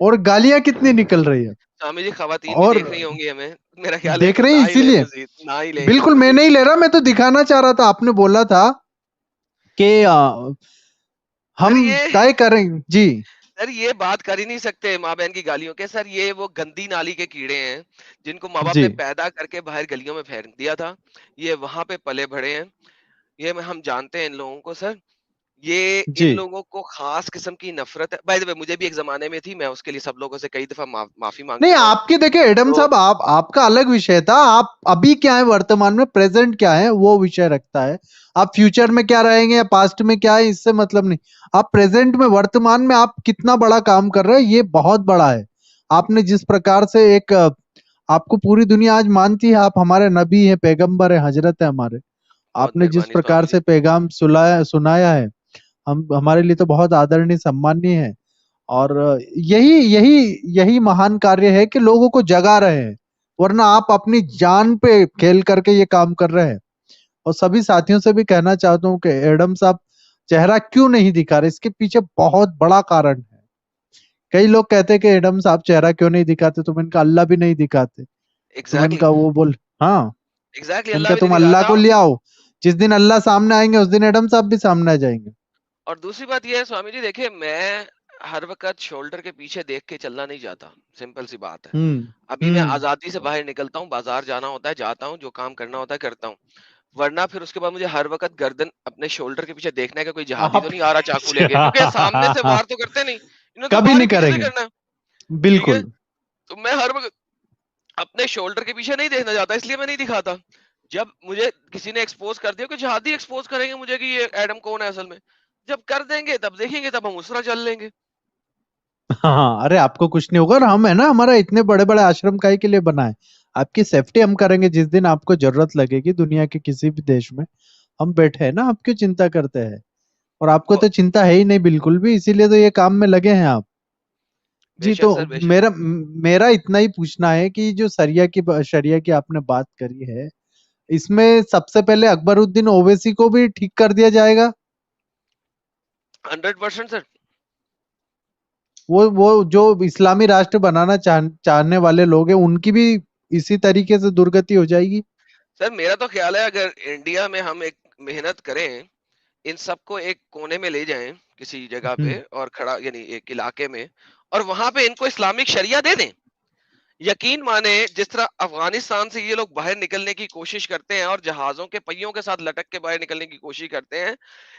[SPEAKER 2] और गालियां कितनी निकल रही है।
[SPEAKER 7] स्वामी जी खवातीन भी
[SPEAKER 2] और
[SPEAKER 7] देख रही होंगी हमें, मेरा ख्याल है
[SPEAKER 2] देख
[SPEAKER 7] इनको
[SPEAKER 2] रही
[SPEAKER 7] ना
[SPEAKER 2] हैं
[SPEAKER 7] ही ले
[SPEAKER 2] इसीलिए।
[SPEAKER 7] मजीद, ना ही ले।
[SPEAKER 2] बिल्कुल मैं नहीं ले रहा, मैं तो दिखाना चाह रहा था। आपने बोला था कि हम
[SPEAKER 7] ये
[SPEAKER 2] तय करें जी।
[SPEAKER 7] सर ये बात कर ही नहीं सकते माँ बहन की गालियों के। सर ये वो गंदी नाली के कीड़े हैं जिनको माँ बाप
[SPEAKER 2] जी
[SPEAKER 7] ने पैदा करके बाहर गलियों में फेंक दिया था, ये वहां पे पले बढ़े हैं। ये हम जानते हैं इन लोगों को सर। ये इन
[SPEAKER 2] जी
[SPEAKER 7] लोगों को खास किस्म की नफरत है। बाय द वे मुझे भी एक जमाने में थी, मैं उसके लिए सब लोगों से कई दफा माफी मांग
[SPEAKER 2] नहीं,
[SPEAKER 7] चुका हूँ।
[SPEAKER 2] आपके देखिए एडम
[SPEAKER 7] तो
[SPEAKER 2] साहब, आपका अलग विषय था। आप अभी क्या है वर्तमान में, प्रेजेंट क्या है वो विषय रखता है। आप फ्यूचर में क्या रहेंगे या पास्ट में क्या है, इससे मतलब नहीं। आप प्रेजेंट में, वर्तमान में आप कितना बड़ा काम कर रहे हैं, ये बहुत बड़ा है। आपने जिस प्रकार से एक आपको पूरी दुनिया आज मानती है, आप हमारे नबी है, पैगंबर है, हजरत है हमारे।
[SPEAKER 7] बहुत
[SPEAKER 2] आपने जिस
[SPEAKER 7] मेहरबानी
[SPEAKER 2] प्रकार
[SPEAKER 7] स्वामी
[SPEAKER 2] से
[SPEAKER 7] जी।
[SPEAKER 2] पैगाम सुनाया है, हम हमारे लिए तो बहुत आदरणीय सम्माननीय है। और यही यही यही महान कार्य है कि लोगों को जगा रहे हैं, वरना आप अपनी जान पे खेल करके ये काम कर रहे हैं। और सभी साथियों से भी कहना चाहता हूँ कि एडम साहब चेहरा क्यों नहीं दिखा रहे, इसके पीछे बहुत बड़ा कारण है। कई लोग कहते हैं कि एडम साहब चेहरा क्यों नहीं दिखाते, तुम इनका अल्लाह भी नहीं दिखाते, तुम
[SPEAKER 7] एग्जैक्टली
[SPEAKER 2] इनका वो बोल। हाँ,
[SPEAKER 7] एग्जैक्टली
[SPEAKER 2] मैंने
[SPEAKER 7] अल्लाह
[SPEAKER 2] कहा
[SPEAKER 7] भी नहीं
[SPEAKER 2] तुम अल्लाह
[SPEAKER 7] दिखाता।
[SPEAKER 2] को ले आओ। जिस दिन अल्लाह सामने आएंगे उस दिन एडम साहब भी सामने आ जाएंगे।
[SPEAKER 7] और दूसरी बात यह है स्वामी जी, देखिए मैं हर वक्त शोल्डर के पीछे देख के चलना नहीं चाहता। सिंपल सी बात है। अभी मैं
[SPEAKER 2] हम्म।
[SPEAKER 7] आजादी से बाहर निकलता हूँ, बाजार जाना होता है जाता हूँ, जो काम करना होता है करता हूँ। वरना फिर उसके बाद मुझे हर वक्त गर्दन अपने शोल्डर के पीछे देखना है कि कोई जहादी
[SPEAKER 2] आप
[SPEAKER 7] तो नहीं आ रहा चाकू लेके, क्योंकि सामने से वार तो करते नहीं, इन्होंने तो
[SPEAKER 2] कभी
[SPEAKER 7] वार
[SPEAKER 2] नहीं
[SPEAKER 7] ही पीछे से
[SPEAKER 2] करेंगे,
[SPEAKER 7] करना है, ठीक है।
[SPEAKER 2] बिल्कुल।
[SPEAKER 7] तो मैं हर वक्त अपने शोल्डर के पीछे नहीं देखना चाहता, इसलिए मैं नहीं दिखाता। जब मुझे किसी ने एक्सपोज कर दिया कि जहादी एक्सपोज करेंगे मुझे कि ये एडम कौन है असल में, जब कर देंगे तब देखेंगे, तब हम उसरा चल लेंगे।
[SPEAKER 2] हाँ, अरे आपको कुछ नहीं होगा, और हम है ना, हमारा इतने बड़े बड़े आश्रम काहे के लिए बना है, आपकी सेफ्टी हम करेंगे। जिस दिन आपको जरूरत लगेगी दुनिया के किसी भी देश में, हम बैठे हैं ना, आप क्यों चिंता करते हैं? और आपको
[SPEAKER 7] वो
[SPEAKER 2] तो चिंता है ही नहीं बिल्कुल भी, इसीलिए तो ये काम में लगे हैं आप। जी,
[SPEAKER 7] बेशक
[SPEAKER 2] तो
[SPEAKER 7] सर, बेशक।
[SPEAKER 2] मेरा इतना ही पूछना है कि जो शरिया की आपने बात करी है, इसमें सबसे पहले अकबरुद्दीन ओवैसी को भी ठीक कर दिया जाएगा।
[SPEAKER 7] 100% सर।
[SPEAKER 2] वो जो इस्लामी राष्ट्र बनाना चाहने वाले लोग हैं, उनकी भी इसी तरीके से दुर्गति हो जाएगी।
[SPEAKER 7] सर मेरा तो ख्याल है अगर इंडिया में हम एक मेहनत करें, इन सबको एक कोने में ले जाएं किसी जगह पे और खड़ा, यानी एक इलाके में, और वहां पे इनको इस्लामिक शरिया दे दें, यकीन माने जिस तरह अफगानिस्तान से ये लोग बाहर निकलने की कोशिश करते हैं और जहाजों के पहियों के साथ लटक के बाहर निकलने की कोशिश करते हैं,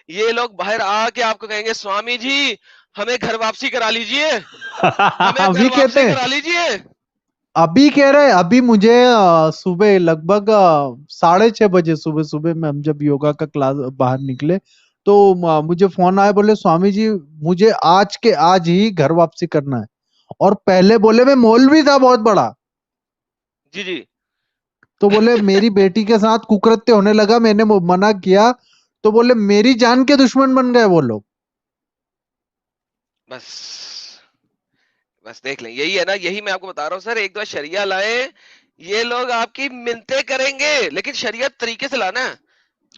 [SPEAKER 7] ये लोग बाहर आके आपको कहेंगे स्वामी जी हमें घर वापसी करा लीजिए, हमें घर
[SPEAKER 2] अभी कहते
[SPEAKER 7] वापसी
[SPEAKER 2] हैं,
[SPEAKER 7] करा लीजिए।
[SPEAKER 2] अभी कह रहे हैं, अभी मुझे सुबह लगभग 6:30 बजे सुबह सुबह में हम जब योगा का क्लास बाहर निकले, तो मुझे फोन आया, बोले स्वामी जी मुझे आज के आज ही घर वापसी करना है। और पहले बोले मैं मौलवी था बहुत बड़ा,
[SPEAKER 7] जी जी।
[SPEAKER 2] तो बोले मेरी बेटी के साथ कुकृत्य होने लगा, मैंने मना किया, तो बोले मेरी जान के दुश्मन बन गए वो लोग।
[SPEAKER 7] बस बस देख लें, यही है ना, यही मैं आपको बता रहा हूँ सर, एक दो शरिया लाए, ये लोग आपकी मिन्नतें करेंगे, लेकिन शरीयत तरीके से लाना है।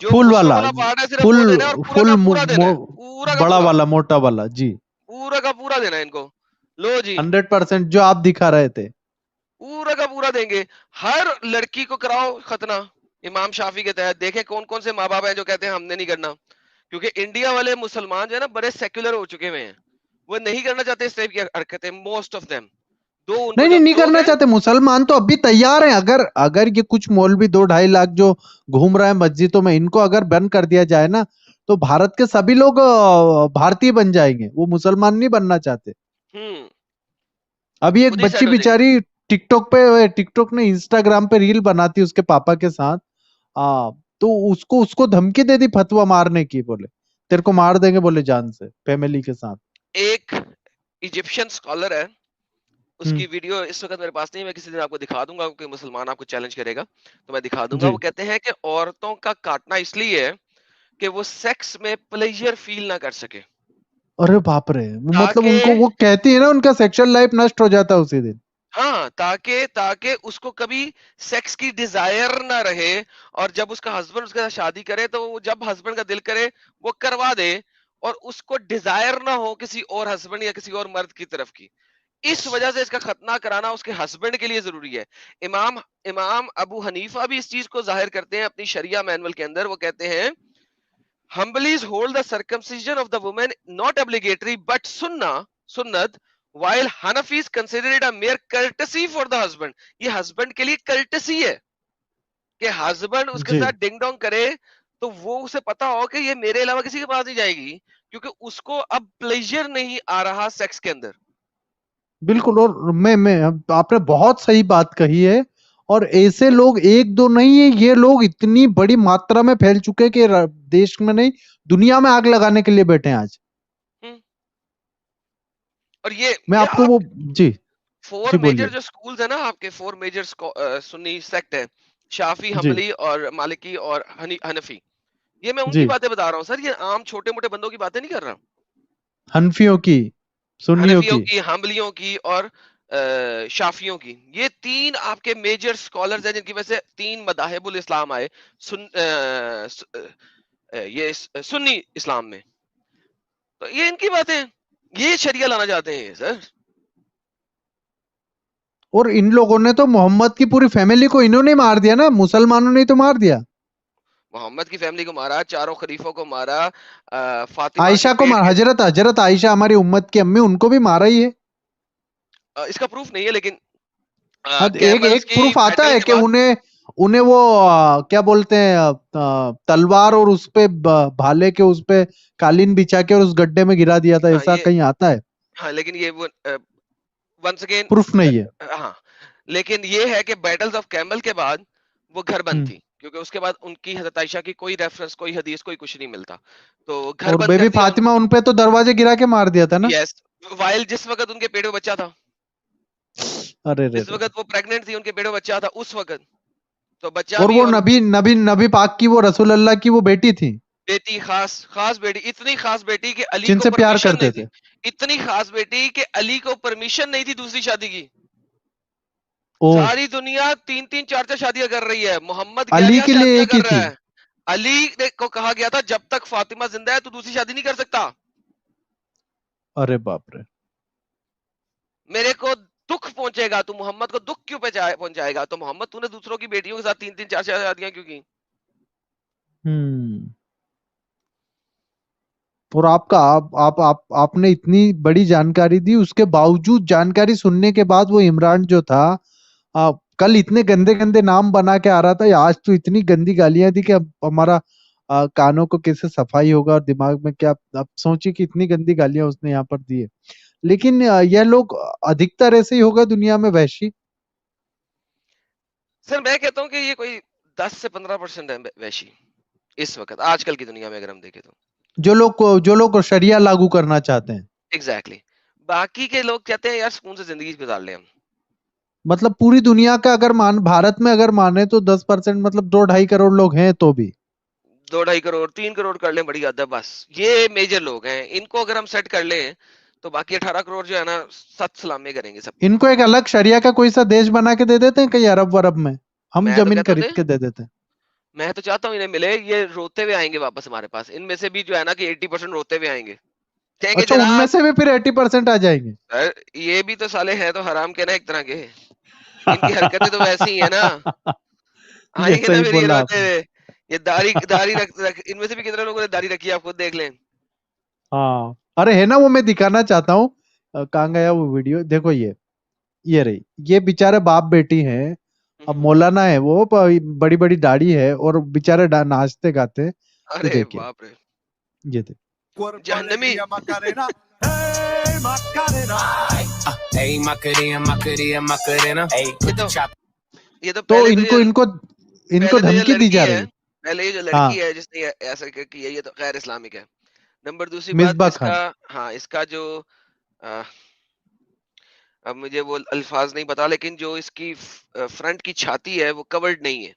[SPEAKER 7] जो
[SPEAKER 2] फुल
[SPEAKER 7] घुसों
[SPEAKER 2] वाला,
[SPEAKER 7] वाला पार्ट है सिर्फ
[SPEAKER 2] फुल
[SPEAKER 7] वो देना है, और पूरा
[SPEAKER 2] फुल
[SPEAKER 7] का पूरा देना है, पूरा का
[SPEAKER 2] बड़ा
[SPEAKER 7] पूरा,
[SPEAKER 2] वाला, मोटा वाला, जी
[SPEAKER 7] पूरा का पूरा देना है इनको। लो जी
[SPEAKER 2] 100% जो आप दिखा रहे थे।
[SPEAKER 7] पूरा का पूरा देंगे। हर लड़की को कराओ खतना इमाम शाफी के तहत, देखें कौन कौन से माँ बाप हैं जो कहते हैं हमने नहीं करना, क्योंकि इंडिया वाले मुसलमान जो है ना बड़े सेक्युलर हो चुके हुए हैं, वो नहीं करना चाहते इस टाइप की हरकतें, मोस्ट ऑफ देम। दो उनको
[SPEAKER 2] नहीं नहीं
[SPEAKER 7] जब
[SPEAKER 2] नहीं करना
[SPEAKER 7] दोगे,
[SPEAKER 2] चाहते, मुसलमान तो अभी तैयार हैं। अगर अगर ये कुछ मौलवी 2-2.5 लाख जो घूम रहे हैं मस्जिदों में, इनको अगर बंद कर दिया जाए ना, तो भारत के सभी लोग भारतीय बन जाएंगे, वो मुसलमान नहीं बनना चाहते। अभी एक
[SPEAKER 7] खुद ही
[SPEAKER 2] बच्ची
[SPEAKER 7] सेट हो जाएंगे।
[SPEAKER 2] बेचारी टिकटॉक ने इंस्टाग्राम पे रील बनाती उसके पापा के साथ, तो उसको उसको धमकी दे दी फतवा मारने की, बोले तेरे को मार देंगे, बोले जान से, फैमिली के साथ।
[SPEAKER 7] एक इजिप्शियन स्कॉलर है, उसकी वीडियो इस वक्त मेरे पास नहीं है, मैं किसी दिन आपको दिखा दूंगा, क्योंकि मुसलमान आपको चैलेंज करेगा तो मैं दिखा दूंगा।
[SPEAKER 2] जी।
[SPEAKER 7] वो कहते हैं कि औरतों का काटना इसलिए है कि वो सेक्स में प्लेजर फील ना कर सके,
[SPEAKER 2] अरे बाप रे, मतलब
[SPEAKER 7] ताकि,
[SPEAKER 2] उनको, वो कहती है ना उनका सेक्सुअल लाइफ नष्ट हो जाता है उसी दिन।
[SPEAKER 7] हाँ, ताकि ताकि उसको कभी सेक्स की डिजायर ना रहे, और जब उसका हस्बैंड उसके साथ शादी करे तो जब हस्बैंड का दिल करे वो करवा दे, और उसको डिजायर ना हो किसी और हस्बैंड या किसी और मर्द की तरफ की। इस वजह से इसका खतना कराना उसके हस्बैंड के लिए जरूरी है। इमाम इमाम अबू हनीफा भी इस चीज को जाहिर करते हैं अपनी शरिया मैनुअल के अंदर। वो कहते हैं Hanbalis hold the circumcision of the woman not obligatory but sunnat, while Hanafis consider it a mere courtesy for the husband. ये husband के लिए courtesy है कि husband उसके
[SPEAKER 2] जी
[SPEAKER 7] साथ डिंग डोंग करे तो वो उसे पता हो कि ये मेरे अलावा किसी के पास नहीं जाएगी, क्योंकि उसको अब प्लेजर नहीं आ रहा सेक्स के अंदर।
[SPEAKER 2] बिल्कुल। और मैं आपने बहुत सही बात कही है, और ऐसे लोग एक दो नहीं है, ये लोग इतनी बड़ी मात्रा में फैल चुके हैं कि देश में नहीं दुनिया में आग लगाने के लिए बैठे हैं आज।
[SPEAKER 7] और ये
[SPEAKER 2] मैं आपको वो, जी
[SPEAKER 7] 4
[SPEAKER 2] जी
[SPEAKER 7] मेजर
[SPEAKER 2] बोलिए।
[SPEAKER 7] जो स्कूल्स है ना आपके, 4 मेजर सुन्नी सेक्ट है, शाफी,
[SPEAKER 2] जी
[SPEAKER 7] हम्बली और मालिकी और हनफी। ये मैं उनकी
[SPEAKER 2] जी,
[SPEAKER 7] बातें बता रहा हूँ सर, ये आम छोटे मोटे बंदों की बातें नहीं कर रहा।
[SPEAKER 2] हनफियों की, सुन्नियों
[SPEAKER 7] हनफियों
[SPEAKER 2] की,
[SPEAKER 7] की, हम्बलियों की और शाफियों की, ये 3 आपके मेजर स्कॉलर्स हैं जिनकी वजह से 3 मदाहिबुल इस्लाम आए ये सुन्नी इस्लाम में। तो ये इनकी बातें, ये शरिया लाना चाहते हैं सर।
[SPEAKER 2] और इन लोगों ने तो मोहम्मद की पूरी फैमिली को इन्होंने मार दिया ना, मुसलमानों ने तो मार दिया।
[SPEAKER 7] मोहम्मद की फैमिली को मारा, चारों खलीफों को मारा, फातिमा
[SPEAKER 2] आयशा
[SPEAKER 7] के
[SPEAKER 2] को
[SPEAKER 7] पेट
[SPEAKER 2] मार,
[SPEAKER 7] के,
[SPEAKER 2] हजरत आयशा हमारी उम्मत की अम्मी, उनको भी मारा ही है।
[SPEAKER 7] इसका प्रूफ नहीं है लेकिन
[SPEAKER 2] एक
[SPEAKER 7] कैमल्स
[SPEAKER 2] एक
[SPEAKER 7] की
[SPEAKER 2] प्रूफ आता
[SPEAKER 7] बैटल
[SPEAKER 2] है
[SPEAKER 7] के
[SPEAKER 2] कि
[SPEAKER 7] बाद,
[SPEAKER 2] उन्हें वो क्या बोलते हैं तलवार और उस पे भाले के उस पे कालीन बिछा के और उस गड्ढे में गिरा दिया था,
[SPEAKER 7] हाँ
[SPEAKER 2] ऐसा
[SPEAKER 7] ये
[SPEAKER 2] कहीं आता है?
[SPEAKER 7] हाँ लेकिन ये वो वंस अगेन
[SPEAKER 2] प्रूफ नहीं है।
[SPEAKER 7] हाँ लेकिन ये है कि बैटल्स ऑफ कैमल के बाद वो घर बंद थी, क्योंकि उसके बाद उनकी हज़रत आयशा की कोई रेफरेंस, कोई हदीस, कोई कुछ नहीं मिलता, तो घर
[SPEAKER 2] और
[SPEAKER 7] बंद
[SPEAKER 2] बेबी
[SPEAKER 7] कर दिया
[SPEAKER 2] फातिमा उन पे तो दरवाजे गिरा के मार दिया था ना?
[SPEAKER 7] यस, वाइल जिस वक्त उनके पेट में बच्चा था,
[SPEAKER 2] अरे रे
[SPEAKER 7] जिस
[SPEAKER 2] रे।
[SPEAKER 7] वक्त वो प्रेग्नेंट थी, उनके पेट में बच्चा था उस वक्त, तो बच्चा
[SPEAKER 2] और
[SPEAKER 7] भी
[SPEAKER 2] वो
[SPEAKER 7] और
[SPEAKER 2] नबी पाक की, वो रसूल अल्लाह की वो बेटी थी,
[SPEAKER 7] बेटी, खास बेटी, इतनी खास बेटी कि अली
[SPEAKER 2] जिनसे
[SPEAKER 7] को
[SPEAKER 2] प्यार
[SPEAKER 7] परमिशन
[SPEAKER 2] करते
[SPEAKER 7] नहीं
[SPEAKER 2] थे।
[SPEAKER 7] थी, इतनी खास बेटी कि अली को परमिशन नहीं थी दूसरी शादी की।
[SPEAKER 2] ओ,
[SPEAKER 7] सारी दुनिया 3-3 4-4 शादियां कर रही है, मोहम्मद
[SPEAKER 2] अली
[SPEAKER 7] 11
[SPEAKER 2] के लिए
[SPEAKER 7] शादियां
[SPEAKER 2] एक ही
[SPEAKER 7] कर रहा
[SPEAKER 2] थी।
[SPEAKER 7] है। अली को कहा गया था जब तक फातिमा जिंदा है तू दूसरी शादी नहीं कर सकता।
[SPEAKER 2] अरे बाप रे।
[SPEAKER 7] मेरे को दुख पहुंचेगा, तू मोहम्मद को दुख क्यों पहुंचाएगा? तो मोहम्मद तूने दूसरों की बेटियों के साथ 3-3 4-4 शादियां क्यों की?
[SPEAKER 2] और आपने इतनी बड़ी जानकारी दी, उसके बावजूद, जानकारी सुनने के बाद, वो इमरान जो था कल इतने गंदे गंदे नाम बना के आ रहा था, आज तो इतनी गंदी गालियां दी कि अब हमारा कानों को कैसे सफाई होगा और दिमाग में क्या। अब सोचिए कि इतनी गंदी गालियां उसने यहाँ पर दी है। लेकिन यह लोग अधिकतर ऐसे ही होगा दुनिया में, वैशी।
[SPEAKER 7] सर मैं कहता हूँ कि ये कोई 10 से 15% है वैशी इस वक्त आजकल की दुनिया में, अगर हम देखें तो
[SPEAKER 2] जो लोग शरिया लागू करना चाहते हैं।
[SPEAKER 7] एग्जैक्टली बाकी के लोग कहते हैं यार सुकून से जिंदगी गुजार ले हम।
[SPEAKER 2] मतलब पूरी दुनिया का अगर भारत में अगर माने तो 10%, मतलब 2-2.5 करोड़ लोग हैं, तो भी
[SPEAKER 7] 2-2.5 करोड़ 3 करोड़ कर लें बड़ी हद है, बस ये मेजर लोग हैं, इनको अगर हम सेट कर लें तो बाकी 18 करोड़ जो है ना सत सलामी करेंगे सब।
[SPEAKER 2] इनको एक अलग शरिया का कोई सा देश बना के दे देते हैं कहीं अरब वरब में, हम
[SPEAKER 7] मैं तो
[SPEAKER 2] जमीन
[SPEAKER 7] कहता हूँ
[SPEAKER 2] खरीद के दे देते हैं।
[SPEAKER 7] मैं तो चाहता हूँ इन्हें मिले, ये रोते हुए आएंगे वापस हमारे पास, इनमें से भी जो है ना कि 80% रोते हुए आएंगे, कहेंगे
[SPEAKER 2] अच्छा, उनमें
[SPEAKER 7] जनाब
[SPEAKER 2] से भी फिर 80% आ जाएंगे।
[SPEAKER 7] सर ये भी तो साले हैं तो हराम के ना एक तरह के, इनकी हरकतें तो वैसी ही है ना,
[SPEAKER 2] ये
[SPEAKER 7] आएंगे ना
[SPEAKER 2] सही
[SPEAKER 7] फिर ये
[SPEAKER 2] बोला
[SPEAKER 7] रोते
[SPEAKER 2] आपने।
[SPEAKER 7] हुए। ये दाढ़ी दाढ़ी रख इनमें से भी कितने लोगों ने दाढ़ी रखी है, आप खुद देख लें।
[SPEAKER 2] हाँ, अरे है ना, वो मैं दिखाना चाहता हूँ। कहाँ गया वो वीडियो? देखो, ये रही, ये बेचारे बाप बेटी हैं। अब मौलाना है वो, बड़ी बड़ी दाढ़ी है और बेचारे नाचते गाते। ये
[SPEAKER 7] अरे
[SPEAKER 2] देखिए,
[SPEAKER 7] बाप रे,
[SPEAKER 2] ये देखिए।
[SPEAKER 7] जहन्नमी। ये तो
[SPEAKER 2] तो
[SPEAKER 7] पहले तो
[SPEAKER 2] इनको
[SPEAKER 7] जो
[SPEAKER 2] धमकी दी
[SPEAKER 7] लड़की
[SPEAKER 2] जा
[SPEAKER 7] है,
[SPEAKER 2] रही है।
[SPEAKER 7] पहले ये जो
[SPEAKER 2] हाँ,
[SPEAKER 7] लड़की है जिसने ऐसा की है, ये तो गैर इस्लामिक है। नंबर दूसरी बात
[SPEAKER 2] मिसबा
[SPEAKER 7] इसका,
[SPEAKER 2] खान।
[SPEAKER 7] हाँ इसका जो आ, अब मुझे वो अल्फाज नहीं पता, लेकिन जो इसकी फ्रंट की छाती है वो कवर्ड नहीं है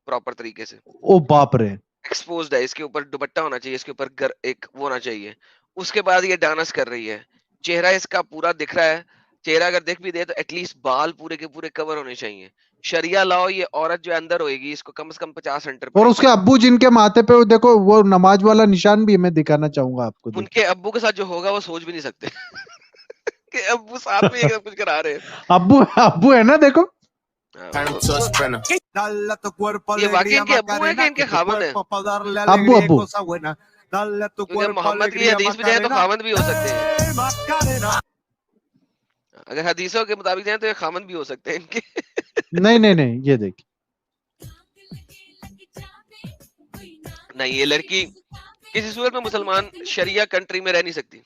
[SPEAKER 7] प्रॉपर तरीके से,
[SPEAKER 2] ओ बाप रे।
[SPEAKER 7] एक्सपोज्ड है। इसके ऊपर दुपट्टा होना चाहिए, इसके ऊपर एक वो होना चाहिए। उसके बाद ये डांस कर रही है, चेहरा इसका पूरा दिख रहा है, चेहरा अगर दिख भी दे तो एटलीस्ट बाल पूरे के पूरे कवर होने चाहिए। शरिया लाओ, ये औरत जो अंदर होएगी इसको कम से कम 50 सेंटर
[SPEAKER 2] और उसके अब्बू जिनके माथे पे वो देखो, वो नमाज वाला निशान भी मैं दिखाना चाहूंगा आपको। देखिए,
[SPEAKER 7] उनके अब्बू के साथ जो होगा वो सोच भी नहीं सकते कि अब्बू साथ में ये सब कुछ करा रहे हैं।
[SPEAKER 2] अब्बू है ना, देखो।
[SPEAKER 7] ये वाकई इनके अब्बू है कि इनके खावंद है?
[SPEAKER 2] अब्बू।
[SPEAKER 7] क्योंकि मोहम्मद की हदीस भी जाए तो खावंद भी हो सकते हैं, अगर हदीसों के मुताबिक जाए तो ये खावंद भी हो सकते हैं इनके।
[SPEAKER 2] नहीं, ये देखिए।
[SPEAKER 7] नहीं, ये लड़की किसी सूरत में मुसलमान शरिया कंट्री में रह नहीं सकती,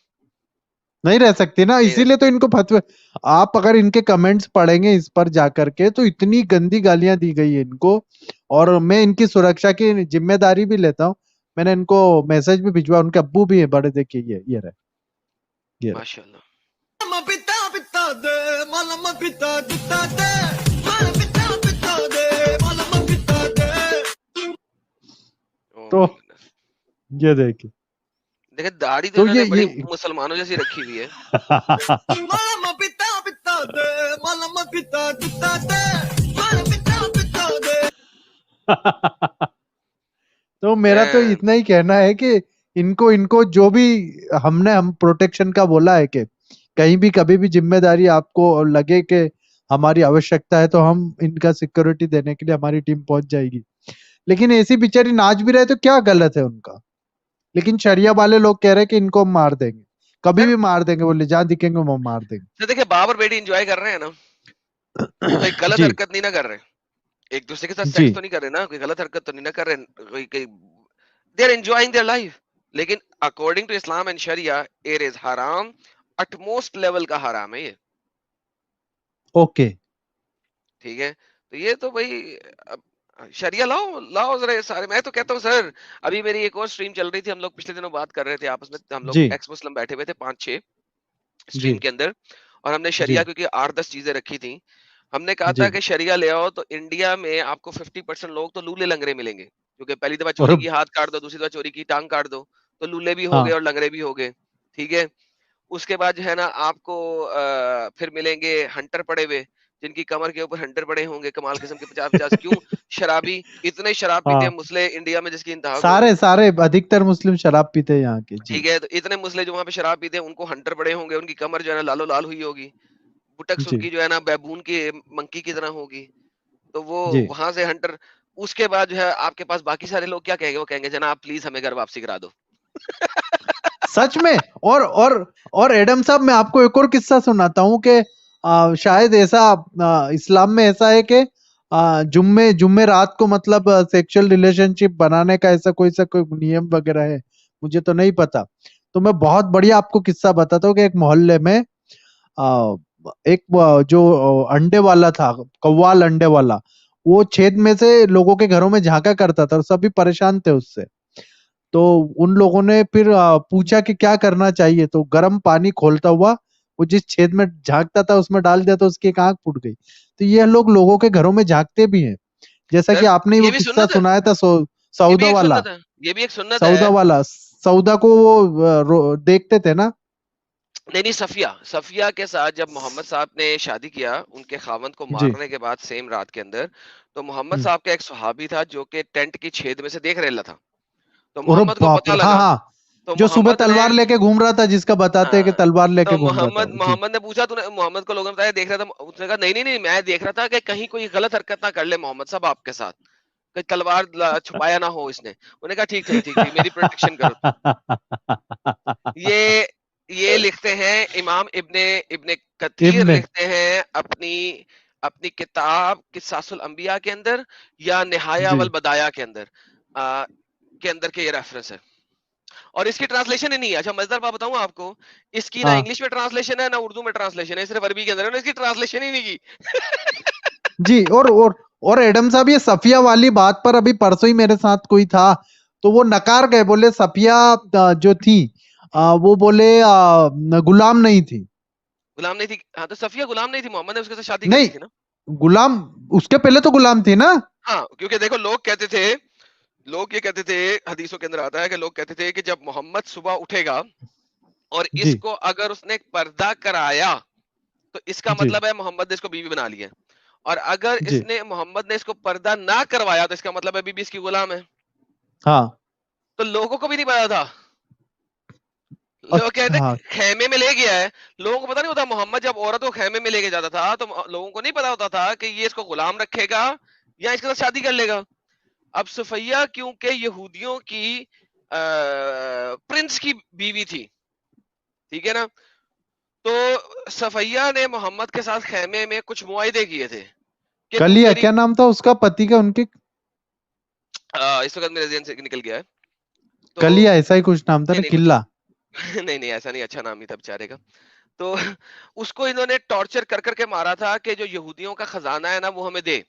[SPEAKER 2] नहीं रह सकती ना, इसीलिए तो इनको फतवे। आप अगर इनके कमेंट्स पढ़ेंगे इस पर जाकर के, तो इतनी गंदी गालियां दी गई है इनको। और मैं इनकी सुरक्षा की जिम्मेदारी भी लेता हूँ। मैंने इनको मैसेज भी भिजवा, उनके अब्बू भी है बड़े। देखिए, ये रहे।
[SPEAKER 7] माशाल्लाह।
[SPEAKER 2] तो ये देखिए,
[SPEAKER 7] दाढ़ी
[SPEAKER 2] तो
[SPEAKER 7] तो इन्होंने बड़ी
[SPEAKER 2] ये
[SPEAKER 7] मुसलमानों जैसी रखी हुई है।
[SPEAKER 2] तो मेरा तो इतना ही कहना है कि इनको जो भी हम प्रोटेक्शन का बोला है कि कहीं भी कभी भी जिम्मेदारी आपको लगे कि हमारी आवश्यकता है, तो हम इनका सिक्योरिटी देने के लिए हमारी टीम पहुंच जाएगी। लेकिन ऐसी बेचारी नाच भी रहे तो क्या गलत है उनका। लेकिन शरिया वाले लोग कह रहे हैं कि इनको हम मार देंगे, कभी भी मार देंगे, बोले जहां दिखेंगे वो मार देंगे।
[SPEAKER 7] तो देखिए बाप और बेटी एंजॉय कर रहे हैं ना, तो एक गलत
[SPEAKER 2] जी।
[SPEAKER 7] हरकत नहीं ना कर रहे, एक दूसरे के साथ
[SPEAKER 2] जी
[SPEAKER 7] सेक्स तो नहीं कर रहे ना, कोई गलत हरकत तो नहीं ना कर रहे, they are enjoying their life. लेकिन according to Islam and sharia it is हराम, अटमोस्ट लेवल का हराम है ये।
[SPEAKER 2] ओके
[SPEAKER 7] ठीक है, तो ये तो भाई अब शरिया लाओ लाओ जरा ये सारे। मैं तो कहता हूँ सर, अभी मेरी एक और स्ट्रीम चल रही थी, हम लोग पिछले दिनों बात कर रहे थे आपस में, हम लोग
[SPEAKER 2] जी
[SPEAKER 7] एक्स मुस्लिम बैठे हुए थे 5-6
[SPEAKER 2] जी
[SPEAKER 7] स्ट्रीम के अंदर, और हमने
[SPEAKER 2] जी
[SPEAKER 7] शरिया क्योंकि 8-10 चीजें रखी थी। हमने कहा था
[SPEAKER 2] जी
[SPEAKER 7] कि शरिया ले आओ तो इंडिया में आपको 50% लोग तो लूले लंगड़े मिलेंगे, क्योंकि पहली दफा
[SPEAKER 2] और
[SPEAKER 7] चोरी की हाथ काट दो, दूसरी दफा चोरी की टांग काट दो, तो लूले भी हो गए
[SPEAKER 2] हाँ
[SPEAKER 7] और लंगड़े भी हो गए। ठीक है, उसके बाद जो है ना आपको फिर मिलेंगे हंटर पड़े हुए, जिनकी कमर के ऊपर हंटर पड़े होंगे कमाल किस्म के 50-50। क्यों? शराबी, इतने शराब पीते हैं
[SPEAKER 2] हाँ
[SPEAKER 7] मुस्ले इंडिया में जिसकी इंतहा कोई
[SPEAKER 2] सारे
[SPEAKER 7] नहीं।
[SPEAKER 2] सारे अधिकतर मुस्लिम शराब पीते हैं यहाँ के। जी
[SPEAKER 7] ठीक है, तो इतने मुस्ले जो वहां पे शराब पीते हैं उनको हंटर पड़े होंगे, उनकी कमर जो है ना लालो लाल हुई होगी, बुटक्स
[SPEAKER 2] जी
[SPEAKER 7] उनकी जो है ना बैबून की मंकी की तरह होगी, तो वो
[SPEAKER 2] जी
[SPEAKER 7] वहां से हंटर। उसके बाद जो है आपके पास बाकी सारे लोग क्या कहेंगे, वो कहेंगे जनाब प्लीज हमें घर वापसी करा दो।
[SPEAKER 2] सच में। और एडम साहब, मैं आपको एक और किस्सा सुनाता हूँ कि शायद ऐसा इस्लाम में ऐसा है कि जुम्मे जुम्मे रात को मतलब सेक्सुअल रिलेशनशिप बनाने का ऐसा कोई नियम वगैरह है, मुझे तो नहीं पता। तो मैं बहुत बढ़िया आपको किस्सा बताता हूँ कि एक मोहल्ले में एक जो अंडे वाला था, कव्वाल अंडे वाला, वो छेद में से लोगों के घरों में झांका करता था और सभी परेशान थे उससे। तो उन लोगों ने फिर पूछा कि क्या करना चाहिए, तो गर्म पानी खोलता हुआ वो जिस छेद में झांकता था उसमें डाल दिया तो उसकी एक आंख फूट गई। तो ये लोग लोगों के घरों में झांकते भी हैं, जैसा कि
[SPEAKER 7] सर
[SPEAKER 2] आपने ही
[SPEAKER 7] ये
[SPEAKER 2] वो
[SPEAKER 7] भी
[SPEAKER 2] किस्सा
[SPEAKER 7] सुन्नत है,
[SPEAKER 2] सुनाया था
[SPEAKER 7] ये भी
[SPEAKER 2] सौदा
[SPEAKER 7] एक
[SPEAKER 2] वाला।
[SPEAKER 7] सुन्नत है, ये भी एक सुन्नत
[SPEAKER 2] सौदा
[SPEAKER 7] है।
[SPEAKER 2] वाला सौदा को वो देखते थे ना।
[SPEAKER 7] नहीं नहीं, सफिया सफिया के साथ जब मोहम्मद साहब ने शादी किया, उनके खावंद को
[SPEAKER 2] जी
[SPEAKER 7] मारने के बाद सेम रात के अंदर, तो मोहम्मद
[SPEAKER 2] हम्म।
[SPEAKER 7] साहब का एक सहाबी था जो कि टेंट की छेद में से देख रहा था। तो
[SPEAKER 2] अरे
[SPEAKER 7] मोहम्मद को
[SPEAKER 2] बाप
[SPEAKER 7] पता
[SPEAKER 2] रे, हाँ
[SPEAKER 7] लगा,
[SPEAKER 2] हाँ,
[SPEAKER 7] तो
[SPEAKER 2] जो सुबह
[SPEAKER 7] मोहम्मद ने
[SPEAKER 2] तलवार लेके घूम रहा था, जिसका बताते हैं कि
[SPEAKER 7] हाँ,
[SPEAKER 2] तलवार लेके
[SPEAKER 7] तो
[SPEAKER 2] घूम रहा था
[SPEAKER 7] मोहम्मद
[SPEAKER 2] वो। जी
[SPEAKER 7] मोहम्मद ने पूछा, तूने मोहम्मद को लोगों ने बताया देख रहा था, उसने कहा नहीं नहीं नहीं, मैं देख रहा था कि कहीं कोई गलत हरकत ना कर ले मोहम्मद साहब आपके साथ, कहीं तलवार छुपाया ना हो इसने। उन्होंने कहा ठीक ठीक ठीक ठीक, मेरी प्रोटेक्शन करो। ये ये लिखते हैं इमाम इब्ने इब्ने कथीर,
[SPEAKER 2] इब्ने
[SPEAKER 7] लिखते हैं अपनी अपनी किताब किस्सासुल अंबिया के अंदर, या निहाया
[SPEAKER 2] जी
[SPEAKER 7] वल बदाया के अंदर के अंदर के ये रेफरेंस है। और इसकी ट्रांसलेशन ही नहीं है। अच्छा मजेदार बात बताऊं आपको, इसकी ना
[SPEAKER 2] हाँ
[SPEAKER 7] इंग्लिश में ट्रांसलेशन है ना उर्दू में ट्रांसलेशन है, सिर्फ अरबी के अंदर है, इसकी ट्रांसलेशन ही नहीं की।
[SPEAKER 2] जी। और एडम साहब, ये सफिया वाली बात पर अभी परसों ही मेरे साथ कोई था, तो वो नकार गए, बोले सफिया जो थी वो बोले गुलाम नहीं थी।
[SPEAKER 7] गुलाम नहीं थी, हाँ तो सफिया गुलाम नहीं थी, मोहम्मद ने उसके साथ शादी कर
[SPEAKER 2] नहीं,
[SPEAKER 7] ली थी ना।
[SPEAKER 2] गुलाम उसके पहले तो गुलाम थी ना।
[SPEAKER 7] हाँ क्योंकि देखो लोग कहते थे, लोग ये कहते थे, हदीसों के अंदर आता है कि लोग कहते थे कि जब मोहम्मद सुबह उठेगा और
[SPEAKER 2] जी
[SPEAKER 7] इसको अगर उसने पर्दा कराया तो इसका
[SPEAKER 2] जी
[SPEAKER 7] मतलब है मोहम्मद ने इसको बीवी बना लिया, और अगर
[SPEAKER 2] जी
[SPEAKER 7] इसने मोहम्मद ने इसको पर्दा ना करवाया तो इसका मतलब है बीबी इसकी गुलाम है।
[SPEAKER 2] हाँ।
[SPEAKER 7] तो लोगों को भी नहीं पता था, लोग
[SPEAKER 2] अच्छा
[SPEAKER 7] कहते
[SPEAKER 2] हाँ
[SPEAKER 7] खेमे में ले गया है, लोगों को पता नहीं होता मोहम्मद जब औरत को खेमे में लेके जाता था तो लोगों को नहीं पता होता था कि ये इसको गुलाम रखेगा या इसके साथ शादी कर लेगा। अब सुफैया क्योंकि यहूदियों की प्रिंस की बीवी थी, ठीक है ना, तो सफैया ने मोहम्मद के साथ खेमे में कुछ मुआहदे किए थे कि तू
[SPEAKER 2] कलिया,
[SPEAKER 7] मेरी
[SPEAKER 2] क्या नाम था उसका पति का, उनके?
[SPEAKER 7] इस वक्त मेरे ज़हन से निकल गया है, तो
[SPEAKER 2] कलिया ऐसा ही कुछ नाम था
[SPEAKER 7] नहीं
[SPEAKER 2] ना,
[SPEAKER 7] नहीं कुछ
[SPEAKER 2] किल्ला।
[SPEAKER 7] नहीं नहीं ऐसा नहीं, अच्छा नाम ही था बेचारे का। तो उसको इन्होंने टॉर्चर कर करके मारा था कि जो यहूदियों का खजाना है ना वो हमें दे,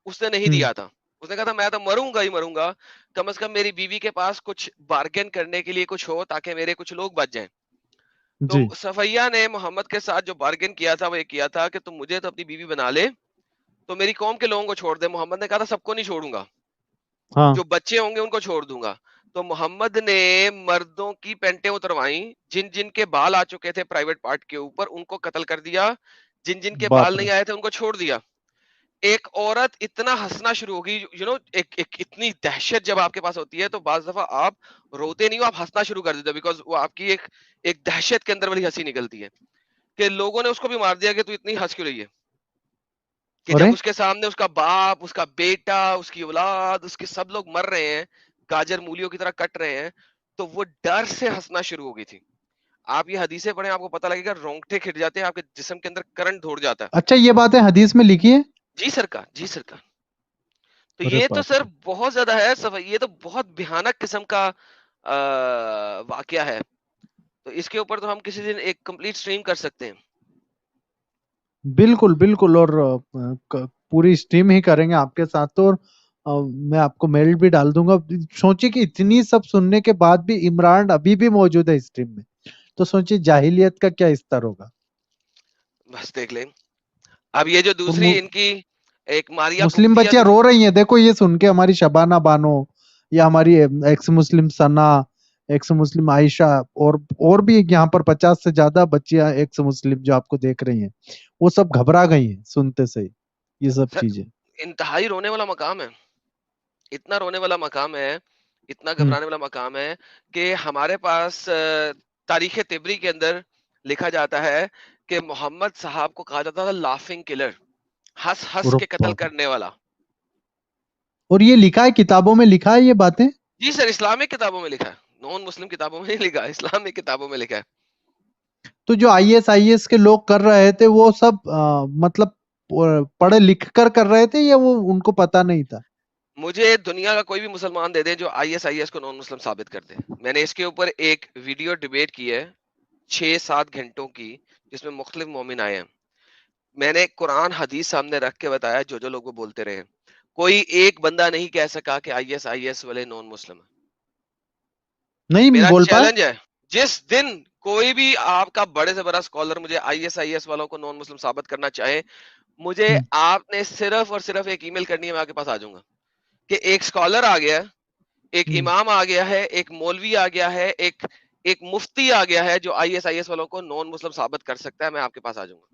[SPEAKER 7] उसने नहीं
[SPEAKER 2] हम्म
[SPEAKER 7] दिया था। उसने कहा था मैं तो मरूंगा ही मरूंगा, कम से कम मेरी बीवी के पास कुछ बार्गेन करने के लिए कुछ हो ताकि मेरे कुछ लोग बच जाएं। तो
[SPEAKER 2] जी
[SPEAKER 7] सफैया ने मोहम्मद के साथ जो बार्गेन किया था वो ये किया था कि तुम मुझे तो अपनी बीवी बना ले तो मेरी कौम के लोगों को छोड़ दे। मोहम्मद ने कहा था सबको नहीं छोड़ूंगा,
[SPEAKER 2] हाँ
[SPEAKER 7] जो बच्चे होंगे उनको छोड़ दूंगा। तो मोहम्मद ने मर्दों की पेंटें उतरवाई, जिन जिन के बाल आ चुके थे प्राइवेट पार्ट के ऊपर उनको कत्ल कर दिया, जिन जिन के बाल
[SPEAKER 2] बाप रे।
[SPEAKER 7] नहीं आए थे उनको छोड़ दिया। एक औरत इतना हंसना शुरू होगी, एक इतनी दहशत जब आपके पास होती है तो बाज दफा आप रोते नहीं हो, आप हंसना शुरू कर देते हो, बिकॉज वो आपकी एक दहशत के अंदर वाली हंसी निकलती है कि लोगों ने उसको भी मार दिया कि तू इतनी हंस क्यों रही है, कि जब
[SPEAKER 2] अरे
[SPEAKER 7] उसके सामने उसका बाप, उसका बेटा, उसकी औलाद, उसके सब लोग मर रहे हैं, गाजर मूलियों की तरह कट रहे हैं, तो वो डर से हंसना शुरू हो गई थी। आप ये हदीसें पढ़ें आपको पता लगेगा, रोंगटे खिट जाते हैं, आपके जिस्म के अंदर करंट दौड़ जाता है।
[SPEAKER 2] अच्छा, ये बातें हदीस में लिखी है?
[SPEAKER 7] जी सरकार, जी सरकार। तो
[SPEAKER 2] अरे
[SPEAKER 7] ये तो
[SPEAKER 2] बाप
[SPEAKER 7] सर
[SPEAKER 2] रे!
[SPEAKER 7] बहुत ज्यादा है सफाई, ये तो बहुत भयानक किस्म का वाकया है। तो इसके ऊपर तो हम किसी दिन एक कंप्लीट स्ट्रीम कर सकते हैं।
[SPEAKER 2] बिल्कुल, बिल्कुल। और पूरी स्ट्रीम ही करेंगे आपके साथ तो। और मैं आपको मेल भी डाल दूंगा। सोचिए कि इतनी सब सुनने के बाद भी इमरान अभी भी मौजूद है स्ट्रीम में, तो सोचिए जाहिलियत का क्या स्तर होगा।
[SPEAKER 7] बस देख लें। अब ये जो
[SPEAKER 2] और
[SPEAKER 7] दूसरी इनकी एक मारिया
[SPEAKER 2] मुस्लिम
[SPEAKER 7] पुपतिया
[SPEAKER 2] बच्चियां रो रही हैं, देखो ये सुन के, हमारी शबाना बानो, या हमारी एक्स मुस्लिम सना, एक्स मुस्लिम आयशा, और भी यहाँ पर 50 से ज्यादा बच्चियां एक्स मुस्लिम जो आपको देख रही हैं, वो सब घबरा गई हैं सुनते से ही ये सब
[SPEAKER 7] सर
[SPEAKER 2] चीजें।
[SPEAKER 7] इंतहाई रोने वाला मकाम है, इतना रोने वाला मकाम है, इतना
[SPEAKER 2] हम्म।
[SPEAKER 7] घबराने वाला मकाम है कि हमारे पास तारीख तिबरी के अंदर लिखा जाता है कि मोहम्मद साहब को कहा जाता था लाफिंग किलर, हंस हंस
[SPEAKER 2] और
[SPEAKER 7] के कत्ल करने वाला।
[SPEAKER 2] और ये लिखा है, किताबों में लिखा है ये बातें।
[SPEAKER 7] जी सर, इस्लामिक किताबों में लिखा है, नॉन मुस्लिम किताबों में नहीं लिखा, इस्लामिक किताबों में लिखा है।
[SPEAKER 2] तो जो आईएस के लोग कर रहे थे वो सब मतलब पढ़े लिख कर रहे थे, या वो उनको पता नहीं था।
[SPEAKER 7] मुझे दुनिया का कोई भी मुसलमान दे दे जो आईएस को नॉन मुस्लिम साबित कर दे। मैंने इसके ऊपर एक वीडियो डिबेट की है 6-7 घंटों की, जिसमें मुख्तलिफ मोमिन आए हैं। मैंने कुरान हदीस सामने रख के बताया, जो जो लोग वो बोलते रहे, कोई एक बंदा नहीं कह सका कि आईएस वाले नॉन मुस्लिम है।
[SPEAKER 2] नहीं
[SPEAKER 7] मेरा
[SPEAKER 2] बोल पाए।
[SPEAKER 7] चैलेंज है, जिस दिन कोई भी आपका बड़े से बड़ा स्कॉलर मुझे आईएस वालों को नॉन मुस्लिम साबित करना चाहे, मुझे
[SPEAKER 2] हम्म,
[SPEAKER 7] आपने सिर्फ और सिर्फ एक ईमेल करनी है, मैं आपके पास आ जाऊंगा कि एक स्कॉलर आ गया है, एक
[SPEAKER 2] हम्म।
[SPEAKER 7] इमाम आ गया है, एक मौलवी आ गया है, एक मुफ्ती आ गया है जो आईएस वालों को नॉन मुस्लिम साबित कर सकता है, मैं आपके पास आ जाऊंगा।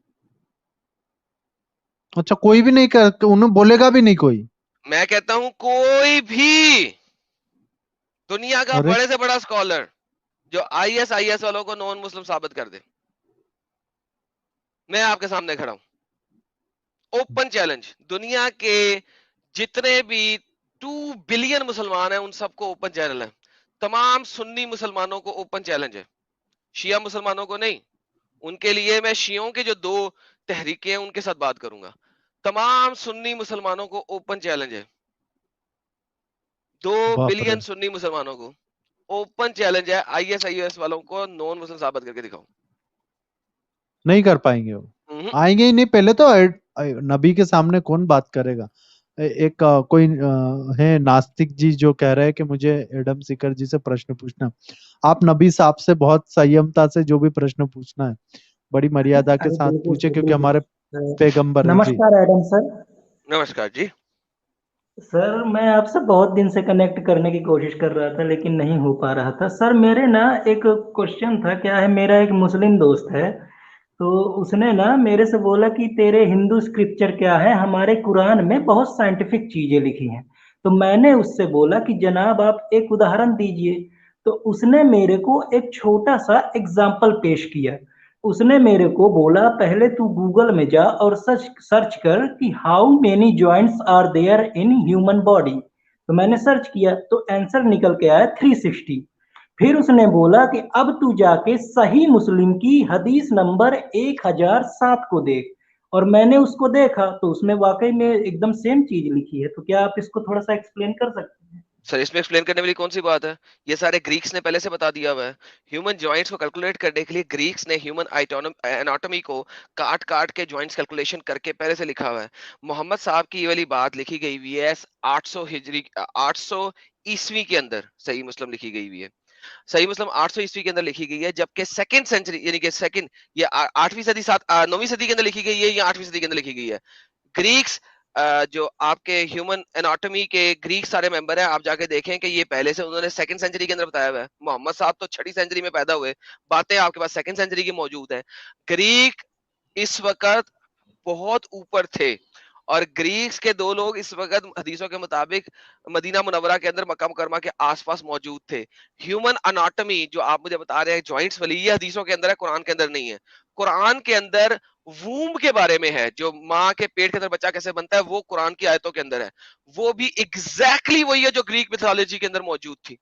[SPEAKER 2] अच्छा, कोई भी नहीं कर, उन्हें बोलेगा भी नहीं कोई।
[SPEAKER 7] मैं कहता हूं कोई भी दुनिया का
[SPEAKER 2] अरे
[SPEAKER 7] बड़े से बड़ा स्कॉलर जो आईएस वालों को नॉन मुस्लिम साबित कर दे, मैं आपके सामने खड़ा हूं। ओपन चैलेंज, दुनिया के जितने भी 2 बिलियन मुसलमान हैं उन सबको ओपन चैलेंज है। तमाम सुन्नी मुसलमानों को ओपन चैलेंज है, शिया मुसलमानों को नहीं। उनके लिए मैं शियों के जो 2 तहरीकें हैं उनके साथ बात करूंगा। तमाम सुन्नी मुसलमानों को ओपन चैलेंज है, 2
[SPEAKER 2] बाप रे!
[SPEAKER 7] बिलियन सुन्नी मुसलमानों को ओपन चैलेंज है, आईएस वालों को नॉन मुस्लिम साबित करके दिखाओ।
[SPEAKER 2] नहीं कर पाएंगे वो,
[SPEAKER 7] हम्म।
[SPEAKER 2] आएंगे ही नहीं। पहले तो नबी के सामने कौन बात करेगा। एक कोई है नास्तिक जी जो कह रहे हैं कि मुझे एडम सीकर जी से प्रश्न पूछना। आप नबी साहब से बहुत संयमता से जो भी प्रश्न पूछना है, बड़ी मर्यादा के
[SPEAKER 9] अरे
[SPEAKER 2] साथ
[SPEAKER 9] बिल्कुल
[SPEAKER 2] पूछे,
[SPEAKER 9] सर,
[SPEAKER 2] क्योंकि
[SPEAKER 9] बिल्कुल।
[SPEAKER 2] हमारे पैगंबर है जी।
[SPEAKER 9] नमस्कार एडम सर।
[SPEAKER 7] नमस्कार जी।
[SPEAKER 9] सर मैं आपसे बहुत दिन से कनेक्ट करने की कोशिश कर रहा था लेकिन नहीं हो पा रहा था। सर मेरे ना एक क्वेश्चन था, क्या है, मेरा एक मुस्लिम दोस्त है, तो उसने ना मेरे से बोला कि तेरे हिंदू स्क्रिप्चर क्या है, हमारे कुरान में बहुत साइंटिफिक चीजें लिखी हैं। तो मैंने उससे बोला कि जनाब आप एक उदाहरण दीजिए। तो उसने मेरे को एक छोटा सा एग्जाम्पल पेश किया। उसने मेरे को बोला पहले तू गूगल में जा और सर्च सर्च कर कि how many joints are there in human body. तो मैंने सर्च किया तो आंसर निकल के आया 360। फिर उसने बोला कि अब तू जाके सही मुस्लिम की हदीस नंबर 1007 को देख। और मैंने उसको देखा तो उसमें वाकई में एकदम सेम चीज लिखी है। तो क्या आप इसको थोड़ा सा एक्सप्लेन कर सकते हैं?
[SPEAKER 7] सर इसमें एक्सप्लेन करने वाली कौन सी बात है, ये सारे ग्रीक्स ने पहले से बता दिया हुआ है। ह्यूमन जॉइंट्स को कैलकुलेट करने के लिए ग्रीक्स ने ह्यूमन एनाटॉमी को काट काट के जॉइंट्स कैलकुलेशन करके पहले से लिखा हुआ है। मोहम्मद साहब की ये वाली बात लिखी गई हुई है 800 ईस्वी के अंदर, सही मुस्लिम लिखी गई हुई है। सही मुस्लिम 800 ईस्वी के अंदर लिखी गई है, जबकि सेकंड सेंचुरी यानी कि सेकंड ये 8वीं सदी 9वीं सदी के अंदर लिखी गई है या 8वीं सदी के अंदर लिखी गई है। ग्रीक्स जो आपके ह्यूमन एनाटॉमी के ग्रीक सारे मेंबर हैं, आप जाके देखें कि ये पहले से उन्होंने सेकंड सेंचुरी के अंदर बताया हुआ है। मोहम्मद साहब तो 6वीं सेंचुरी में पैदा हुए, बातें आपके पास सेकंड सेंचुरी की मौजूद है। ग्रीक इस वक्त बहुत ऊपर थे, और ग्रीक्स के 2 लोग इस वक्त हदीसों के मुताबिक मदीना मुनव्वरा के अंदर मक्का मुकरमा के आसपास मौजूद थे। ह्यूमन अनाटॉमी जो आप मुझे बता रहे हैं जॉइंट्स वाली, ये हदीसों के अंदर है, कुरान के अंदर नहीं है। कुरान के अंदर वूम के बारे में है, जो माँ के पेट के अंदर बच्चा कैसे बनता है, वो कुरान की आयतों के अंदर है। वो भी एग्जैक्टली वही है जो ग्रीक मिथोलॉजी के अंदर मौजूद थी।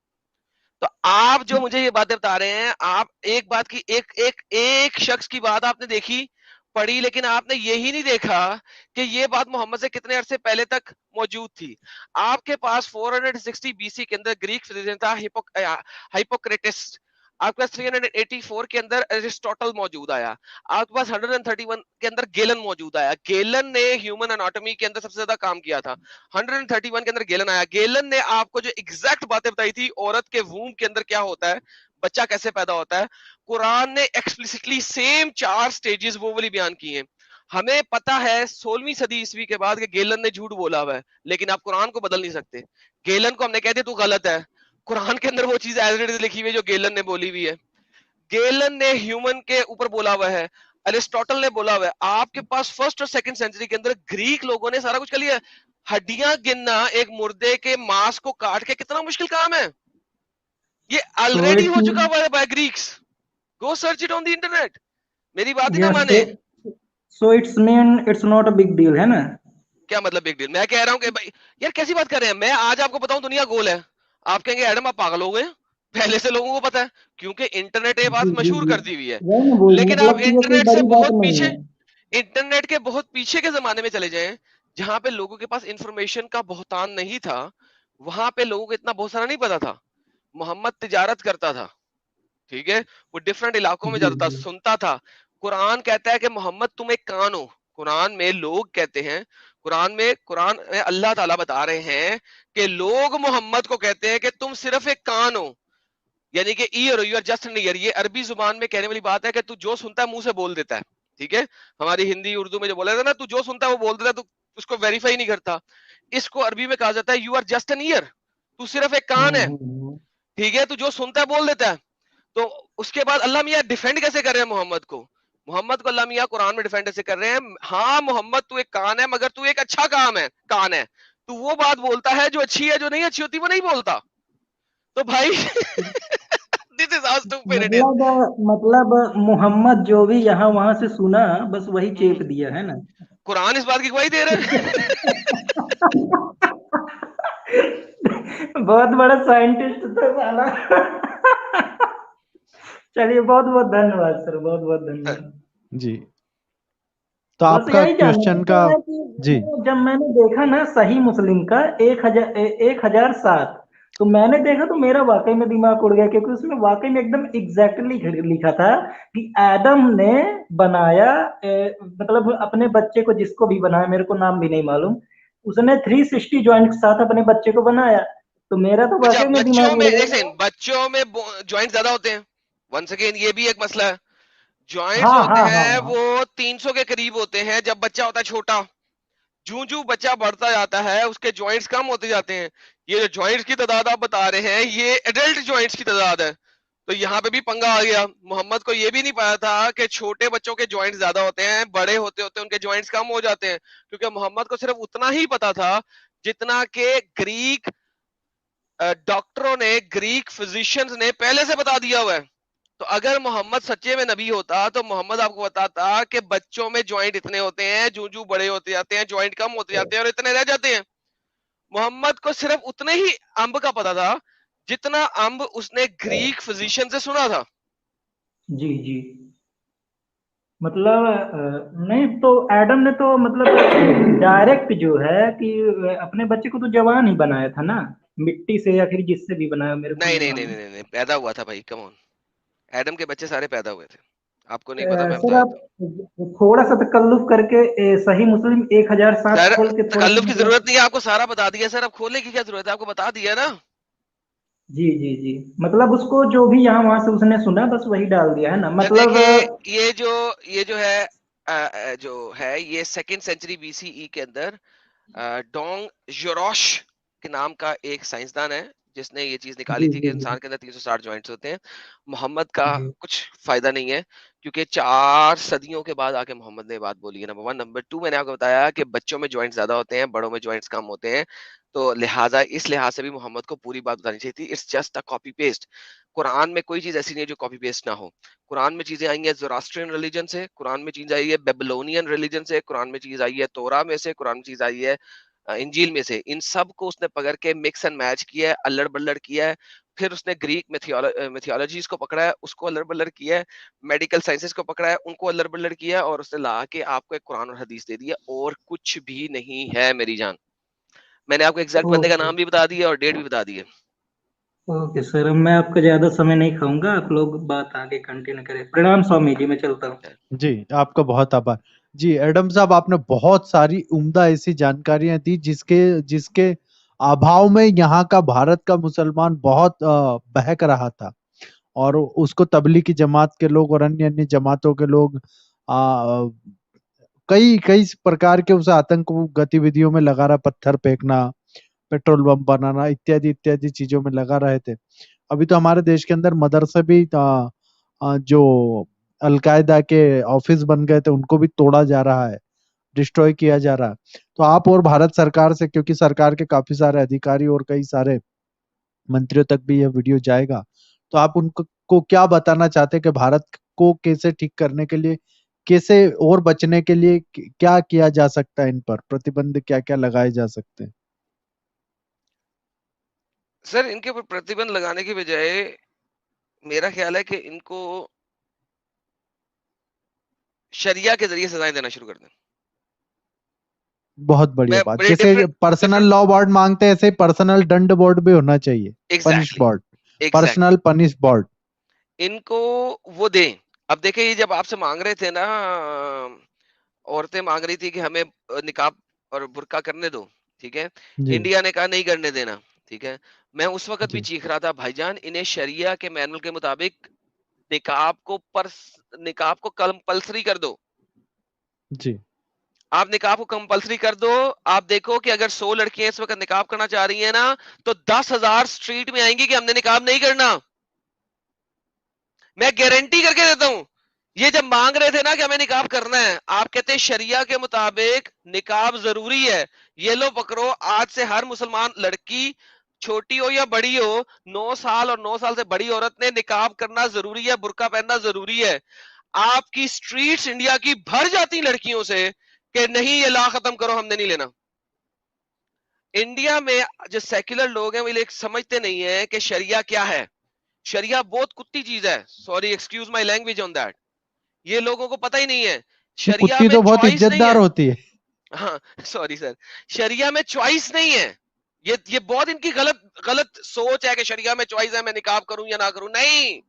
[SPEAKER 7] तो आप जो मुझे ये बातें बता रहे हैं, आप एक बात की एक एक एक शख्स की बात आपने देखी, पढ़ी, लेकिन आपने यही नहीं देखा कि ये बात मोहम्मद से कितने अरसे पहले तक मौजूद थी। आपके पास 460 बीसी के अंदर ग्रीक फिजिशियन था हिपोक्रेटिस। आपके पास 384 के अंदर एरिस्टोटल मौजूद आया। आपके पास 131 के अंदर गेलन मौजूद आया। गेलन ने ह्यूमन एनाटॉमी के अंदर सबसे ज्यादा काम किया था। 131 के अंदर गेलन आया। गेलन ने आपको जो एग्जैक्ट बातें बताई थी, औरत के वूम के अंदर क्या होता है, बच्चा कैसे पैदा होता है, कुरान ने एक्सप्लिसिटली सेम 4 स्टेजेस वो वाली बयान की हैं। हमें पता है 16वीं सदी ईस्वी के बाद कि गेलन ने झूठ बोला हुआ है, लेकिन आप कुरान को बदल नहीं सकते। गेलन को हमने कह दिया तू गलत है, कुरान के अंदर वो चीज एज इट इज लिखी हुई है जो गेलन ने बोली हुई है। गेलन ने ह्यूमन के ऊपर बोला हुआ है, अरिस्टोटल ने बोला हुआ है। आपके पास फर्स्ट और सेकंड सेंचुरी के अंदर ग्रीक लोगों ने सारा कुछ कर लिया। हड्डियां गिनना एक मुर्दे के मांस को काट के कितना मुश्किल काम है, ये
[SPEAKER 9] So
[SPEAKER 7] ऑलरेडी
[SPEAKER 9] it
[SPEAKER 7] हो चुका हुआ है by Greeks. Go search it on the internet. मेरी बात ही ना
[SPEAKER 9] yes,
[SPEAKER 7] माने।
[SPEAKER 9] so it's not a big deal है ना।
[SPEAKER 7] क्या मतलब बिग डील? मैं कह रहा हूँ कि भाई यार कैसी बात कर रहे हैं। मैं आज आपको बताऊं दुनिया गोल है, आप कहेंगे एडम आप पागल हो गए। पहले से लोगों को पता है, क्योंकि इंटरनेट ये बात
[SPEAKER 9] जी जी
[SPEAKER 7] मशहूर
[SPEAKER 9] जी
[SPEAKER 7] कर दी हुई है।
[SPEAKER 9] वही मैं बोल
[SPEAKER 7] लेकिन आप
[SPEAKER 9] मतलब कि ये कोई
[SPEAKER 7] इंटरनेट से
[SPEAKER 9] बड़ी बात
[SPEAKER 7] बहुत
[SPEAKER 9] नहीं
[SPEAKER 7] पीछे,
[SPEAKER 9] है।
[SPEAKER 7] इंटरनेट के बहुत पीछे के जमाने में चले जाएं, जहां पे लोगों के पास इंफॉर्मेशन का बहुतान नहीं था, वहां पे लोगों को इतना बहुत सारा नहीं पता था। मोहम्मद तिजारत करता था, ठीक है, वो डिफरेंट इलाकों में
[SPEAKER 9] जी
[SPEAKER 7] जाता था,
[SPEAKER 9] जी
[SPEAKER 7] सुनता था। कुरान कहता है कि मोहम्मद तुम एक कान हो। कुरान में लोग कहते हैं, कुरान में अल्लाह ताला बता रहे हैं कि लोग मोहम्मद को कहते हैं कि तुम सिर्फ एक कान हो, यानी कि ear, you are just an ear. ये अरबी जुबान में कहने वाली बात है कि तू जो सुनता है मुंह से बोल देता है, ठीक है। हमारी हिंदी उर्दू में जो बोला जाता है ना, तू जो सुनता है वो बोल देता है, तू उसको वेरीफाई नहीं करता। इसको अरबी में कहा जाता है you are just an ear, तू सिर्फ एक कान है,
[SPEAKER 9] हम्म।
[SPEAKER 7] ठीक है, तू जो सुनता है बोल देता है। तो उसके बाद अल्लाह मियाँ डिफेंड कैसे कर रहे हैं मोहम्मद को? मोहम्मद को अल्लाह मियाँ कुरान में डिफेंड कैसे कर रहे हैं? हाँ मोहम्मद तू एक कान है, मगर तू एक अच्छा कान है। तू वो बात बोलता है जो अच्छी है, जो नहीं अच्छी होती वो नहीं बोलता। तो भाई this is how stupid it is.
[SPEAKER 9] मतलब मोहम्मद जो भी यहाँ वहां से सुना बस वही चेप दिया है ना।
[SPEAKER 7] कुरान इस बात की गवाही दे रहे हैं।
[SPEAKER 9] बहुत बड़ा साइंटिस्ट था साला। चलिए बहुत बहुत धन्यवाद सर, बहुत बहुत धन्यवाद।
[SPEAKER 2] जी, तो
[SPEAKER 9] बस
[SPEAKER 2] आपका
[SPEAKER 9] यही जानना
[SPEAKER 2] क्वेश्चन
[SPEAKER 9] था
[SPEAKER 2] का
[SPEAKER 9] कि
[SPEAKER 2] जी
[SPEAKER 9] जब मैंने देखा ना सही मुस्लिम का 1007, तो मैंने देखा तो मेरा वाकई में दिमाग उड़ गया, क्योंकि उसमें वाकई में एकदम एग्जैक्टली लिखा था कि आदम ने बनाया, मतलब अपने बच्चे को, जिसको भी बनाया मेरे को नाम भी नहीं मालूम, उसने 360 ज्वाइंट के साथ अपने बच्चे को बनाया। तो मेरा तो
[SPEAKER 7] अच्छा,
[SPEAKER 9] वाकई में दिमाग उड़ गया।
[SPEAKER 7] बच्चों में ज्वाइंट ज्यादा होते हैं। वंस अगेन ये भी एक मसला है। ज्वाइंट्स
[SPEAKER 9] हाँ
[SPEAKER 7] होते
[SPEAKER 9] हाँ हाँ
[SPEAKER 7] हैं
[SPEAKER 9] हाँ
[SPEAKER 7] वो 300 के करीब होते हैं जब बच्चा होता है छोटा। जूं जूं बच्चा बढ़ता जाता है उसके ज्वाइंट्स कम होते जाते हैं। ये जो ज्वाइंट्स की तादाद आप बता रहे हैं ये एडल्ट ज्वाइंट्स की तादाद है। तो यहाँ पे भी पंगा आ गया। मोहम्मद को ये भी नहीं पता था कि छोटे बच्चों के ज्वाइंट्स ज्यादा होते हैं, बड़े होते होते उनके ज्वाइंट्स कम हो जाते हैं, क्योंकि मोहम्मद को सिर्फ उतना ही पता था जितना के ग्रीक डॉक्टरों ने, ग्रीक फिजिशियंस ने पहले से बता दिया हुआ है। तो अगर मोहम्मद सच्चे में नबी होता तो मोहम्मद आपको बताता कि बच्चों में ज्वाइंट इतने होते हैं, जूं जूं बड़े होते जाते हैं ज्वाइंट कम होते जाते हैं और इतने रह जाते हैं। मोहम्मद को सिर्फ उतने ही अंब का पता था जितना अंब उसने ग्रीक फिजिशियन से सुना था।
[SPEAKER 9] जी जी। मतलब नहीं तो एडम ने तो मतलब डायरेक्ट जो है कि अपने बच्चे को तो जवान ही बनाया था ना, मिट्टी से या फिर जिससे भी बनाया, मेरे को
[SPEAKER 7] नहीं
[SPEAKER 9] नहीं
[SPEAKER 7] नहीं नहीं
[SPEAKER 9] मालूम।
[SPEAKER 7] नहीं नहीं, पैदा हुआ था भाई, कम ऑन। एडम के बच्चे सारे पैदा हुए थे, आपको नहीं पता, मैं
[SPEAKER 9] सर
[SPEAKER 7] बता
[SPEAKER 9] आप
[SPEAKER 7] देता हूँ।
[SPEAKER 9] थोड़ा सा तकल्लुफ करके सही मुस्लिम 1007
[SPEAKER 7] सर
[SPEAKER 9] खोल के थोड़ा सा
[SPEAKER 7] तकल्लुफ की
[SPEAKER 9] मतलब।
[SPEAKER 7] जरूरत नहीं है, आपको सारा बता दिया सर, अब खोलने की क्या जरूरत है, आपको बता दिया ना।
[SPEAKER 9] जी जी जी, मतलब उसको जो भी यहाँ वहां से उसने सुना बस वही डाल दिया है ना,
[SPEAKER 7] तो
[SPEAKER 9] मतलब
[SPEAKER 7] देखिए ये जो है ये 2nd सेंचुरी बीसीई के अंदर डोंग जोरोश के नाम का एक साइंसदान है जिसने ये चीज निकाली
[SPEAKER 9] जी
[SPEAKER 7] थी कि
[SPEAKER 9] जी जी
[SPEAKER 7] इंसान के अंदर 360 जॉइंट्स होते हैं। मोहम्मद का
[SPEAKER 9] जी
[SPEAKER 7] कुछ फायदा नहीं है, क्योंकि 4 सदियों के बाद आके मोहम्मद ने ये बात बोली है। नंबर 1। नंबर 2, मैंने आपको बताया कि बच्चों में जॉइंट्स ज्यादा होते हैं, बड़ों में जॉइंट्स कम होते हैं। तो लिहाजा इस लिहाज से भी मोहम्मद को पूरी बात बतानी चाहिए थी। It's just a copy paste. Quran में कोई चीज ऐसी नहीं है जो कॉपी पेस्ट ना हो। कुरान में चीजें आई हैं ज़ोरास्ट्रियन रिलीजन से, कुरान में चीज आई है बेबीलोनियन रिलीजन से, कुरान में चीज आई है तोरा में से, कुरान में चीज आई है इंजील में से। इन सब को उसने पकड़ के मिक्स एंड मैच किया है, अल्लड़ बल्लड़ किया है, फिर उसने ग्रीक मिथियोलॉजीज को पकड़ा है, उसको अल्लर बल्लर किया है, मेडिकल साइंसेस को पकड़ा है, उनको अल्लर बल्लर किया है, और उसने ला के आपको एक कुरान और हदीस दे दिया, और कुछ भी नहीं है मेरी जान। मैंने आपको एग्जैक्ट बंदे का
[SPEAKER 9] ओके
[SPEAKER 7] नाम भी बता दिया और डेट भी बता दी है।
[SPEAKER 9] ओके सर, मैं आपका ज्यादा समय नहीं खाऊंगा, आप लोग बात आगे कंटिन्यू करें। प्रणाम स्वामी जी, मैं चलता हूँ।
[SPEAKER 2] जी, आपका बहुत आभार। जी, एडम साहब, आपने बहुत सारी उम्दा ऐसी जानकारियां दी जिसके जिसके अभाव में यहाँ का भारत का मुसलमान बहुत बहक रहा था, और उसको तबलीगी जमात के लोग और अन्य अन्य जमातों के लोग कई कई प्रकार के उस आतंक गतिविधियों में लगा रहा, पत्थर फेंकना, पेट्रोल बम बनाना, इत्यादि इत्यादि चीजों में लगा रहे थे। अभी तो हमारे देश के अंदर मदरसे भी जो अलकायदा के ऑफिस बन गए थे उनको भी तोड़ा जा रहा है, डिस्ट्रॉय किया जा रहा है। तो आप और भारत सरकार से, क्योंकि सरकार के काफी सारे अधिकारी और कई सारे मंत्रियों तक भी यह वीडियो जाएगा, तो आप उनको को क्या बताना चाहते हैं कि भारत को कैसे ठीक करने के लिए, कैसे और बचने के लिए क्या किया जा सकता है, इन पर प्रतिबंध क्या क्या लगाए जा सकते हैं?
[SPEAKER 7] सर इनके ऊपर प्रतिबंध लगाने की बजाय मेरा ख्याल है कि इनको शरिया के जरिए सजाएं देना शुरू कर दें।
[SPEAKER 2] बहुत बढ़िया
[SPEAKER 7] मैं
[SPEAKER 2] बात।
[SPEAKER 7] बड़े
[SPEAKER 2] जैसे
[SPEAKER 7] different
[SPEAKER 2] personal
[SPEAKER 7] different
[SPEAKER 2] law board मांगते हैं, ऐसे पर्सनल दंड बोर्ड भी होना चाहिए, punish
[SPEAKER 7] exactly
[SPEAKER 2] board,
[SPEAKER 7] exactly
[SPEAKER 2] personal punish board.
[SPEAKER 7] इनको वो दें। अब देखिए, ये जब आपसे मांग रहे थे ना, औरतें मांग रही थी कि हमें निकाब और बुर्का करने दो, ठीक है,
[SPEAKER 2] जी
[SPEAKER 7] इंडिया ने कहा नहीं करने देना, ठीक है। मैं उस वक्त भी
[SPEAKER 2] जी
[SPEAKER 7] चीख रहा था, भाईजान इन्हें शरिया के मैनुअल के मुताबिक निकाब को कंपल्सरी कर दो।
[SPEAKER 2] जी
[SPEAKER 7] आप निकाब को कंपल्सरी कर दो। आप देखो कि अगर 100 लड़कियां इस वक्त निकाब करना चाह रही हैं ना, तो 10,000 स्ट्रीट में आएंगी कि हमने निकाब नहीं करना। मैं गारंटी करके देता हूं। ये जब मांग रहे थे ना कि हमें निकाब करना है, आप कहते हैं शरिया के मुताबिक निकाब जरूरी है, ये लो पकड़ो, आज से हर मुसलमान लड़की, छोटी हो या बड़ी हो, 9 साल और 9 साल से बड़ी औरत ने निकाब करना जरूरी है, बुर्का पहनना जरूरी है। आपकी स्ट्रीट्स इंडिया की भर जाती लड़कियों से कि नहीं, ये ला खत्म करो, हमने नहीं लेना। इंडिया में जो सेक्युलर लोग हैं वो ये समझते नहीं है कि शरिया क्या है। शरिया बहुत कुत्ती चीज है, sorry excuse my language on that. ये लोगों को पता ही नहीं है।
[SPEAKER 2] ये
[SPEAKER 7] शरिया
[SPEAKER 2] कुत्ती
[SPEAKER 7] में
[SPEAKER 2] तो बहुत
[SPEAKER 7] चॉइस नहीं
[SPEAKER 2] इज्जतदार
[SPEAKER 7] है।
[SPEAKER 2] होती है।
[SPEAKER 7] हाँ सॉरी सर, शरिया में चॉइस नहीं है। ये बहुत इनकी गलत गलत सोच है कि शरिया में चॉइस है, मैं निकाब करूं या ना करूं। नहीं,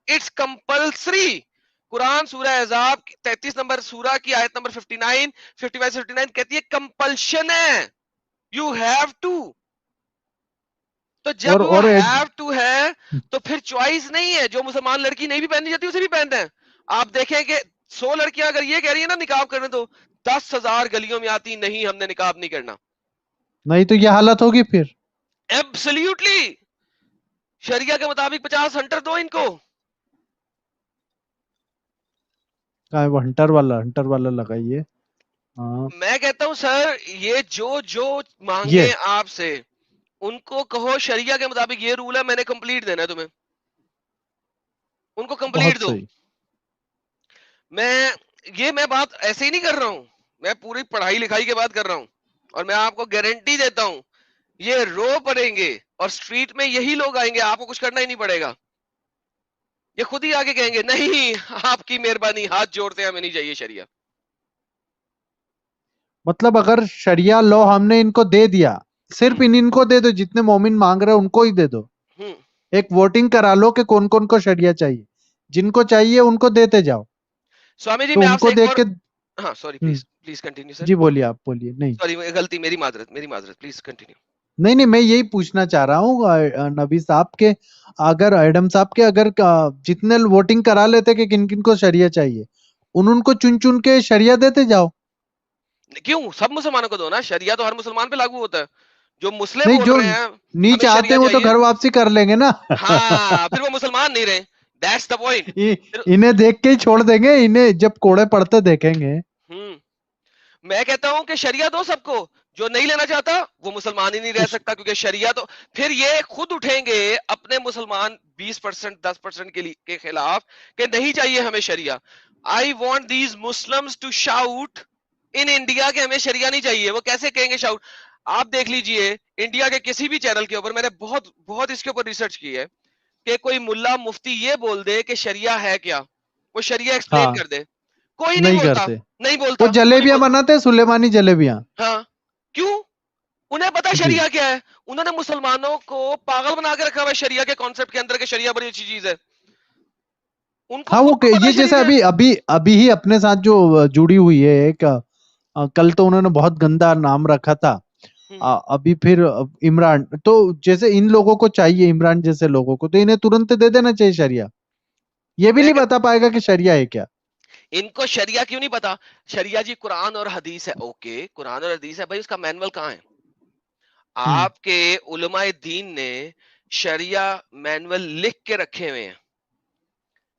[SPEAKER 7] इट्स कंपल्सरी। कुरान सूरह अहज़ाब 33 नंबर सूरा की आयत नंबर 59, 55 59 कहती है कंपल्शन है, यू हैव टू। तो जब वो
[SPEAKER 2] और
[SPEAKER 7] हैव टू है तो फिर चॉइस नहीं है। जो मुसलमान लड़की नहीं भी पहननी चाहती उसे भी पहनते हैं। आप देखें कि 100 लड़कियां अगर ये कह रही है ना निकाब करने दो, 10,000 गलियों में आती नहीं हमने निकाब नहीं करना।
[SPEAKER 2] नहीं तो ये हालत होगी फिर।
[SPEAKER 7] एब्सोल्युटली, शरिया के मुताबिक 50 हंटर दो इनको।
[SPEAKER 2] वो हंटर वाला लगाइए। हाँ,
[SPEAKER 7] मैं कहता हूं सर, ये जो जो मांगे
[SPEAKER 2] ये
[SPEAKER 7] आपसे, उनको कहो शरिया के मुताबिक ये रूल है, मैंने कंप्लीट देना है तुम्हें, उनको कंप्लीट
[SPEAKER 2] बहुत
[SPEAKER 7] दो।
[SPEAKER 2] सही।
[SPEAKER 7] मैं बात ऐसे ही नहीं कर रहा हूं, मैं पूरी पढ़ाई लिखाई के बात कर रहा हूं। और मैं आपको गारंटी देता हूं, ये रो पड़ेंगे और स्ट्रीट में यही लोग आएंगे, आपको कुछ करना ही नहीं पड़ेगा। ये खुद ही आगे कहेंगे नहीं आपकी मेहरबानी, हाथ जोड़ते हैं, हमें नहीं चाहिए शरिया।
[SPEAKER 2] मतलब अगर शरिया लॉ हमने इनको दे दिया, सिर्फ इनको दे दो, जितने मोमिन मांग रहे हैं उनको ही दे दो।
[SPEAKER 7] हम्म
[SPEAKER 2] एक वोटिंग करा लो कि कौन कौन को शरिया चाहिए, जिनको चाहिए उनको देते जाओ,
[SPEAKER 7] स्वामी जी
[SPEAKER 2] तो
[SPEAKER 7] मैं
[SPEAKER 2] उनको
[SPEAKER 7] आपसे एक
[SPEAKER 2] देख
[SPEAKER 7] और,
[SPEAKER 2] के।
[SPEAKER 7] हाँ sorry,
[SPEAKER 2] hmm,
[SPEAKER 7] please please continue sir.
[SPEAKER 2] जी बोलिए, आप बोलिए। नहीं
[SPEAKER 7] सॉरी गलती, मेरी माजरत, प्लीज कंटिन्यू।
[SPEAKER 2] नहीं नहीं, मैं यही पूछना चाह रहा हूँ नबी साहब के, अगर एडम साहब के, अगर जितने वोटिंग करा लेते कि किन किन को शरिया चाहिए, उनको चुन चुन के शरिया देते जाओ।
[SPEAKER 7] क्यों, सब मुसलमानों को दो ना, शरिया तो हर मुसलमान पे लागू होता है। जो मुस्लिम
[SPEAKER 2] नहीं,
[SPEAKER 7] बोल
[SPEAKER 2] जो
[SPEAKER 7] रहे हैं
[SPEAKER 2] नहीं
[SPEAKER 7] हमें
[SPEAKER 2] चाहते
[SPEAKER 7] शरिया
[SPEAKER 2] वो तो
[SPEAKER 7] चाहिए,
[SPEAKER 2] घर वापसी कर लेंगे ना।
[SPEAKER 7] हाँ फिर वो मुसलमान नहीं रहे, दैट्स द पॉइंट।
[SPEAKER 2] इन्हें देख के ही छोड़ देंगे, इन्हें जब कोड़े पड़ते देखेंगे।
[SPEAKER 7] मैं कहता हूं कि शरिया दो सबको, जो नहीं लेना चाहता वो मुसलमान ही नहीं रह सकता, क्योंकि शरिया तो फिर ये खुद उठेंगे अपने मुसलमान 20% 10% के खिलाफ कि नहीं चाहिए हमें शरिया। I want these Muslims to shout in India कि हमें शरिया नहीं चाहिए। वो कैसे कहेंगे शाउट? आप देख लीजिए इंडिया के किसी भी चैनल के ऊपर, मैंने बहुत बहुत इसके ऊपर रिसर्च की है, कि कोई मुल्ला मुफ्ती ये बोल दे कि शरिया है क्या, वो शरिया एक्सप्लेन
[SPEAKER 2] हाँ,
[SPEAKER 7] कर दे, कोई नहीं
[SPEAKER 2] नहीं
[SPEAKER 7] बोलता,
[SPEAKER 2] करते।
[SPEAKER 7] नहीं
[SPEAKER 2] वो
[SPEAKER 7] बोलता, क्यों नहीं
[SPEAKER 2] जलेबियां
[SPEAKER 7] बोलता?
[SPEAKER 2] बनाते हैं, सुलेमानी जलेबियां।
[SPEAKER 7] हाँ, क्यों? उन्हें पता है
[SPEAKER 2] जी।
[SPEAKER 7] शरिया क्या है। उन्होंने मुसलमानों को पागल बना के रखा हुआ है शरिया के कॉन्सेप्ट के अंदर, कि शरिया बड़ी अच्छी चीज है। उनको
[SPEAKER 2] हाँ,
[SPEAKER 7] खुद
[SPEAKER 2] वो
[SPEAKER 7] को पता
[SPEAKER 2] ये
[SPEAKER 7] है
[SPEAKER 2] जैसे
[SPEAKER 7] शरीयत है।
[SPEAKER 2] अभी अभी अभी ही अपने साथ जो जुड़ी हुई है एक कल तो उन्होंने बहुत गंदा नाम रखा था। अभी फिर इमरान, तो जैसे इन लोगों को चाहिए, इमरान जैसे लोगों को, तो इन्हें तुरंत दे देना चाहिए शरिया। ये भी नहीं
[SPEAKER 7] मैं
[SPEAKER 2] बता पाएगा कि शरिया है क्या।
[SPEAKER 7] इनको शरिया क्यों नहीं पता? शरिया जी कुरान और हदीस है, ओके कुरान और हदीस है भाई, उसका मैनुअल कहाँ है? आपके उलमाए दीन ने शरिया मैनुअल लिख के रखे हुए हैं।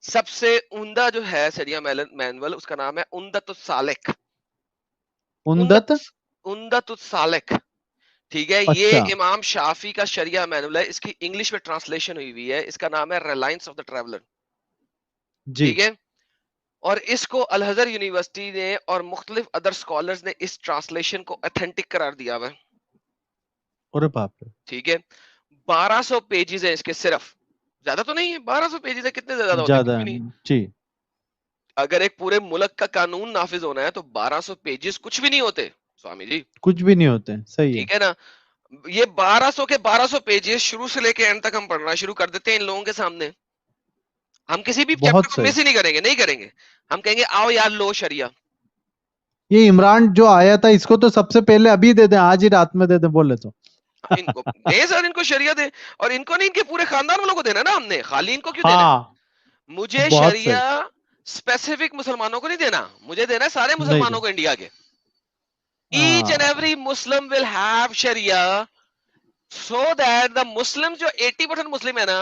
[SPEAKER 7] सबसे उम्दा जो है शरिया मैनुअल, उसका नाम है उम्दतुस सालिक।
[SPEAKER 2] उन्दत
[SPEAKER 7] उम्दतुस सालिक, ठीक है। ये
[SPEAKER 2] अच्छा।
[SPEAKER 7] इमाम शाफी का शरिया मैनुअल है, इसकी इंग्लिश में ट्रांसलेशन हुई हुई है, इसका नाम है रिलायंस ऑफ द ट्रैवलर,
[SPEAKER 2] जी।
[SPEAKER 7] ठीक है। और इसको अल अज़हर यूनिवर्सिटी ने और मुख्तलिफ अदर स्कॉलर्स ने इस ट्रांसलेशन को ऑथेंटिक करार दिया हुआ है,
[SPEAKER 2] अरे बाप रे।
[SPEAKER 7] ठीक है। 1200 पेजेस है इसके, सिर्फ, ज्यादा तो नहीं है, 1200 पेजेस है, कितने से ज्यादा होते हैं? कुछ
[SPEAKER 2] ज्यादा
[SPEAKER 7] भी नहीं।
[SPEAKER 2] जी।
[SPEAKER 7] अगर एक पूरे मुल्क का कानून नाफिज होना है तो 1200 पेजेस कुछ भी नहीं होते स्वामी जी,
[SPEAKER 2] कुछ भी नहीं होते, सही है।
[SPEAKER 7] ठीक है ना। ये 1200 के 1200 पेजेस शुरू से लेके एंड तक हम पढ़ना शुरू कर देते हैं इन लोगों के सामने। हम किसी भी चैप्टर
[SPEAKER 2] बहुत
[SPEAKER 7] को
[SPEAKER 2] सही।
[SPEAKER 7] मिस ही नहीं करेंगे, नहीं करेंगे। हम कहेंगे आओ यार लो शरिया।
[SPEAKER 2] ये इमरान जो आया था, इसको तो सबसे पहले अभी दे दें, आज ही रात में दे दें बोले तो।
[SPEAKER 7] इनको दे सर, इनको शरिया दे, और इनको नहीं, इनके पूरे खानदान वालों को देना ना हमने, खाली इनको क्यों देना है?
[SPEAKER 2] हाँ,
[SPEAKER 7] मुझे
[SPEAKER 2] बहुत
[SPEAKER 7] शरिया
[SPEAKER 2] सही।
[SPEAKER 7] स्पेसिफिक मुसलमानों को नहीं देना, मुझे देना है सारे
[SPEAKER 2] नहीं
[SPEAKER 7] मुसलमानों
[SPEAKER 2] दे।
[SPEAKER 7] को, इंडिया के। ईच एंड
[SPEAKER 2] हाँ,
[SPEAKER 7] every Muslim will have sharia, so that the Muslim, जो 80% मुस्लिम है ना,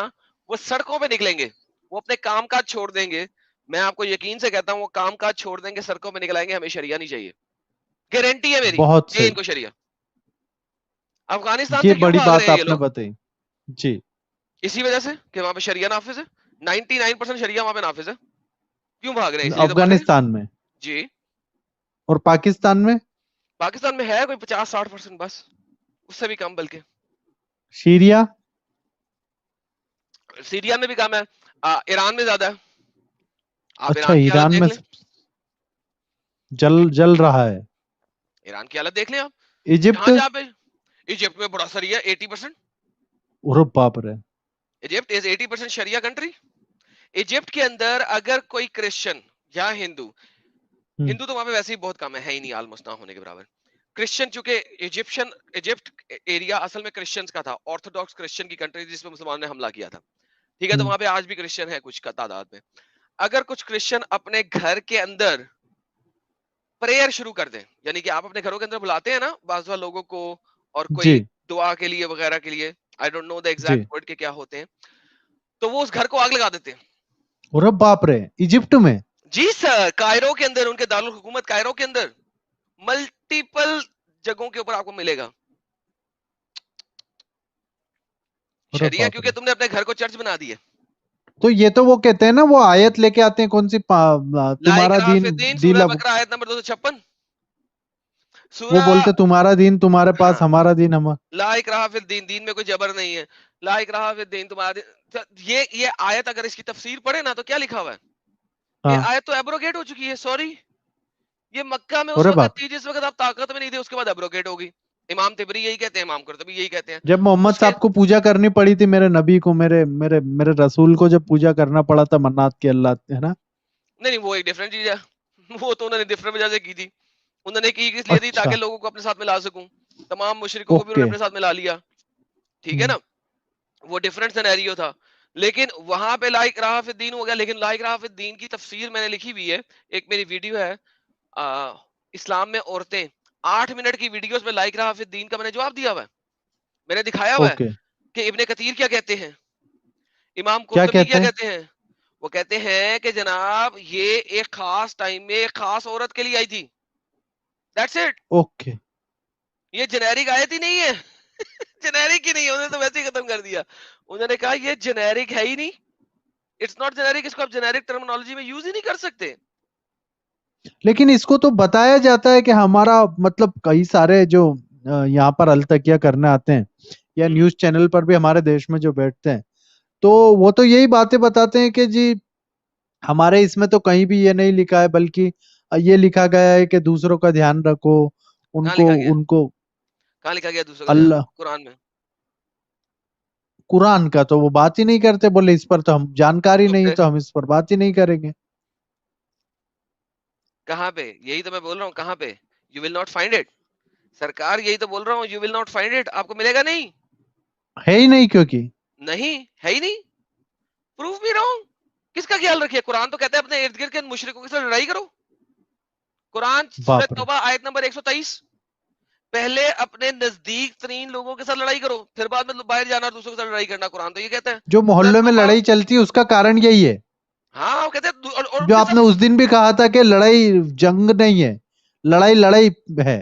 [SPEAKER 7] वो सड़कों पे निकलेंगे, वो अपने काम काज छोड़ देंगे। मैं आपको यकीन से कहता हूं, वो काम काज छोड़ देंगे, सड़कों पे निकल आएंगे, हमें शरिया नहीं चाहिए, गारंटी है मेरी,
[SPEAKER 2] बहुत
[SPEAKER 7] दे
[SPEAKER 2] सही।
[SPEAKER 7] इनको शरिया। अफगानिस्तान
[SPEAKER 2] ये
[SPEAKER 7] से क्यों
[SPEAKER 2] बड़ी
[SPEAKER 7] भाग
[SPEAKER 2] बात
[SPEAKER 7] रहे हैं ये
[SPEAKER 2] आपने
[SPEAKER 7] लोग?
[SPEAKER 2] बताई। जी।
[SPEAKER 7] इसी वजह से कि वहां पे शरिया नाफिज है, 99% शरिया वहां पे नाफिज है। क्यों भाग रहे हैं? इसलिए तो भाग रहे हैं
[SPEAKER 2] अफगानिस्तान में
[SPEAKER 7] जी।
[SPEAKER 2] और पाकिस्तान में,
[SPEAKER 7] पाकिस्तान में है कोई 50-60% बस, उससे भी कम बल्कि।
[SPEAKER 2] सीरिया।
[SPEAKER 7] सीरिया में भी कम है, ईरान में ज्यादा है। आप
[SPEAKER 2] अच्छा,
[SPEAKER 7] ईरान की हालत
[SPEAKER 2] ईरान
[SPEAKER 7] देख
[SPEAKER 2] में
[SPEAKER 7] लें,
[SPEAKER 2] जल रहा है।
[SPEAKER 7] ईरान की हालत देख लें आप।
[SPEAKER 2] इजिप्ट।
[SPEAKER 7] जहां जहां पे, इजिप्ट में बड़ा शरिया 80%।
[SPEAKER 2] अरे बाप रे।
[SPEAKER 7] Egypt is 80% sharia country. Egypt के अंदर अगर कोई क्रिश्चियन या हिंदू, हिंदू तो वहां पे वैसे ही बहुत कम है ही नहीं, ऑलमोस्ट ना होने के बराबर। क्रिश्चियन, चूंकि इजिप्ट एरिया असल में क्रिश्चियंस का था, ऑर्थोडॉक्स क्रिश्चियन की कंट्री जिसमें मुसलमानों ने हमला किया था, ठीक है। तो वहां पे आज भी क्रिश्चियन है कुछ का तादाद में। अगर कुछ क्रिश्चियन अपने घर के अंदर प्रेयर शुरू कर दें, यानी कि आप अपने घरों के अंदर बुलाते हैं ना बाज़ लोगों को, और कोई
[SPEAKER 2] जी।
[SPEAKER 7] दुआ के लिए वगैरह के लिए, I don't know the exact
[SPEAKER 2] जी।
[SPEAKER 7] वर्ड के क्या होते हैं, तो वो उस घर को आग लगा देते हैं।
[SPEAKER 2] अरे बाप रे, इजिप्ट में।
[SPEAKER 7] जी सर, कायरो के अंदर, उनके दारुल हुकूमत कायरो के अंदर मल्टीपल जगहों के ऊपर आपको मिलेगा
[SPEAKER 2] अरे
[SPEAKER 7] शरिया,
[SPEAKER 2] बाप
[SPEAKER 7] क्योंकि
[SPEAKER 2] रे।
[SPEAKER 7] तुमने अपने घर को चर्च बना दिया।
[SPEAKER 2] तो ये तो वो कहते हैं ना, वो आयत लेके आते हैं, कौन सी
[SPEAKER 7] ला
[SPEAKER 2] तुम्हारा
[SPEAKER 7] इकराह
[SPEAKER 2] दीन
[SPEAKER 7] फी दीन,
[SPEAKER 2] दिल
[SPEAKER 7] सूरह
[SPEAKER 2] अब,
[SPEAKER 7] बकरा आयत नंबर 256।
[SPEAKER 2] वो
[SPEAKER 7] सूरह,
[SPEAKER 2] बोलते तुम्हारा दीन तुम्हारे पास,
[SPEAKER 7] हाँ,
[SPEAKER 2] हमारा दीन हम।
[SPEAKER 7] ला इकराह फी दीन, दीन में कोई जबर नहीं है, ला इकराह फी दीन तुम्हारा दीन। तो ये आयत अगर इसकी तफसीर पढ़े ना, तो क्या लिखा हुआ है? ये
[SPEAKER 2] हाँ।
[SPEAKER 7] आयत तो एब्रोगेट हो चुकी है, सॉरी। ये मक्का में उस
[SPEAKER 2] अरे
[SPEAKER 7] वक्त
[SPEAKER 2] बाप।
[SPEAKER 7] थी जिस वक्त आप ताकत में नहीं थे, उसके बाद एब्रोगेट होगी। इमाम तिबरी यही कहते हैं, इमाम कुर्तुबी यही कहते हैं।
[SPEAKER 2] जब मोहम्मद
[SPEAKER 7] उसके
[SPEAKER 2] साहब को पूजा करनी पड़ी थी, मेरे नबी को, मेरे मेरे मेरे रसूल को जब पूजा करना पड़ा था, मन्नात की, अल्लाह, है ना।
[SPEAKER 7] नहीं, वो एक डिफरेंट चीज है। वो तो उन्होंने डिफरेंट वजह से की थी। उन्होंने की इसलिए थी ताकि
[SPEAKER 2] अच्छा।
[SPEAKER 7] लोगों को अपने साथ मिला सकूं, तमाम मुशरिकों को भी
[SPEAKER 2] ओके।
[SPEAKER 7] उन्होंने अपने साथ मिला लिया, ठीक है ना। वो डिफरेंट सिनेरियो था। लेकिन वहां पे लाइक राह फिद दीन हो गया। लेकिन लाइक राह फिद दीन की तफसीर मैंने लिखी हुई है, एक मेरी वीडियो है, इस्लाम में औरतें, 8 मिनट की वीडियोस में लाइक राह फिद दीन का मैंने जवाब दिया हुआ है, मैंने दिखाया हुआ है
[SPEAKER 2] ओके।
[SPEAKER 7] कि इब्ने कतीर क्या कहते हैं, इमाम
[SPEAKER 2] क्या
[SPEAKER 7] कुर्तुबी
[SPEAKER 2] कहते
[SPEAKER 7] क्या
[SPEAKER 2] हैं?
[SPEAKER 7] कहते हैं। वो कहते हैं कि जनाब ये एक खास टाइम में एक खास औरत के लिए आई थी, दैट्स इट।
[SPEAKER 2] ओके।
[SPEAKER 7] ये जेनेरिक आयत ही नहीं है। जेनेरिक ही नहीं है, उन्होंने तो वैसे ही खत्म कर दिया। उन्होंने कहा ये जेनेरिक है ही नहीं, इट्स नॉट जेनेरिक, इसको आप जेनेरिक टर्मिनोलॉजी में यूज ही नहीं कर सकते।
[SPEAKER 2] लेकिन इसको तो बताया जाता है कि हमारा मतलब कई सारे जो यहाँ पर अलतकिया करने आते हैं या न्यूज चैनल पर भी हमारे देश में जो बैठते हैं, तो वो तो यही बातें बताते हैं कि जी हमारे इसमें तो कहीं भी ये नहीं लिखा है, बल्कि ये लिखा गया है कि दूसरों का ध्यान रखो,
[SPEAKER 7] कहाँ
[SPEAKER 2] उनको
[SPEAKER 7] लिखा गया?
[SPEAKER 2] उनको
[SPEAKER 7] कहाँ लिखा गया दूसरों का ध्यान?
[SPEAKER 2] अल्लाह
[SPEAKER 7] कुरान में।
[SPEAKER 2] कुरान का तो वो बात ही नहीं करते, बोले इस पर तो हम जानकारी
[SPEAKER 7] क्यों
[SPEAKER 2] नहीं,
[SPEAKER 7] पे?
[SPEAKER 2] तो हम इस पर बात ही नहीं करेंगे।
[SPEAKER 7] कहाँ पे? यही तो मैं बोल रहा हूँ, कहाँ पे? You will not find it. सरकार यही तो बोल रहा हूँ, you will not find it, आपको मिलेगा नहीं।
[SPEAKER 2] है ही नहीं, क्योंकि
[SPEAKER 7] नहीं है ही नहीं। प्रूफ भी रॉन्ग। किसका ख्याल रखिए? कुरान तो कहता है अपने इर्द गिर्द के मुशरिकों के साथ लड़ाई करो। कुरान सूरह
[SPEAKER 2] बाप रे,
[SPEAKER 7] तौबा आयत नंबर 123, पहले अपने नजदीक तरीन लोगों के साथ लड़ाई करो, फिर बाद में बाहर जाना और दूसरों के साथ लड़ाई करना। कुरान तो ये कहता है
[SPEAKER 2] जो
[SPEAKER 7] सूरह
[SPEAKER 2] मोहल्लों में
[SPEAKER 7] तौबा।
[SPEAKER 2] लड़ाई चलती है उसका कारण यही है,
[SPEAKER 7] हाँ वो कहते हैं और
[SPEAKER 2] जो
[SPEAKER 7] उनके
[SPEAKER 2] आपने
[SPEAKER 7] साथ।
[SPEAKER 2] उस दिन भी कहा था कि लड़ाई जंग नहीं है, लड़ाई लड़ाई है।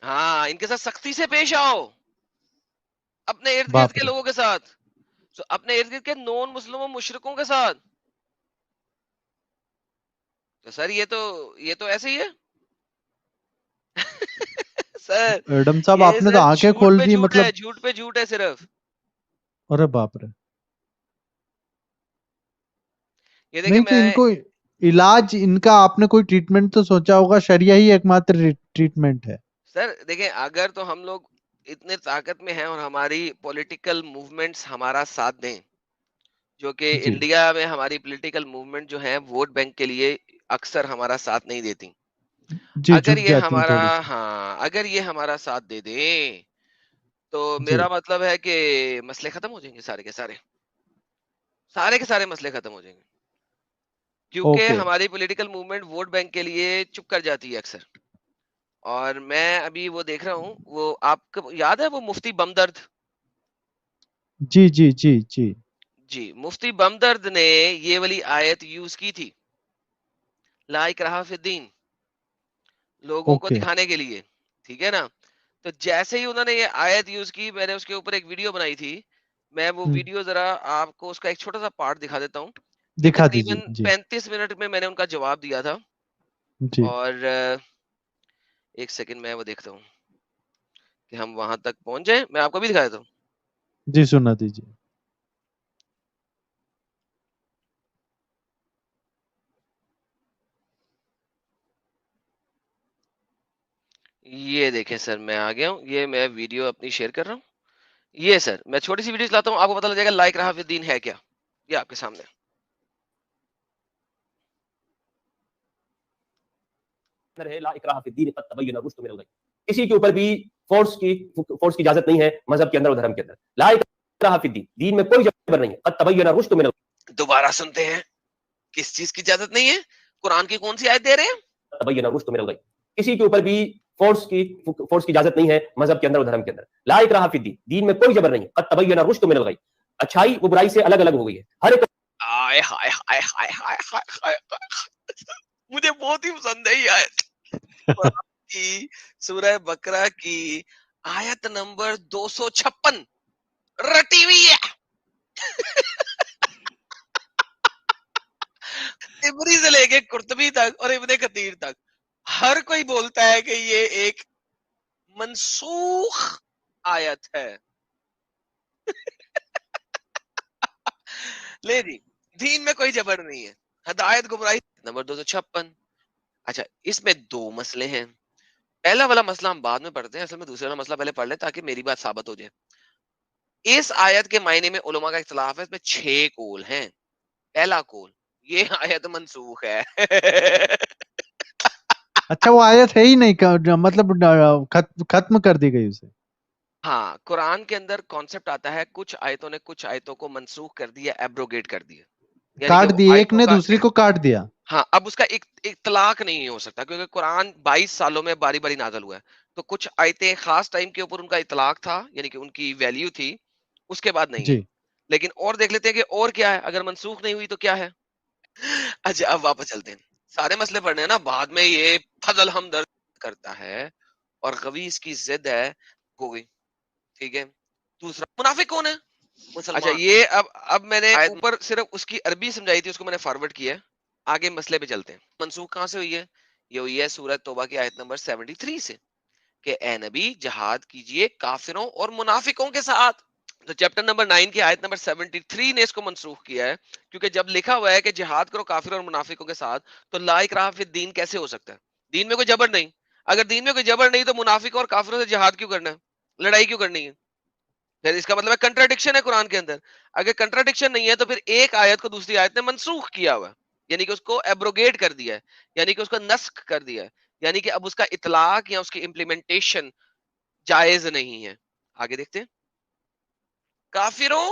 [SPEAKER 7] हाँ, इनके साथ सख्ती से पेश आओ अपने इर्द गिर्द
[SPEAKER 2] बाप
[SPEAKER 7] के
[SPEAKER 2] रे,
[SPEAKER 7] लोगों के साथ, तो अपने इर्द गिर्द के नॉन मुस्लिमों मुशरिकों के साथ। तो सर ये तो ऐसे ही है। सर
[SPEAKER 2] एडम साहब
[SPEAKER 7] ये
[SPEAKER 2] आपने तो
[SPEAKER 7] सिर्फ
[SPEAKER 2] आंखें
[SPEAKER 7] झूठ
[SPEAKER 2] खोल
[SPEAKER 7] पे
[SPEAKER 2] दी,
[SPEAKER 7] झूठ है,
[SPEAKER 2] मतलब
[SPEAKER 7] झूठ पे झूठ है सिर्फ।
[SPEAKER 2] अरे बाप रे।
[SPEAKER 7] ये देखिए
[SPEAKER 2] नहीं तो
[SPEAKER 7] मैं,
[SPEAKER 2] इनको इलाज, इनका आपने कोई ट्रीटमेंट तो सोचा होगा, शरिया ही एकमात्र ट्रीटमेंट है।
[SPEAKER 7] सर देखिए अगर तो हम लोग इतने ताकत में हैं और हमारी पॉलिटिकल मूवमेंट्स हमारा साथ दें, जो कि
[SPEAKER 2] जी
[SPEAKER 7] इंडिया में हमारी पॉलिटिकल मूवमेंट जो है वोट बैंक के लिए अक्सर हमारा साथ नहीं देती।
[SPEAKER 2] जी,
[SPEAKER 7] अगर
[SPEAKER 2] झुक
[SPEAKER 7] ये
[SPEAKER 2] जाती हैं
[SPEAKER 7] हमारा,
[SPEAKER 2] थोड़ी सी।
[SPEAKER 7] हाँ अगर ये हमारा साथ दे दें, तो
[SPEAKER 2] जी,
[SPEAKER 7] मेरा मतलब है कि मसले खत्म हो जाएंगे, सारे के सारे, सारे के सारे मसले खत्म हो जाएंगे। क्योंकि
[SPEAKER 2] ओके,
[SPEAKER 7] हमारी पॉलिटिकल मूवमेंट वोट बैंक के लिए चुप कर जाती है अक्सर। और मैं अभी वो देख रहा हूँ, वो आपको याद है वो मुफ्ती बमदर्द?
[SPEAKER 2] जी जी जी जी,
[SPEAKER 7] जी, मुफ्ती बमदर्द ने ये वाली आयत यूज की थी, ला इकराहा फिद्दीन, लोगों को
[SPEAKER 2] ओके,
[SPEAKER 7] दिखाने के लिए, ठीक है ना। तो जैसे ही उन्होंने ये आयत यूज की, मैंने उसके ऊपर एक वीडियो बनाई थी। मैं वो
[SPEAKER 2] हम्म,
[SPEAKER 7] वीडियो जरा आपको उसका एक छोटा सा पार्ट दिखा देता हूँ कि
[SPEAKER 2] दिखा दीजिए
[SPEAKER 7] तकरीबन
[SPEAKER 2] जी।
[SPEAKER 7] 35 मिनट में मैंने उनका जवाब दिया था।
[SPEAKER 2] जी
[SPEAKER 7] और एक सेकंड मैं वो देखता हूँ कि हम वहां तक पहुंच जाए, मैं आपको भी दिखा देता हूँ।
[SPEAKER 2] जी, सुना दीजिए।
[SPEAKER 7] ये देखें सर, मैं आ गया हूँ, ये मैं वीडियो अपनी शेयर कर रहा हूँ। ये सर मैं छोटी सी वीडियो चलाता हूँ, आपको पता लग जाएगा लाइक रहा फिर दीन है क्या। ये आपके सामने।
[SPEAKER 10] है ला इकराहा फिद्दीन क़द तबय्यन रुश्द मिनल गय। किसी के ऊपर भी फोर्स की इजाजत नहीं है मजहब के अंदर और धर्म के अंदर। ला इकराहा फिद्दीन, दीन में कोई जबर नहीं है। क़द तबय्यन रुश्द मिनल गय।
[SPEAKER 7] दोबारा सुनते हैं, किस चीज की इजाजत नहीं है? कुरान की कौन सी आयत दे रहे हैं?
[SPEAKER 10] तबय्यन रुश्द मिनल गय। किसी के ऊपर भी फोर्स की इजाजत नहीं है मजहब के अंदर और धर्म के अंदर। ला इकराहा फिद्दीन, दीन में कोई जबर नहीं है। क़द तबय्यन रुश्द मिनल गय। अच्छाई वो बुराई से अलग अलग हो गई है। हर एक
[SPEAKER 7] आय हाय हाय हाय हाय हाय हाय मुझे बहुत ही पसंद है ये आयत। कुरान की सूरह बकरा की आयत नंबर 256 रटी हुई है। तिबरी से लेके कुर्तबी तक और इब्ने कतीर तक हर कोई बोलता है कि ये एक मंसूख आयत है। ले जी, दीन में कोई जबर नहीं है, हदायत गुमराही नंबर 256। अच्छा, इसमें दो मसले हैं। पहला वाला मसला हम बाद में पढ़ते हैं, असल में दूसरा वाला मसला पहले पढ़ ले ताकि मेरी बात साबित हो जाए। इस आयत के मायने में उलमा का इख्तिलाफ है, इसमें 6 कौल हैं। पहला कौल, ये आयत मंसूख है।
[SPEAKER 2] अच्छा, वो आयत है ही नहीं मतलब खत्म कर दी गई उसे।
[SPEAKER 7] हाँ, कुरान के अंदर कॉन्सेप्ट आता है, कुछ आयतों ने कुछ आयतों को मंसूख कर दिया, एब्रोगेट कर दिया, यानी कि
[SPEAKER 2] काट
[SPEAKER 7] वो
[SPEAKER 2] दी, एक
[SPEAKER 7] आयतों
[SPEAKER 2] ने
[SPEAKER 7] का
[SPEAKER 2] दूसरी को काट दिया।
[SPEAKER 7] हाँ, अब उसका एक इत्तलाक नहीं हो सकता क्योंकि कुरान 22 सालों में बारी बारी नाज़िल हुआ है। तो कुछ आयतें खास टाइम के ऊपर उनका इत्तलाक था, यानी कि उनकी वैल्यू थी, उसके बाद नहीं है।
[SPEAKER 2] जी
[SPEAKER 7] लेकिन और देख लेते हैं कि और क्या है, अगर मंसूख नहीं हुई तो क्या है। अच्छा, अब वापस चलते हैं, सारे मसले पढ़ने हैं ना, बाद में ये फजल हमदर्द करता है और कभी इसकी जिद है हो गई। ठीक है, दूसरा मुनाफिक कौन है? अच्छा, ये अब मैंने ऊपर सिर्फ उसकी अरबी समझाई थी, उसको मैंने फॉरवर्ड किया है। आगे मसले पे चलते हैं। मंसूख कहां से हुई है? ये हुई है सूरह तौबा की आयत नंबर 73 से। कि ए नबी जिहाद कीजिए काफिरों और मुनाफिकों के साथ। तो चैप्टर नंबर 9 की आयत नंबर 73 ने इसको मनसूख किया है, क्योंकि जब लिखा हुआ है कि जिहाद करो काफिरों और मुनाफिकों के साथ, तो ला इकराह फिद दीन कैसे हो सकता है? दीन में कोई जबर नहीं। अगर दीन में कोई जबर नहीं तो मुनाफिकों और काफिरों से जिहाद क्यों करना है, लड़ाई क्यों करनी है? फिर इसका मतलब है कंट्राडिक्शन है कुरान के अंदर। अगर कंट्राडिक्शन नहीं है तो फिर एक आयत को दूसरी आयत ने मनसूख किया हुआ है, यानी कि उसको एब्रोगेट कर दिया है, यानी कि उसको नस्ख कर दिया है, यानी कि अब उसका इतलाक या उसकी इम्प्लीमेंटेशन जायज नहीं है। आगे देखते हैं। काफिरों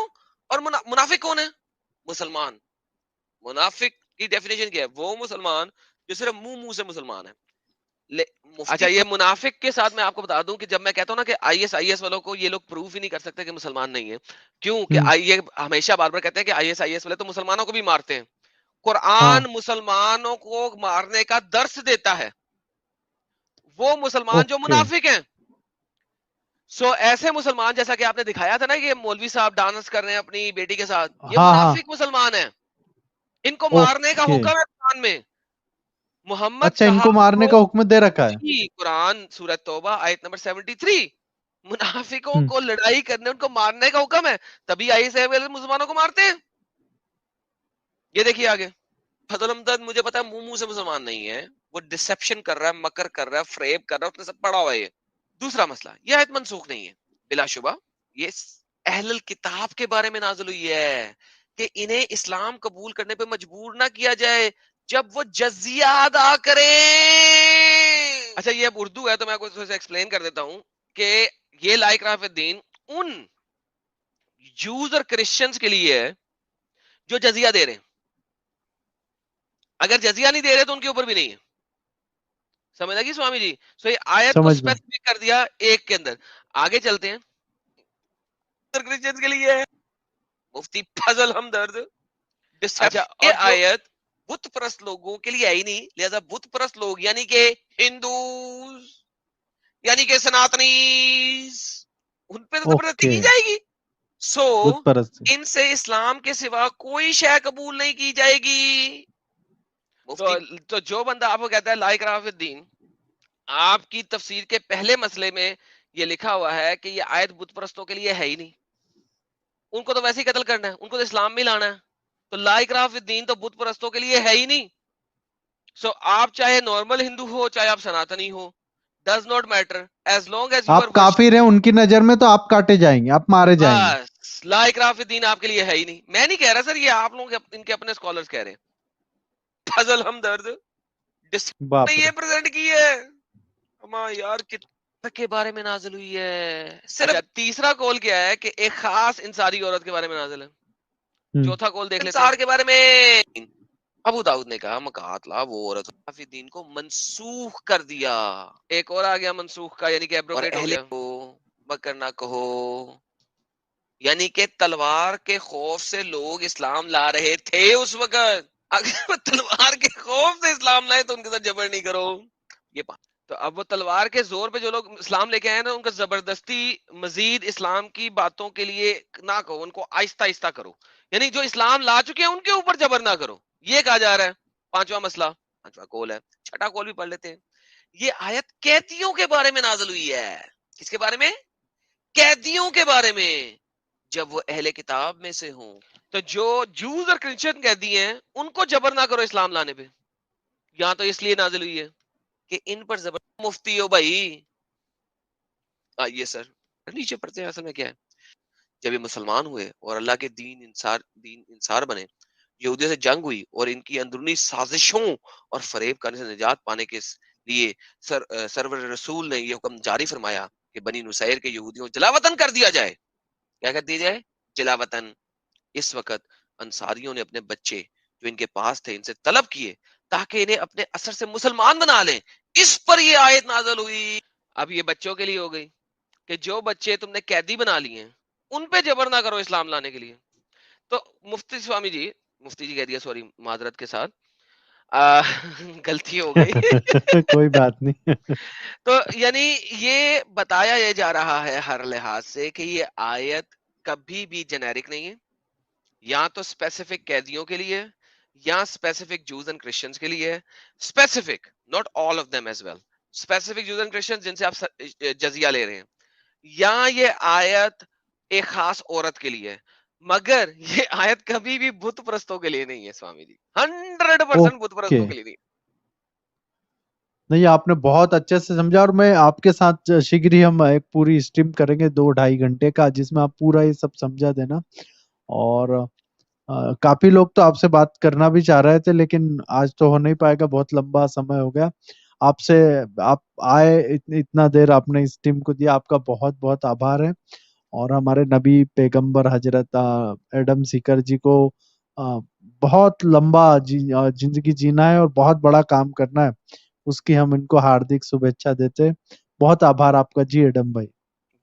[SPEAKER 7] और मुनाफिक कौन है? मुसलमान। मुनाफिक की डेफिनेशन क्या है? वो मुसलमान जो सिर्फ मुंह से मुसलमान है। अच्छा, ये मुनाफिक के साथ मैं आपको बता दूं कि जब मैं कहता हूं ना कि आईएस वालों को ये लोग प्रूफ ही नहीं कर सकते कि मुसलमान नहीं है, क्यों कि ये हमेशा बार बार कहते हैं कि आईएस वाले तो मुसलमानों को भी मारते हैं। कुरान मुसलमानों को मारने का दर्स देता है, वो मुसलमान जो मुनाफिक हैं। सो ऐसे मुसलमान, जैसा कि आपने दिखाया था ना कि मौलवी साहब डांस कर रहे हैं अपनी बेटी के साथ, ये मुनाफिक मुसलमान है, इनको मारने का हुक्म है कुरान में। मोहम्मद
[SPEAKER 2] अच्छा, इनको मारने का हुक्म दे रखा है
[SPEAKER 7] कुरान सूरह तौबा आयत नंबर 73। मुनाफिकों को लड़ाई करने, उनको मारने का हुक्म है, तभी आईएस मुसलमानों को मारते हैं। ये देखिए आगे। फजल अहमद मुझे पता है मुंह से मुसलमान नहीं है, वो डिसेप्शन कर रहा है, मकर कर रहा है, फ्रेब कर रहा है, उसने सब पढ़ा हुआ है। ये दूसरा मसला, यह आयत मनसूख नहीं है बिलाशुबा। ये अहलुल किताब के बारे में नाज़िल हुई है कि इन्हें इस्लाम कबूल करने पे मजबूर ना किया जाए जब वो जजिया अदा करे। अच्छा, ये अब उर्दू है तो मैं आपको थोड़ा सा एक्सप्लेन कर देता हूं कि ये ला इकराह फिद्दीन उन जूज और क्रिश्चियंस के लिए है जो जजिया दे रहे हैं। अगर जजिया नहीं दे रहे तो उनके ऊपर भी नहीं है। समझ लगी स्वामी जी? सो ये आयत को स्पेसिफिक कर दिया एक के अंदर। आगे चलते हैं। क्रिश्चियंस के लिए है मुफ्ती फजल हमदर्द। अच्छा, ये आयत बुत परस्त लोगों के लिए है ही नहीं, लिहाजा बुत परस्त लोग यानी कि हिंदू यानी कि सनातनी, उन पे तो जबरदस्ती की जाएगी। सो इनसे इस्लाम के सिवा कोई शय कबूल नहीं की जाएगी। तो जो बंदा आपको कहता है ला इकराह फिद्दीन, आपकी तफसीर के पहले मसले में ये लिखा हुआ है कि ये आयत बुत परस्तों के लिए है ही नहीं, उनको तो वैसे ही कत्ल करना है, उनको तो इस्लाम में लाना है। तो ला इकराह फिद्दीन तो बुत परस्तों के लिए है ही नहीं। सो आप चाहे नॉर्मल हिंदू हो चाहे आप सनातनी हो, does not matter, as long as
[SPEAKER 2] आप काफिर हैं उनकी नजर में तो आप काटे जाएंगे, आप मारे जाएंगे।
[SPEAKER 7] ला इकराह फिद्दीन आपके लिए है ही नहीं। मैं नहीं कह रहा सर, ये आप लोग इनके अपने स्कॉलर्स कह रहे हैं। फजल हमदर्द ये प्रेजेंट की है यार के बारे में नाजिल हुई है। सिर्फ अच्छा, तीसरा कॉल क्या है कि एक खास इंसारी औरत के बारे में नाजिल है। चौथा कॉल देख लेते हैं। के बारे में अबू दाऊद ने कहा मकातला वो औरत दीन को मनसूख कर दिया। एक और आ गया मनसूख का, यानी कि एब्रोगेट हो गया। मकर ना कहो, यानी कि तलवार के खौफ से लोग इस्लाम ला रहे थे उस वक्त। अगर तलवार के खौफ से इस्लाम लाए तो उनके साथ जबर नहीं करो। ये तो अब वो तलवार के जोर पे जो लोग इस्लाम लेके आए ना, उनका जबरदस्ती मजीद इस्लाम की बातों के लिए ना कहो, उनको आहिस्ता आहिस्ता करो, यानी जो इस्लाम ला चुके हैं उनके ऊपर जबर ना करो, ये कहा जा रहा है। पांचवा मसला, पांचवा कॉल है। छठा कॉल भी पढ़ लेते हैं। ये आयत कैदियों के बारे में नाज़िल हुई है। किसके बारे में? कैदियों के बारे में, जब वो अहले किताब में से हों। तो जो जूस और क्रिश्चियन कैदी हैं उनको जबर ना करो इस्लाम लाने पे। यहां तो इसलिए नाज़िल हुई है कि इन पर जबर। मुफ्ती हो भाई, आइए सर नीचे पढ़ते हैं। असल में क्या है, जब ये मुसलमान हुए और अल्लाह के दीन इंसार बने, यहूदियों से जंग हुई और इनकी अंदरूनी साजिशों और फरेब करने से निजात पाने के लिए सरवर रसूल ने यह हुक्म जारी फरमाया कि बनी नुसैर के यहूदियों जलावतन कर दिया जाए। क्या कर दिया जाए? जलावतन। इस वक्त अंसारियों ने अपने बच्चे जो इनके पास थे इनसे तलब किए ताकि इन्हें अपने असर से मुसलमान बना लें। इस पर यह आयत नाज़िल हुई। अब ये बच्चों के लिए हो गई कि जो बच्चे तुमने कैदी बना लिए हैं उन पे जबर ना करो इस्लाम लाने के लिए। तो मुफ्ती जी कह दिया, सॉरी माजरत के साथ, गलती हो गई।
[SPEAKER 2] कोई बात नहीं।
[SPEAKER 7] तो यानी ये बताया ये जा रहा है हर लिहाज से कि ये आयत कभी भी जेनेरिक नहीं है, या तो स्पेसिफिक कैदियों के लिए या स्पेसिफिक जूज एंड क्रिश्चियंस के लिए। Specific, not all of them as well. Specific Jews and Christians जिनसे आप जजिया ले रहे हैं, या ये आयत एक खास औरत के लिए है, मगर ये आयत कभी भी बुत परस्तों के लिए नहीं है स्वामी जी, 100% बुत
[SPEAKER 2] ओके
[SPEAKER 7] परस्तों के लिए नहीं।
[SPEAKER 2] नहीं, आपने बहुत अच्छे से समझा और मैं आपके साथ शीघ्र ही हम एक पूरी स्ट्रीम करेंगे 2-2.5 घंटे का, जिसमें आप पूरा ये सब समझा देना। और काफी लोग तो आपसे बात करना भी चाह रहे थे, लेकिन आज तो हो नहीं पाएगा, बहुत लंबा समय हो गया। आपसे आप आए, इतना देर आपने इस टीम को दिया, आपका बहुत बहुत आभार है। और हमारे नबी पैगंबर हजरत एडम सीकर जी को बहुत लंबा जिंदगी जीना है और बहुत बड़ा काम करना है, उसकी हम इनको हार्दिक शुभेच्छा देते हैं। बहुत आभार आपका जी एडम भाई।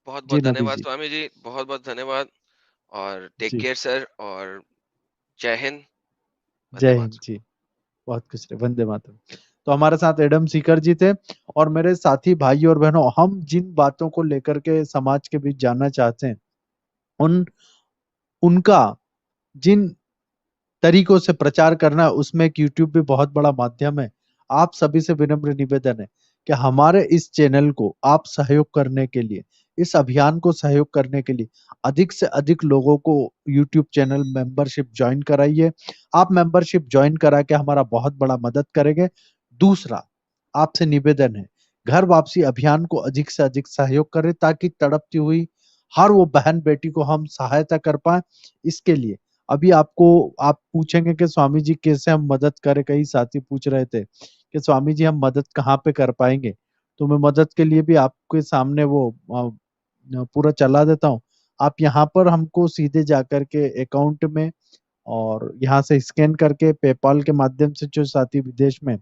[SPEAKER 7] बहुत
[SPEAKER 2] जी
[SPEAKER 7] बहुत
[SPEAKER 2] नबी
[SPEAKER 7] धन्यवाद
[SPEAKER 2] जी।
[SPEAKER 7] स्वामी जी, बहुत बहुत धन्यवाद, और टेक
[SPEAKER 2] जी
[SPEAKER 7] केयर सर, और जय हिंद,
[SPEAKER 2] जय
[SPEAKER 7] वंदे
[SPEAKER 2] हिंद
[SPEAKER 7] मातरम।
[SPEAKER 2] जी, बहुत खुश रहे, वंदे मातरम। तो हमारे साथ एडम सीकर जी थे। और मेरे साथी भाई और बहनों, हम जिन बातों को लेकर के समाज के बीच जाना चाहते हैं, उनका जिन तरीकों से प्रचार करना है, उसमें एक यूट्यूब भी बहुत बड़ा माध्यम है। आप सभी से विनम्र निवेदन है कि हमारे इस चैनल को आप सहयोग करने के लिए, इस अभियान को सहयोग करने के लिए अधिक से अधिक लोगों को यूट्यूब चैनल मेंबरशिप ज्वाइन कराइए। आप मेंबरशिप ज्वाइन करा के हमारा बहुत बड़ा मदद करेंगे। दूसरा, आपसे निवेदन है, घर वापसी अभियान को अधिक से अधिक सहयोग करें, ताकि तड़पती हुई हर वो बहन बेटी को हम सहायता कर पाए। इसके लिए अभी आप पूछेंगे कि स्वामी जी कैसे हम मदद करें, कई साथी पूछ रहे थे कि स्वामी जी हम मदद कहाँ पे कर पाएंगे, तो मैं मदद के लिए भी आपके सामने वो पूरा चला देता हूँ। आप यहाँ पर हमको सीधे जाकर के अकाउंट में, और यहाँ से स्कैन करके पेपाल के माध्यम से, जो साथी विदेश में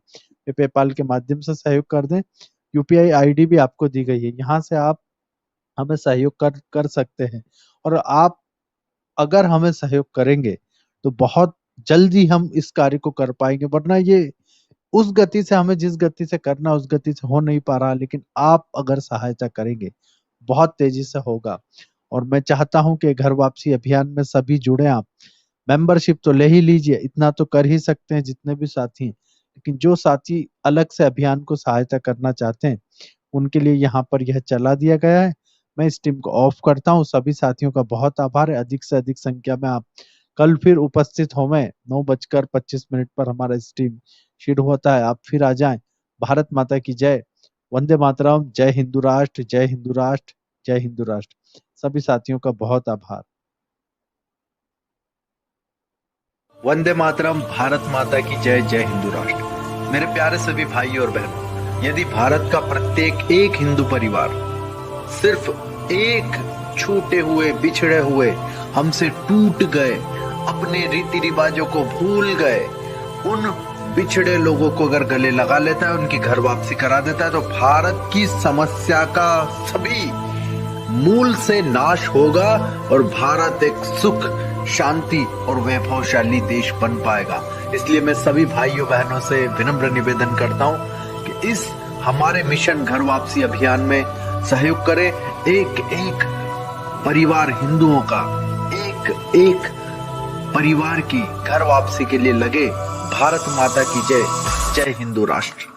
[SPEAKER 2] पेपाल के माध्यम से सहयोग कर दें। यूपीआई आईडी भी आपको दी गई है, यहाँ से आप हमें सहयोग कर सकते हैं। और आप अगर हमें सहयोग करेंगे तो बहुत जल्दी हम इस कार्य को कर पाएंगे, वरना ये उस गति से, हमें जिस गति से करना उस गति से हो नहीं पा रहा, लेकिन आप अगर सहायता करेंगे बहुत तेजी से होगा। और मैं चाहता हूं कि घर वापसी अभियान में सभी जुड़े। आप मेंबरशिप तो ले ही लीजिए, इतना तो कर ही सकते हैं जितने भी साथी हैं, लेकिन जो साथी अलग से अभियान को सहायता करना चाहते हैं, उनके लिए यहाँ पर यह चला दिया गया है। मैं इस टीम को ऑफ करता हूँ। सभी साथियों का बहुत आभार है। अधिक से अधिक संख्या में आप कल फिर उपस्थित होंगे। 9:25 पर हमारा स्ट्रीम शुरू होता है। आप फिर आ जाएं। भारत माता की जय, वंदे मातरम, जय हिंदू राष्ट्र, जय हिंदू राष्ट्र, जय हिंदू राष्ट्र। सभी साथियों का बहुत आभार।
[SPEAKER 1] वंदे मातरम, भारत माता की जय, जय हिंदू राष्ट्र। मेरे प्यारे सभी भाई और बहनों, यदि भारत का प्रत्येक एक हिंदू परिवार सिर्फ एक छूटे हुए, बिछड़े हुए, हमसे टूट गए, अपने रीति रिवाजों को भूल गए, उन बिछड़े लोगों को अगर गले लगा लेता है, उनकी घर वापसी करा देता है, तो भारत की समस्या का सभी मूल से नाश होगा और भारत एक सुख, शांति और वैभवशाली देश बन पाएगा। इसलिए मैं सभी भाइयों बहनों से विनम्र निवेदन करता हूं कि इस हमारे मिशन घर वापसी अभियान में सहयोग करें। एक एक परिवार हिंदुओं का, एक एक परिवार की घर वापसी के लिए लगे। भारत माता की जय, जय हिंदू राष्ट्र।